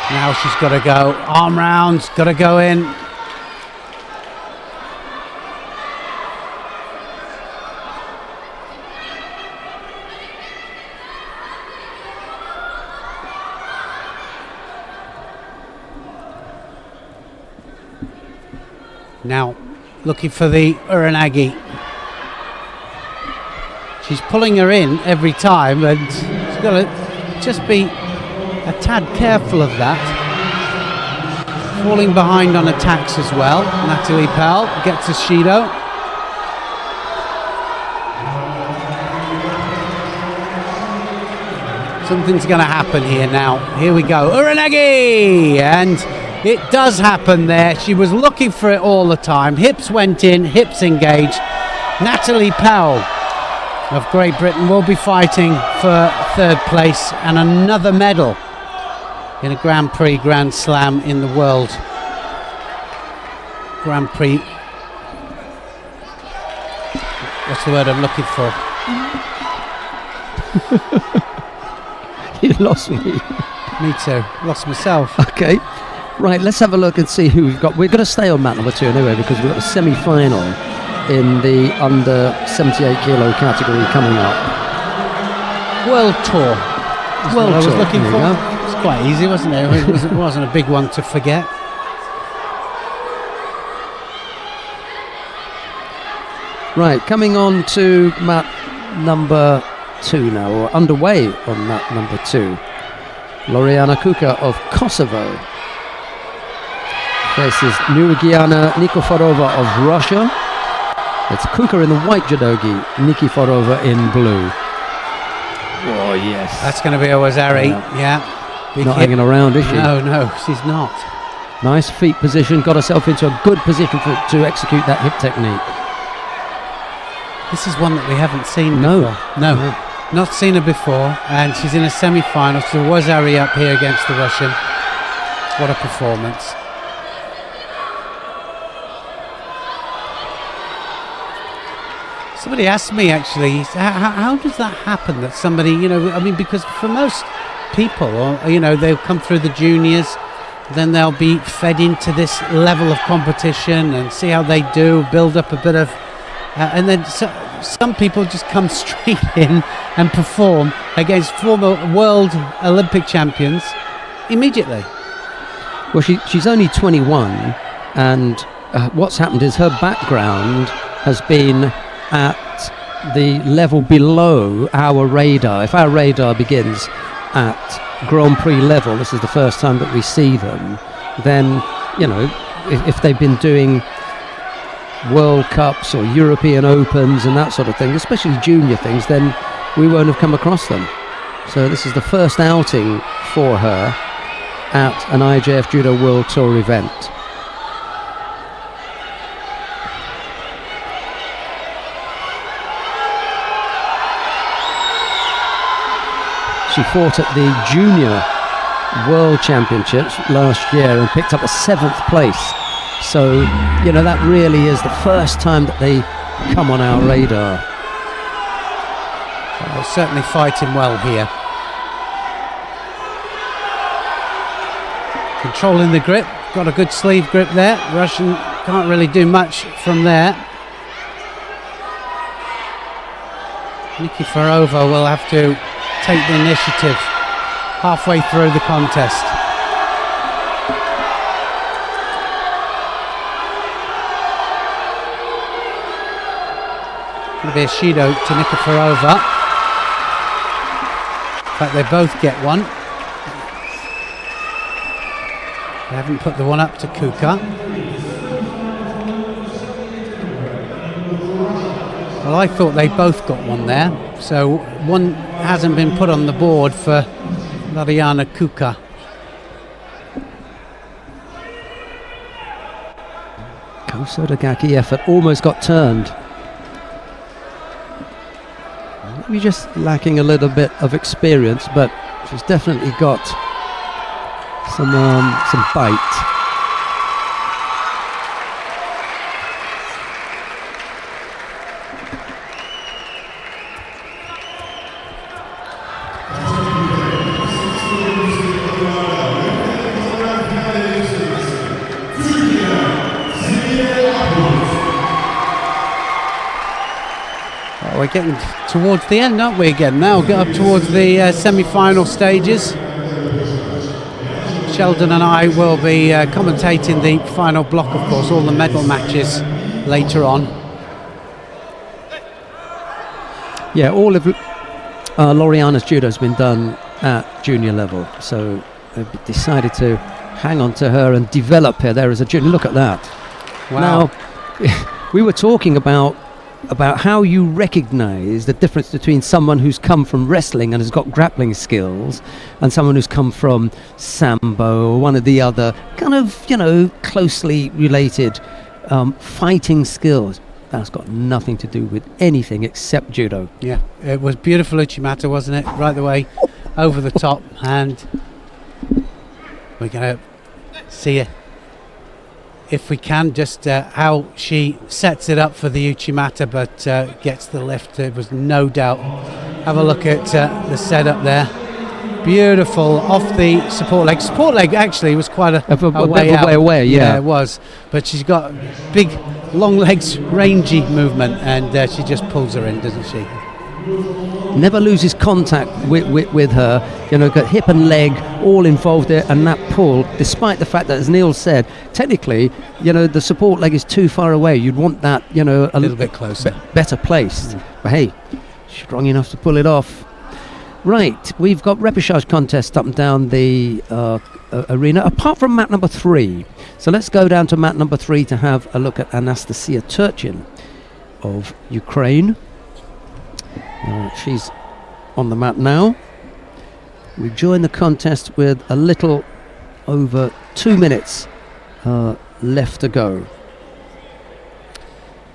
Now she's got to go. Arm rounds, got to go in. Now looking for the Uranagi. She's pulling her in every time, and she's got to just be a tad careful of that. Falling behind on attacks as well. Natalie Powell gets a Shido. Something's going to happen here now. Here we go. Uranagi! And it does happen there. She was looking for it all the time. Hips went in, hips engaged. Natalie Powell of Great Britain will be fighting for third place and another medal in a Grand Prix Grand Slam in the World Grand Prix. What's the word I'm looking for? You lost me. Me too. Lost myself. Okay. Right, let's have a look and see who we've got. We're going to stay on mat number 2 anyway, because we've got a semi-final in the under 78 kilo category coming up. World Tour. World I was Tour. looking There for. you go. It's quite easy, wasn't it? It wasn't a big one to forget. Right, coming on to mat number 2 now, or underway on mat number 2. Loriana Kuka of Kosovo faces Nurigiana Nikiforova of Russia. It's Kuka in the white judogi, Nikiforova in blue. Oh, yes. That's going to be a Wazari. Yeah. Big Not hip. hanging around, is she? No, she's not. Nice feet position, got herself into a good position to execute that hip technique. This is one that we haven't seen No. before. No. Not seen her before, and she's in a semi-final. So Wazari up here against the Russian. What a performance. Somebody asked me actually, how does that happen that somebody, I mean, because for most people, they'll come through the juniors, then they'll be fed into this level of competition and see how they do, build up a bit of, and then some people just come straight in and perform against former world Olympic champions immediately. Well, she's only 21, and what's happened is her background has been at the level below our radar. If our radar begins at Grand Prix level, this is the first time that we see them, then, if they've been doing World Cups or European Opens and that sort of thing, especially junior things, then we won't have come across them. So this is the first outing for her at an IJF Judo World Tour event. She fought at the Junior World Championships last year and picked up a 7th place. So, that really is the first time that they come on our radar. Well, certainly fighting well here. Controlling the grip, got a good sleeve grip there. Russian can't really do much from there. Nikiforova will have to take the initiative halfway through the contest. Going to be a Shido to Nikiforova. fact, they both get one. They haven't put the one up to Kuka. Well, I thought they both got one there, so one hasn't been put on the board for Lariana Kuka. Kosodagaki effort almost got turned. Maybe just lacking a little bit of experience, but she's definitely got some bite. We're getting towards the end, aren't we, again? Now we'll get up towards the semi-final stages. Sheldon and I will be commentating the final block, of course, all the medal matches later on. Yeah, all of Loriana's judo has been done at junior level, so they've decided to hang on to her and develop her there as a junior. Look at that. Wow. Now, we were talking about how you recognise the difference between someone who's come from wrestling and has got grappling skills and someone who's come from sambo or one of the other kind of, closely related fighting skills. That's got nothing to do with anything except judo. Yeah, it was beautiful Uchimata, wasn't it? Right the way over the top, and we're going to see it. If we can, just how she sets it up for the Uchimata, but gets the lift. There was no doubt. Have a look at the setup there. Beautiful off the support leg. Support leg actually was quite a way out. Way away, yeah. It was. But she's got big, long legs, rangy movement, and she just pulls her in, doesn't she? Never loses contact with her, got hip and leg all involved there, and that pull, despite the fact that, as Neil said, technically, the support leg is too far away. You'd want that, a little bit closer, better placed. But hey, strong enough to pull it off. Right, we've got repechage contests up and down the arena, apart from mat number 3. So let's go down to mat number 3 to have a look at Anastasia Turchin of Ukraine. She's on the mat now. We join the contest with a little over 2 minutes left to go.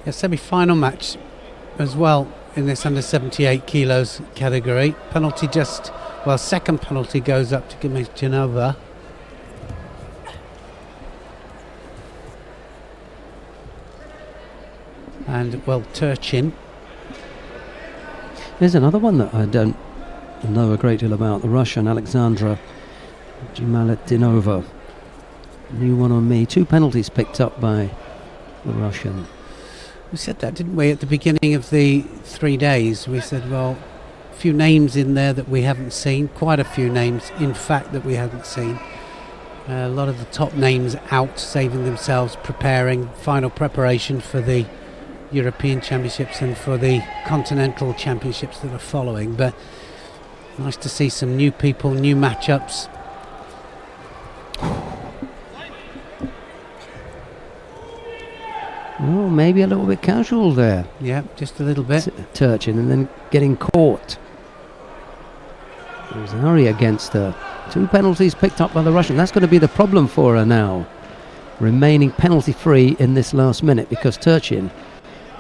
A semi-final match as well in this under 78 kilos category. Penalty second penalty goes up to Genova. And Turchin. There's another one that I don't know a great deal about, the Russian Alexandra Jimaletinova. New one on me. 2 penalties picked up by the Russian. We said that, didn't we, at the beginning of the 3 days? We said, a few names in there that we haven't seen. Quite a few names, in fact, that we haven't seen. A lot of the top names out, saving themselves, preparing, final preparation for the European Championships and for the Continental Championships that are following. But nice to see some new people, new matchups. Oh, maybe a little bit casual there. Yeah, just a little bit. Turchin, and then getting caught. There's Ari against her. 2 penalties picked up by the Russian. That's going to be the problem for her now. Remaining penalty free in this last minute, because Turchin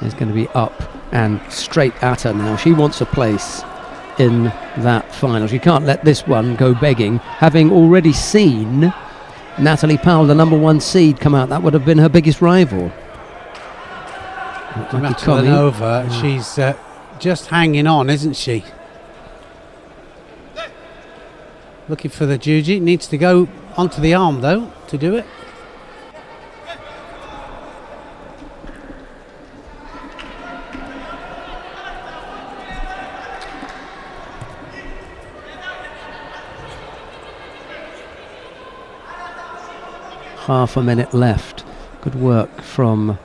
is going to be up and straight at her now. She wants a place in that final. She can't let this one go begging, having already seen Natalie Powell, the number 1 seed, come out. That would have been her biggest rival. Genova, she's just hanging on, isn't she? Looking for the juji. Needs to go onto the arm though to do it. Half a minute left. Good work from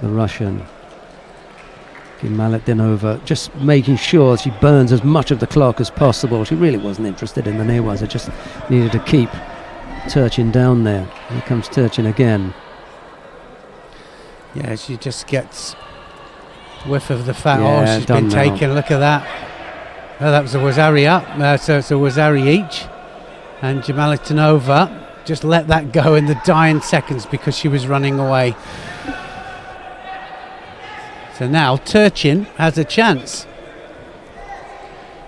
the Russian. Malletdinova just making sure she burns as much of the clock as possible. She really wasn't interested in the Newaza, just needed to keep Turchin down there. Here comes Turchin again. Yeah, she just gets whiff of the foul. Yeah, She's been done now. taken. Look at that. Oh, that was a Wazari up. So it's a Wazari each. And Malletdinova just let that go in the dying seconds because she was running away. So now Turchin has a chance.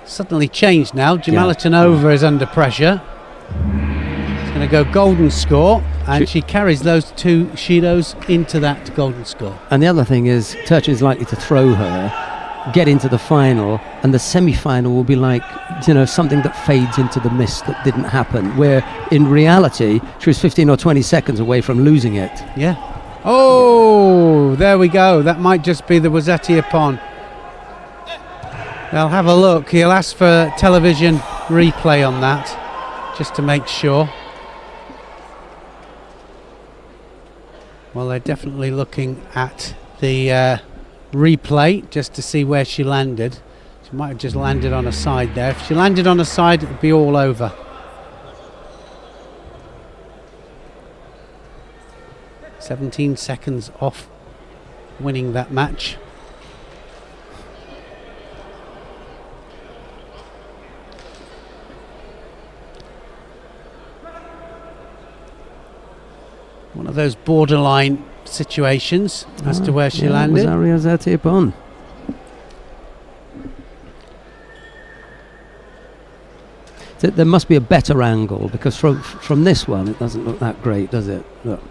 Suddenly changed now. Malletdinova is under pressure. It's going to go golden score, and she carries those two Shidos into that golden score. And the other thing is, Turchin's likely to throw her, get into the final, and the semi-final will be like, something that fades into the mist that didn't happen, where in reality she was 15 or 20 seconds away from losing it. Yeah. Oh, there we go. That might just be the Wazeti upon. They'll have a look. He'll ask for television replay on that, just to make sure. Well, they're definitely looking at the replay just to see where she landed. She might have just landed on a side there. If she landed on a side, it would be all over. "17 seconds off winning that match." One of those borderline situations as to where she landed. Upon. There must be a better angle, because from this one it doesn't look that great, does it? Look.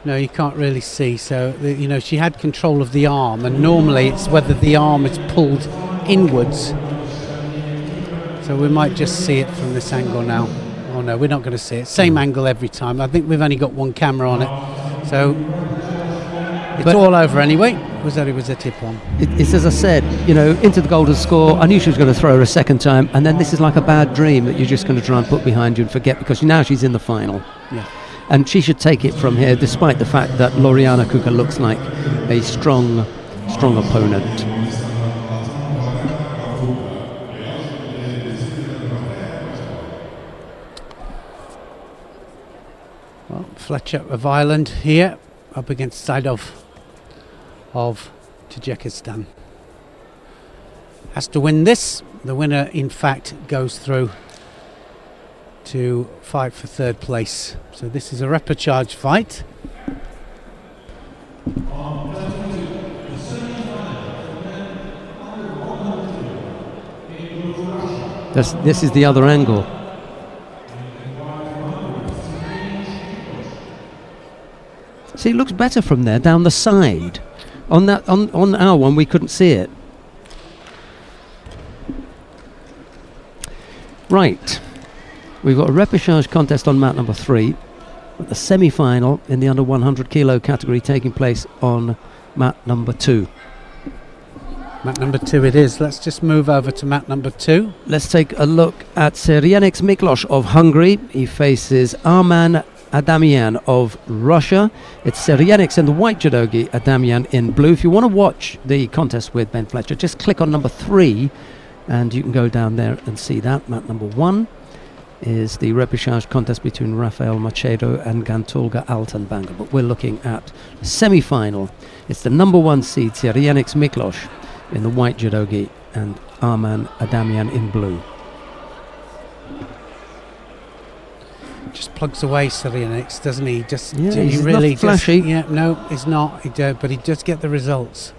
No, you can't really see. So, she had control of the arm, and normally it's whether the arm is pulled inwards. So we might just see it from this angle now. Oh no, we're not going to see it. Same angle every time. I think we've only got one camera on it. So it's all over anyway. Was a tip on. It's as I said, into the golden score. I knew she was going to throw her a second time, and then this is like a bad dream that you're just going to try and put behind you and forget, because now she's in the final. Yeah. And she should take it from here, despite the fact that Loriana Kuka looks like a strong opponent. Well, Fletcher of Ireland here up against Saidov of Tajikistan. Has to win this. The winner, in fact, goes through to fight for third place. So this is a repechage fight. This is the other angle. See, it looks better from there, down the side. On our one, we couldn't see it. Right. We've got a repechage contest on mat number 3, with the semi-final in the under 100 kilo category taking place on mat number 2. Mat number 2 it is. Let's just move over to mat number 2. Let's take a look at Serienex Miklos of Hungary. He faces Arman Adamian of Russia. It's Serienex in the white judogi, Adamian in blue. If you want to watch the contest with Ben Fletcher, just click on number 3 and you can go down there and see that. Mat number 1 is the repechage contest between Rafael Macedo and Gantolga Altenbanger, but we're looking at the semi-final. It's the number 1 seed, Serienex Miklos in the white judogi and Arman Adamian in blue. Just plugs away Serienex, doesn't he? He's really not flashy. No, he's not. But he does get the results.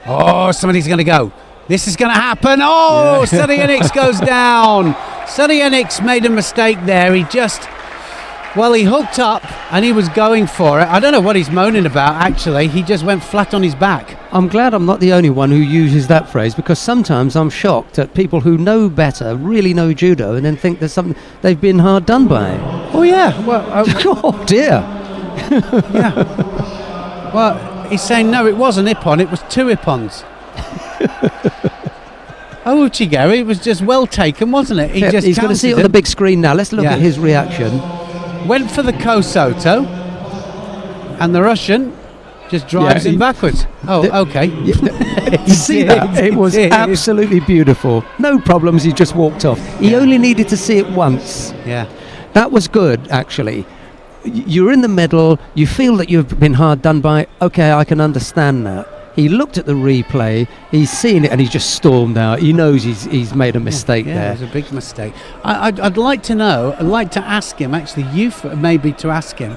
Oh, somebody's going to go. This is going to happen. Oh, Serienex goes down. Serienex made a mistake there. He hooked up and he was going for it. I don't know what he's moaning about, actually. He just went flat on his back. I'm glad I'm not the only one who uses that phrase, because sometimes I'm shocked at people who know better, really know judo, and then think there's something they've been hard done by. Oh, yeah. Well, oh, dear. Yeah. Well, he's saying, no, it wasn't Ippon, it was 2 Ippons. Oh, Uchigari, it was just well taken, wasn't it? Yeah, he's going to see it on the big screen now. Let's look at his reaction. Went for the Kosoto, and the Russian just drives him backwards. Oh, okay. You see that? It was absolutely beautiful. No problems, he just walked off. He only needed to see it once. Yeah. That was good, actually. You're in the middle, you feel that you've been hard done by. Okay, I can understand that. He looked at the replay, he's seen it, and he's just stormed out. He knows he's made a mistake there. Yeah, it was a big mistake. I'd like to know, I'd like to ask him, actually, maybe to ask him,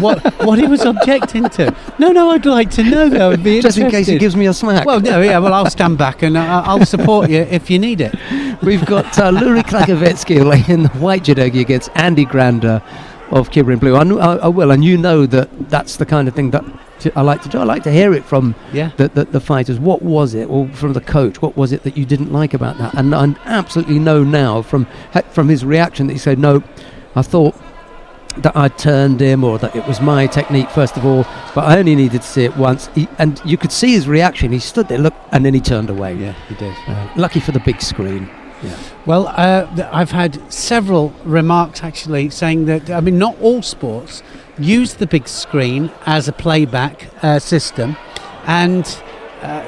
what he was objecting to. No, I'd like to know, though. I'd be just interested. in case he gives me a smack. Well, no, yeah, well, I'll stand back and I'll support you if you need it. We've got Luri Krakowecki in the white judogi against Andy Grander of Kibra in blue. I will, and you know that's the kind of thing that I like to do. I like to hear it from the fighters. What was it, or from the coach? What was it that you didn't like about that? And I absolutely know now from his reaction that he said, no, I thought that I turned him, or that it was my technique first of all, but I only needed to see it once. And you could see his reaction. He stood there, look, and then he turned away. Yeah, he did. Lucky for the big screen. Yeah. Well, I've had several remarks actually saying that, I mean, not all sports use the big screen as a playback system, and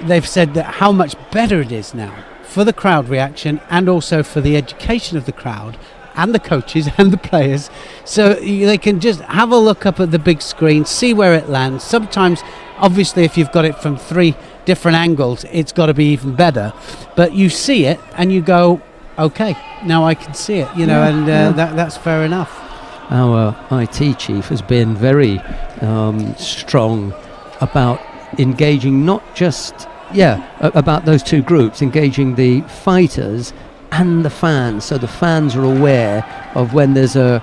they've said that how much better it is now for the crowd reaction and also for the education of the crowd and the coaches and the players, so they can just have a look up at the big screen, see where it lands. Sometimes, obviously, if you've got it from 3 different angles, it's got to be even better, but you see it and you go, okay, now I can see it, that's fair enough. Our IT chief has been very strong about engaging not just about those two groups, engaging the fighters and the fans, so the fans are aware of when there's a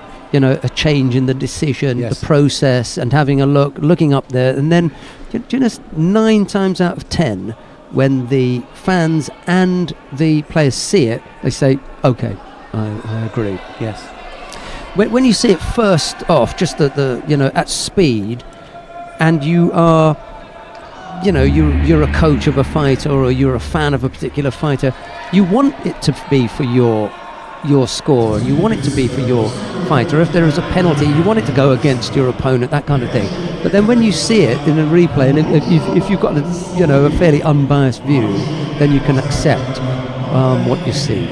change in the decision, the process, and having a looking up there. And then just 9 times out of 10, when the fans and the players see it, they say, okay, I agree. Yes. When you see it first off, just at speed, and you are, you're a coach of a fighter, or you're a fan of a particular fighter, you want it to be for your score, and you want it to be for your fighter. If there is a penalty, you want it to go against your opponent, that kind of thing. But then when you see it in a replay, and if you've got a fairly unbiased view, then you can accept what you see.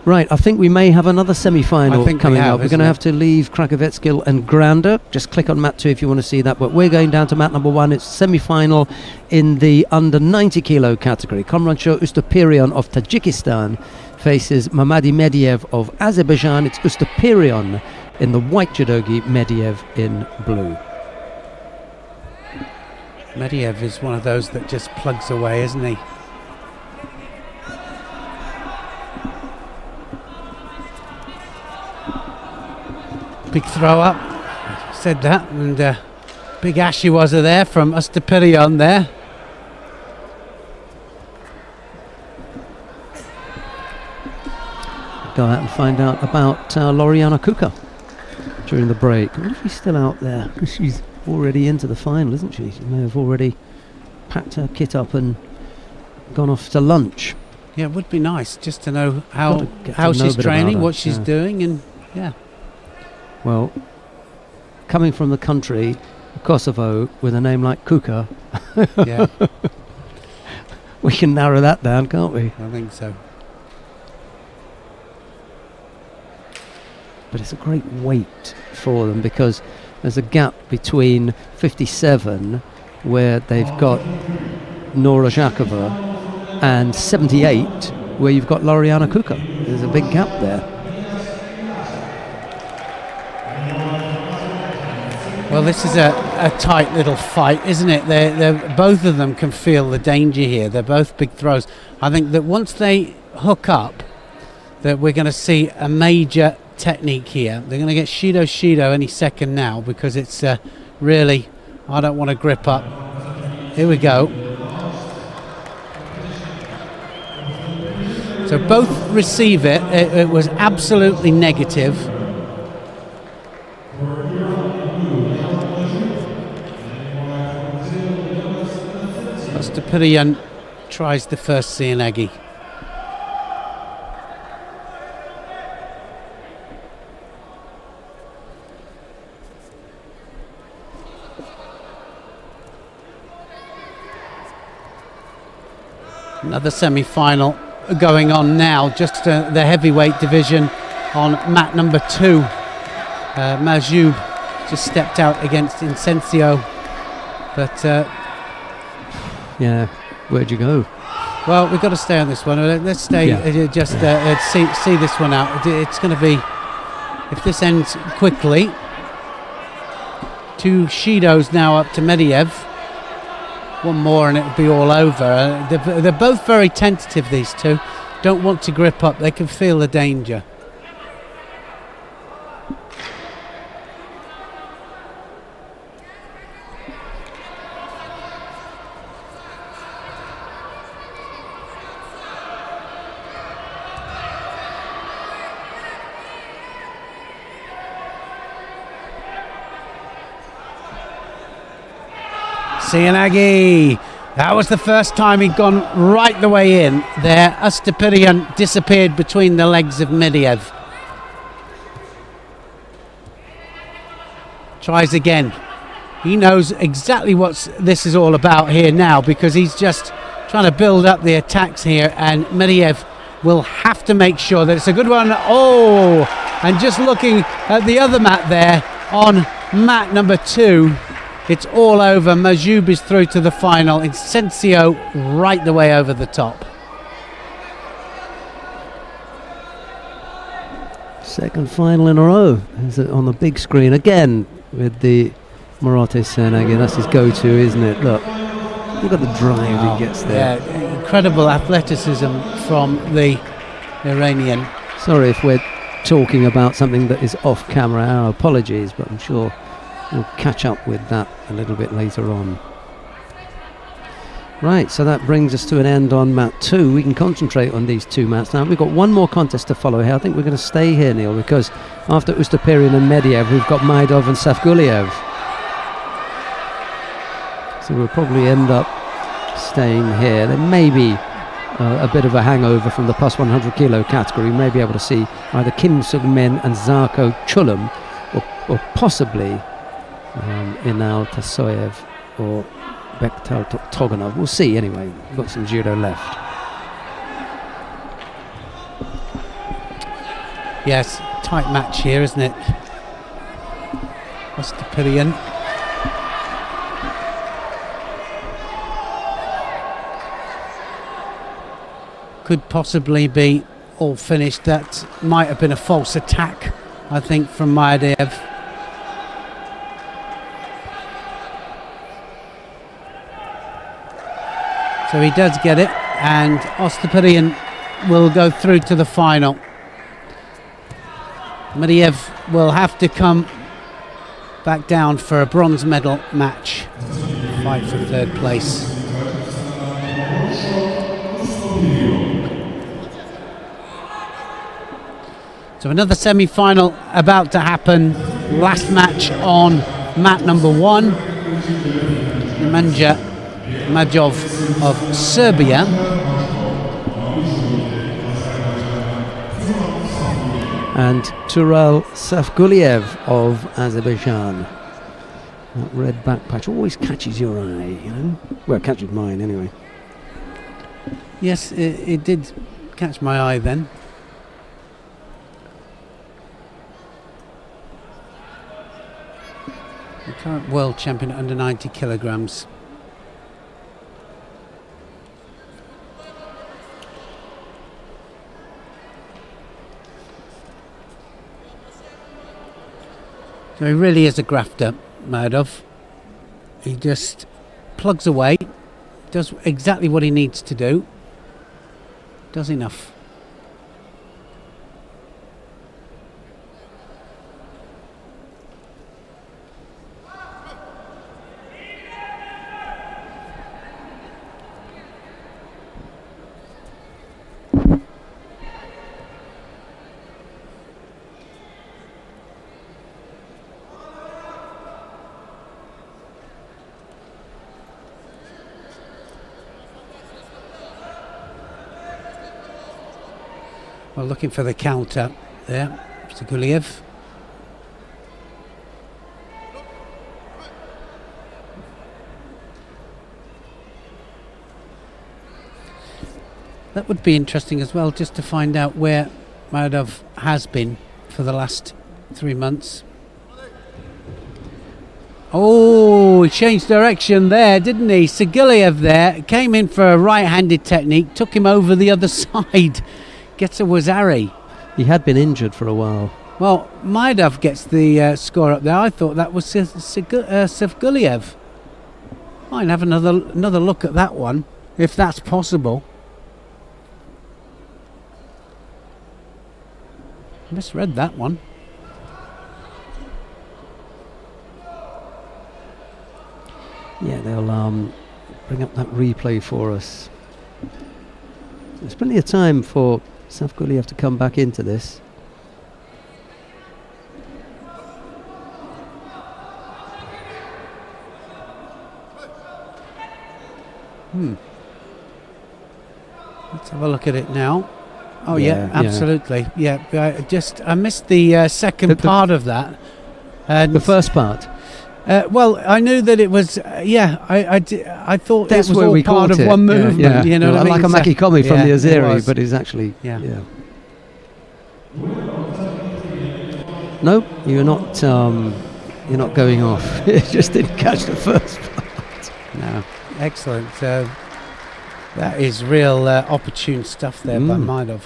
Right, I think we may have another semi-final coming up. We're going to have to leave Krakowecki and Grander. Just click on mat 2 if you want to see that. But we're going down to mat number 1. It's semi-final in the under 90 kilo category. Komransho Ustupirion of Tajikistan faces Mamadi Mediev of Azerbaijan. It's Ustupirion in the white judogi, Mediev in blue. Mediev is one of those that just plugs away, isn't he? Big throw up, said that, and big Ashiwaza there from Ustupirion there. Go out and find out about Loriana Kuka during the break. I wonder if she's still out there. She's already into the final, isn't she? She may have already packed her kit up and gone off to lunch. Yeah, it would be nice just to know how she's training, what she's doing, and Well, coming from the country, Kosovo, with a name like Kuka, we can narrow that down, can't we? I think so. But it's a great weight for them, because there's a gap between 57, where they've got Nora Zhakova, and 78, where you've got Loriana Kuka. There's a big gap there. Well, this is a tight little fight, isn't it? They're both of them can feel the danger here. They're both big throws. I think that once they hook up, that we're going to see a major technique here. They're going to get Shido any second now, because it's really, I don't want to grip up. Here we go. So both receive it. It was absolutely negative. Ustupirion tries the first Cianagi. Another semi-final going on now, just the heavyweight division on mat number 2. Majoub just stepped out against Incencio, but yeah, where'd you go? well, we've got to stay on this one. Let's stay, just see this one out. It's going to be, if this ends quickly, 2 Shidos now up to Medvedev. One more and it'll be all over. They're both very tentative, these two. Don't want to grip up. They can feel the danger. Cianagi, that was the first time he'd gone right the way in there. Astapirian disappeared between the legs of Medvedev. Tries again. He knows exactly what this is all about here now, because he's just trying to build up the attacks here, and Medvedev will have to make sure that it's a good one. Oh, and just looking at the other mat there on mat number 2, it's all over. Majoub is through to the final. Incencio right the way over the top. Second final in a row. Is it on the big screen again with the Murat Cianagi? That's his go-to, isn't it? Look at the drive he gets there. Yeah, incredible athleticism from the Iranian. Sorry if we're talking about something that is off camera. Our apologies, but I'm sure we'll catch up with that a little bit later on. Right, so that brings us to an end on mat 2. We can concentrate on these 2 mats now. We've got one more contest to follow here. I think we're going to stay here, Neil, because after Ustapirian and Medvedev, we've got Maidov and Safguliev. So we'll probably end up staying here. There may be a bit of a hangover from the plus 100 kilo category. We may be able to see either Kim Sung-min and Zarko Chulam, or possibly Inal Tasoyev or Bektal Togonov. We'll see anyway. We've got some judo left. Yes, tight match here, isn't it? Ostapirian. Could possibly be all finished. That might have been a false attack, I think, from Medvedev. So he does get it, and Ostapirian will go through to the final. Medvedev will have to come back down for a bronze medal match, fight for 3rd place. So another semi-final about to happen. Last match on mat number 1. Nemanja Majov of Serbia and Tural Safguliev of Azerbaijan. That red back patch always catches your eye, you know? Well, it catches mine anyway. Yes, it did catch my eye then. The current world champion at under 90 kilograms. So he really is a grafter, Medvedev. He just plugs away, does exactly what he needs to do, does enough. Well, looking for the counter there, Siguliev. That would be interesting as well, just to find out where Maradov has been for the last 3 months. Oh, he changed direction there, didn't he? Siguliev there came in for a right-handed technique, took him over the other side. Gets a Wazari. He had been injured for a while. Well, Maidov gets the score up there. I thought that was Siguliev. Might have another look at that one, if that's possible. Misread that one. Yeah, they'll bring up that replay for us. There's plenty of time for Savguliev to come back into this. Let's have a look at it now. Oh Yeah, yeah, absolutely. Yeah, I missed the second part of that. And The first part. well, I knew that it was. I thought That's it was where all we part caught of it. one Yeah, movement. yeah. You know what I mean? Like a Maki Komi from the it Azeri, was. but it's actually Yeah. Nope, you're not going off. You just didn't catch the first part. No, excellent. That is real opportune stuff there by Maidov.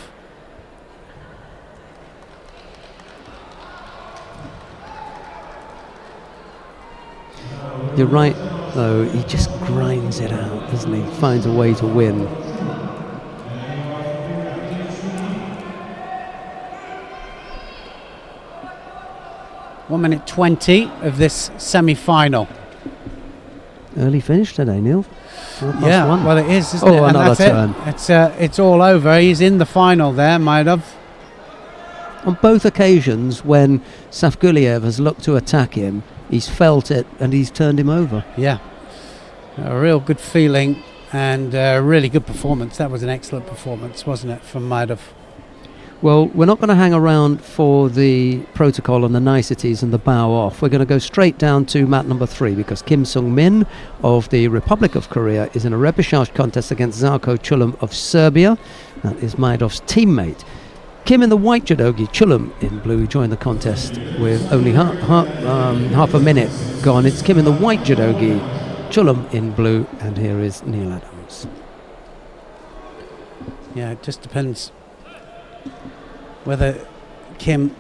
You're right, though. He just grinds it out, doesn't he? Finds a way to win. One minute 20 of this semi-final. Early finish today, Neil. Yeah, +1. well it is, isn't Oh, it? And another that's turn. It's all over. He's in the final there, Maidov. On both occasions, when Savguliev has looked to attack him, he's felt it and he's turned him over. Yeah, a real good feeling and a really good performance. That was an excellent performance, wasn't it, from Maidov? Well, we're not going to hang around for the protocol and the niceties and the bow off. We're going to go straight down to mat number 3 because Kim Sung-min of the Republic of Korea is in a repechage contest against Zarko Chulum of Serbia. That is Maidov's teammate. Kim in the white judogi, Chulum in blue, joined the contest with only half a minute gone. It's Kim in the white judogi, Chulum in blue, and here is Neil Adams. Yeah, it just depends whether Kim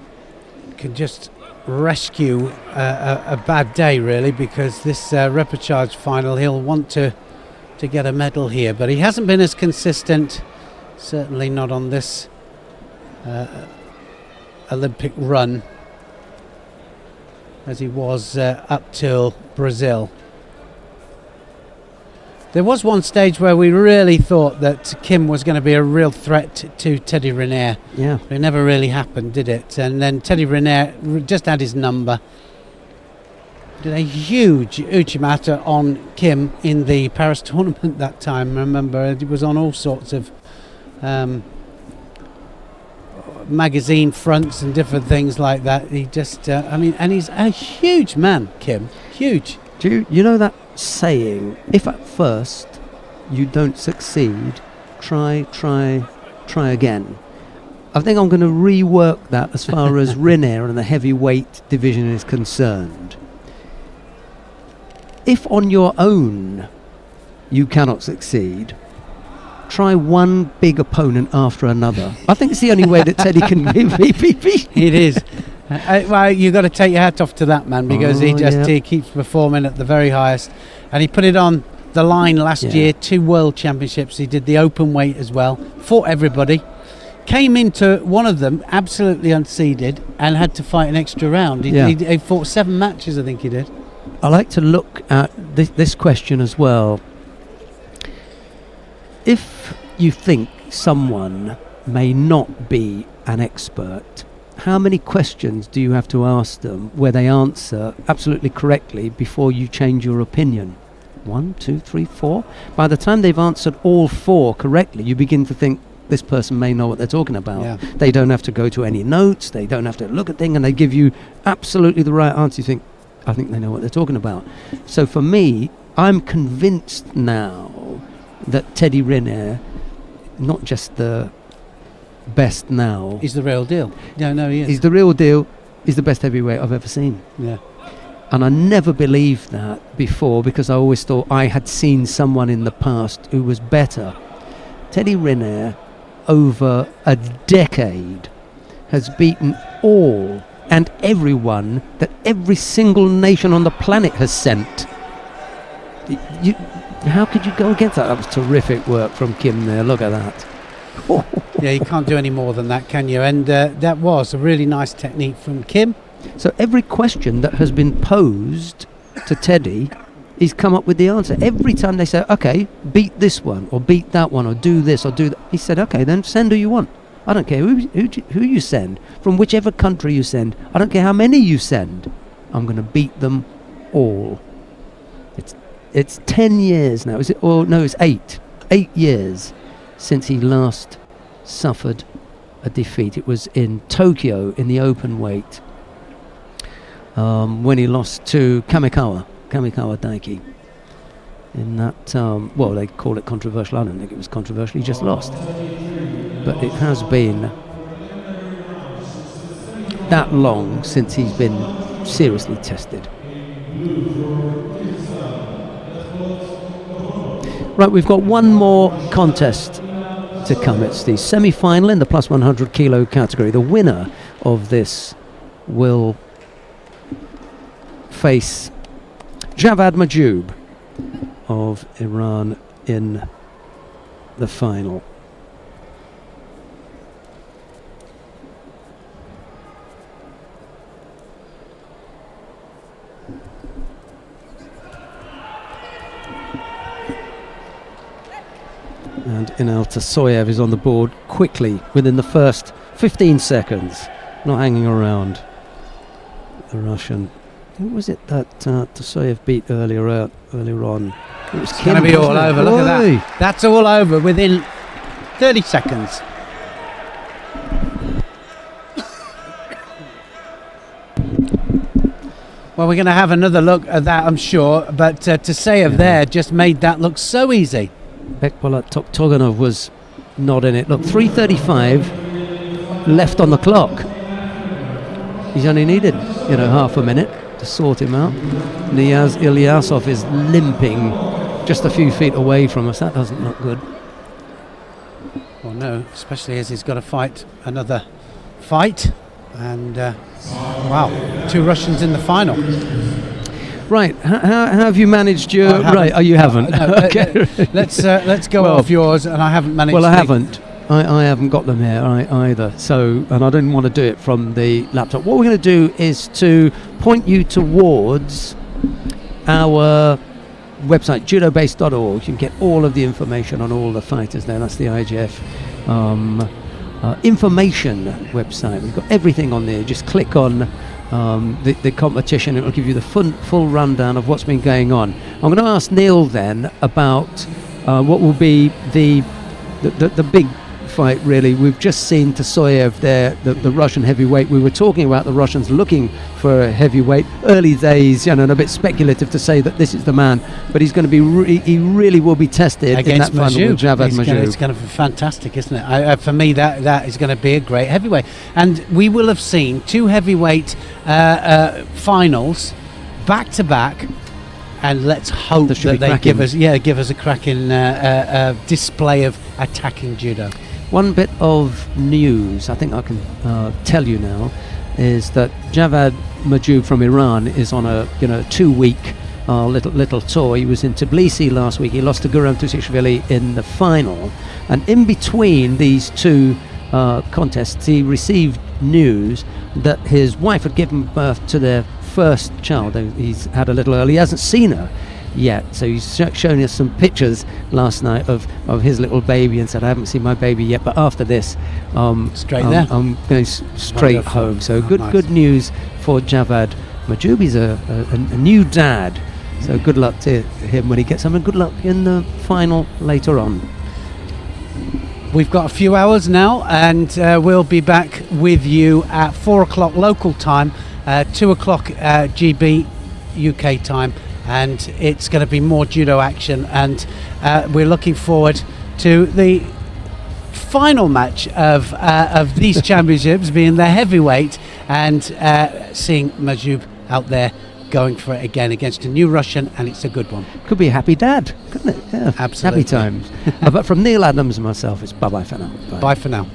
can just rescue a bad day, really, because this repechage final, he'll want to get a medal here, but he hasn't been as consistent, certainly not on this Olympic run, as he was up till Brazil. There was one stage where we really thought that Kim was going to be a real threat to Teddy Riner. Yeah. It never really happened, did it? And then Teddy Riner just had his number. Did a huge uchimata on Kim in the Paris tournament that time. Remember, it was on all sorts of magazine fronts and different things like that. He just, and he's a huge man, Kim. Huge. Do you know that saying, if at first you don't succeed, try again? I think I'm going to rework that as far as Riner and the heavyweight division is concerned. If on your own you cannot succeed, try one big opponent after another. I think it's the only way that Teddy can be beat. It is. Well, you've got to take your hat off to that man, because he keeps performing at the very highest, and he put it on the line last year. 2 world championships. He did the open weight as well, fought everybody, came into one of them absolutely unseeded and had to fight an extra round. He fought 7 matches, I think he did. I like to look at this question as well. If you think someone may not be an expert, how many questions do you have to ask them where they answer absolutely correctly before you change your opinion? 1, 2, 3, 4. By the time they've answered all 4 correctly, you begin to think, this person may know what they're talking about. Yeah. They don't have to go to any notes. They don't have to look at things, and they give you absolutely the right answer. You think, I think they know what they're talking about. So for me, I'm convinced now that Teddy Riner, not just the best now, He's the real deal. No, he is. he's the real deal. He's the best heavyweight I've ever seen. Yeah. And I never believed that before, because I always thought I had seen someone in the past who was better. Teddy Riner, over a decade, has beaten all and everyone that every single nation on the planet has sent. How could you go against that? That was terrific work from Kim there. Look at that. Yeah, you can't do any more than that, can you? And that was a really nice technique from Kim. So every question that has been posed to Teddy, he's come up with the answer. Every time they say, okay, beat this one, or beat that one, or do this, or do that, he said, okay, then send who you want. I don't care who you send, from whichever country you send. I don't care how many you send. I'm going to beat them all. It's 10 years now. Is it? Or no, it's 8. 8 years since he last suffered a defeat. It was in Tokyo in the open weight, when he lost to Kamikawa Daiki. In that, well, they call it controversial. I don't think it was controversial. He just lost. But it has been that long since he's been seriously tested. Right, we've got one more contest to come. It's the semi-final in the plus 100 kilo category. The winner of this will face Javad Majoub of Iran in the final. And Inel Tasoyev is on the board quickly within the first 15 seconds, not hanging around. The Russian. Who was it that Tasoyev beat earlier on? It was Kim. Going to be all wasn't it? over. Look at Oi. that. That's all over within 30 seconds. Well, we're going to have another look at that, I'm sure. But Tasoyev there just made that look so easy. Bekpolat Toktoganov was not in it. Look, 3:35 left on the clock. He's only needed, half a minute to sort him out. Niyaz Ilyasov is limping just a few feet away from us. That doesn't look good. Well, no, especially as he's got to fight another fight. And, wow, 2 Russians in the final. Right, how have you managed your... Right, you haven't. No, okay. Let's go off yours, and I haven't managed Well, to I haven't. I haven't got them here either. So, and I didn't want to do it from the laptop. What we're going to do is to point you towards our website, judobase.org. You can get all of the information on all the fighters there. That's the IGF information website. We've got everything on there. Just click on the competition. It will give you the full rundown of what's been going on. I'm going to ask Neil then about what will be the big fight, really. We've just seen Tasoyev there, the Russian heavyweight. We were talking about the Russians looking for a heavyweight. Early days, and a bit speculative to say that this is the man, but he's going to be he really will be tested against in that final with Javad Majoub. It's going to be fantastic, isn't it? For me, that is going to be a great heavyweight, and we will have seen 2 heavyweight finals back to back. And let's hope that they give us a cracking display of attacking judo. One bit of news I think I can tell you now is that Javad Majoub from Iran is on a 2-week little tour. He was in Tbilisi last week. He lost to Guram Tushishvili in the final, and in between these 2 contests, he received news that his wife had given birth to their first child. He's had a little early. He hasn't seen her yet, so he's showing us some pictures last night of his little baby and said, I haven't seen my baby yet, but after this there I'm going straight Wonderful. home. So Nice. good news for Javad Majoub. He's a new dad, so good luck to him when he gets home, and good luck in the final later on. We've got a few hours now, and we'll be back with you at 4 o'clock local time, 2 o'clock GB UK time, and it's going to be more judo action, and we're looking forward to the final match of these championships, being the heavyweight, and seeing Majub out there going for it again against a new Russian, and it's a good one. Could be a happy dad, couldn't it? Yeah, Absolutely. happy times. But from Neil Adams and myself, it's bye-bye for now. Bye for now.